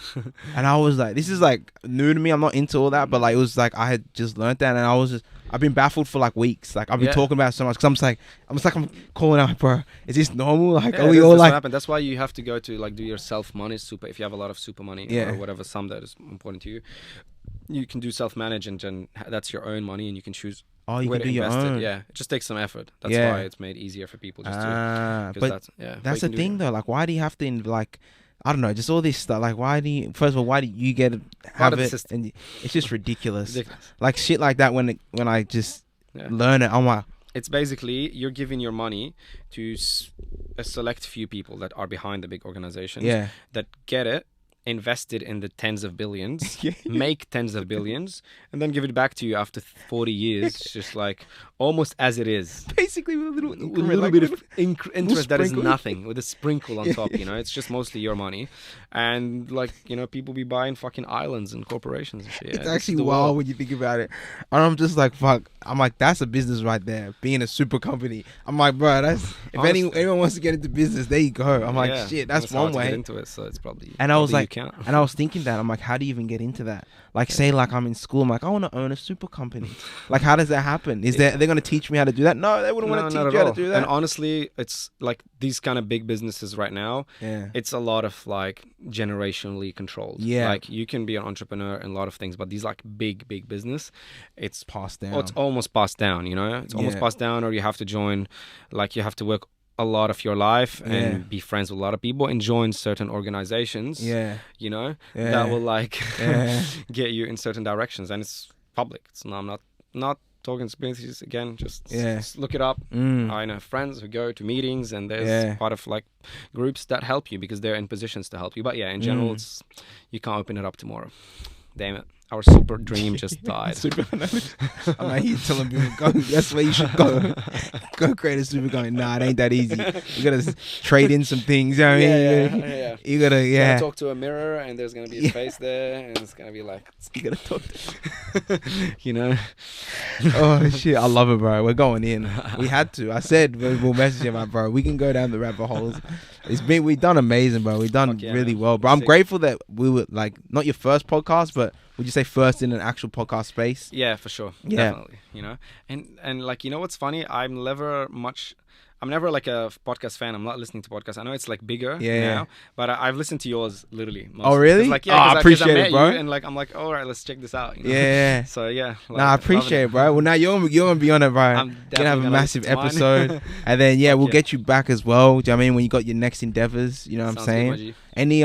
And I was like, this is like new to me. I'm not into all that, but like it was like I had just learned that, and I've been baffled for like weeks. Like I've been talking about it so much, because I'm calling out, bro. Is this normal? Like are we all like? That's why you have to go to like do your self-managed super. If you have a lot of super money or whatever sum that is important to you, you can do self-manage, and that's your own money, and you can choose. You can do your own. It just takes some effort. That's why it's made easier for people just to. But that's the thing though. Like, why do you have to like? I don't know, just all this stuff. Like, why do you get have it? And it's just ridiculous. Like shit like that when I just learn it. I'm like, it's basically you're giving your money to a select few people that are behind the big organizations that get it, invested in the tens of billions, make tens of billions, and then give it back to you after 40 years, just like almost as it is. Basically with a little bit of interest that is nothing, with a sprinkle on top, you know. It's just mostly your money. And like, you know, people be buying fucking islands and corporations and shit. It's actually wild when you think about it. And I'm just like, fuck. I'm like, that's a business right there. Being a super company. I'm like, bro, that's if anyone wants to get into business, there you go. I'm like, shit, that's one way. Get into it, so it's probably. And I was like, and I was thinking that I'm like, how do you even get into that? Like, say, like I'm in school, I'm like, I want to own a super company. Like, how does that happen? Are they going to teach me how to do that? No, they wouldn't want to teach you how to do that. And honestly, it's like these kind of big businesses right now. Yeah, it's a lot of like generationally controlled. Yeah, like you can be an entrepreneur in a lot of things, but these like big business, it's passed down. It's almost passed down. You know, it's almost passed down, or you have to join, like you have to work a lot of your life and be friends with a lot of people and join certain organizations, you know, that will like get you in certain directions, and it's public. It's I'm not talking experiences again, just look it up. I know friends who go to meetings, and there's part of like groups that help you because they're in positions to help you. But in general, it's you can't open it up tomorrow. Damn it. Our super dream just died. I'm not here telling people, go. That's where you should go. Go create a super company. Nah, it ain't that easy. You gotta trade in some things. You know what I mean? You gotta talk to a mirror, and there's gonna be a face there, and it's gonna be like you gotta talk to you know. Oh shit, I love it, bro. We're going in. We had to. I said we'll message him, bro. We can go down the rabbit holes. We've done amazing, bro. We've done really well, bro. I'm grateful that we were like not your first podcast, but would you say first in an actual podcast space? Yeah, for sure. Definitely. You know, and like, you know what's funny? I'm never like a podcast fan. I'm not listening to podcasts. I know it's like bigger now, but I've listened to yours literally. Oh, really? Like, I appreciate it, bro. And like, I'm like, all right, let's check this out. You know? Yeah. So like, I appreciate it, bro. Well, now you're gonna be on it, bro. I'm gonna have a massive episode, and then we'll get you back as well. Do you know what I mean, when you got your next endeavors? You know what I'm saying? Good, any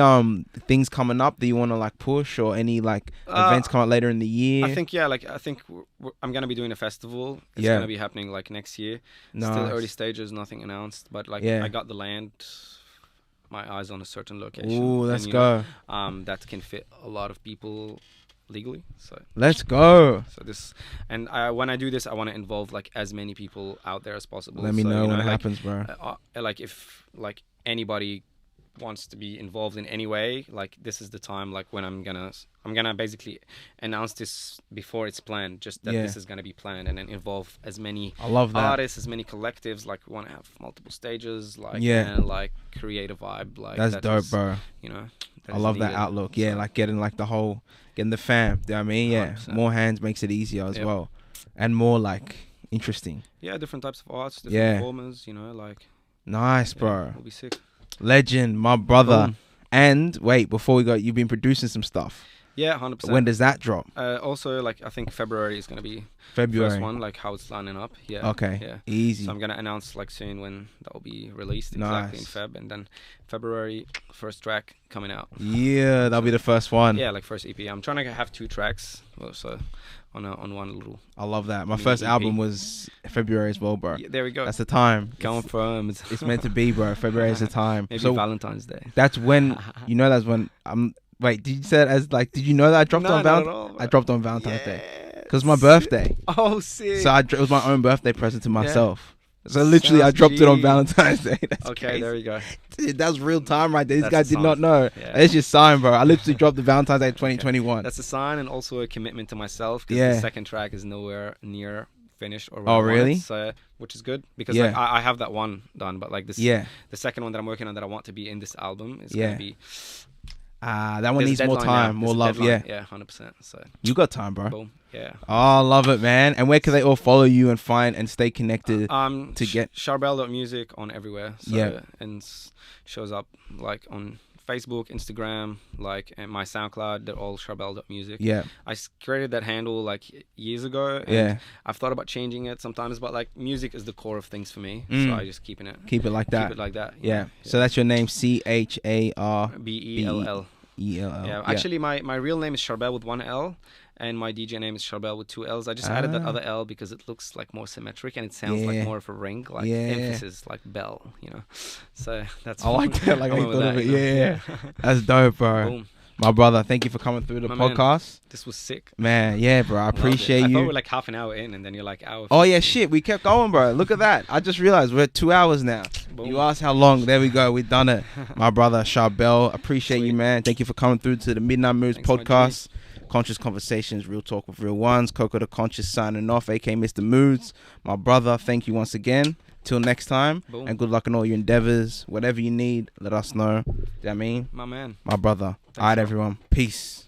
things coming up that you want to like push, or any like events come out later in the year? I think I'm gonna be doing a festival. It's gonna be happening like next year. Nice. Still early stages, nothing announced, but like I got the land, my eyes on a certain location. Ooh, let's go. That can fit a lot of people legally. So let's go. So this, and when I do this, I want to involve like as many people out there as possible. Let me know when it happens, bro. Like if like anybody wants to be involved in any way, like this is the time, like when I'm gonna basically announce this before it's planned, just that this is gonna be planned, and then involve as many artists, as many collectives. Like we want to have multiple stages, like and like create a vibe, like that's dope, bro. You know, I love that outlook. So, like getting like getting the fam. Do you know what I mean? 100%. More hands makes it easier as well, and more like interesting. Different types of arts, different performers. You know, like nice, bro. We'll be sick. Legend, my brother. And wait, before we go, you've been producing some stuff. Yeah, 100%. When does that drop? Also, like I think February is gonna be first one, like how it's lining up. Yeah. Okay. Yeah. Easy. So I'm gonna announce like soon when that will be released exactly in Feb, and then February first track coming out. Yeah, that'll be the first one. Yeah, like first EP. I'm trying to have 2 tracks, so on one little. I love that. My first album was February as well, bro. Yeah, there we go. That's the time. Confirmed. It's meant to be, bro. February is the time. Maybe so Valentine's Day. That's when that's when I'm. Wait, did you say it as like? Did you know that I dropped on Valentine's? I dropped on Valentine's Day because my birthday. Oh, sick! So it was my own birthday present to myself. So literally, I dropped it on Valentine's Day. That's okay, crazy. There we go. Dude, that's real time right there. This guy did not know. It's just sign, bro. I literally dropped the Valentine's Day 2021. That's a sign, and also a commitment to myself. Because the second track is nowhere near finished or really? So, which is good because like, I have that one done, but like this, the second one that I'm working on that I want to be in this album is gonna be. That one needs more time, more love. Yeah, 100%. So you got time, bro. Boom. Yeah. Oh, I love it, man. And where can they all follow you and find and stay connected to get Charbell.music on everywhere. So, and shows up like on Facebook, Instagram, like, and my SoundCloud. They're all Charbell.music. Yeah. I created that handle like years ago. And I've thought about changing it sometimes, but like music is the core of things for me. So I just keep it like that. Keep it like that. Yeah. So that's your name, Charbell. Bell. Yeah. Actually, my real name is Charbell with 1 L. and my DJ name is Charbell with 2 L's. I just added that other L because it looks like more symmetric and it sounds like more of a ring, like emphasis, like bell, you know. So that's. I like that. Like I thought of it. You know? Yeah. That's dope, bro. Boom. My brother, thank you for coming through the podcast. Man, this was sick. Man, yeah, bro. I appreciate you. I thought we were like half an hour in, and then you're like hour. Oh, yeah, shit. We kept going, bro. Look at that. I just realized we're at 2 hours now. Boom. You asked how long. There we go. We've done it. My brother, Charbell. Appreciate you, man. Thank you for coming through to the Midnight Moods podcast. Conscious Conversations, Real Talk with Real Ones. Coco the Conscious signing off, aka Mr. Moods. My brother, thank you once again. Till next time. Boom. And good luck in all your endeavors. Whatever you need, let us know. Do you know what I mean? My man. My brother. Thanks, all right, everyone. Peace.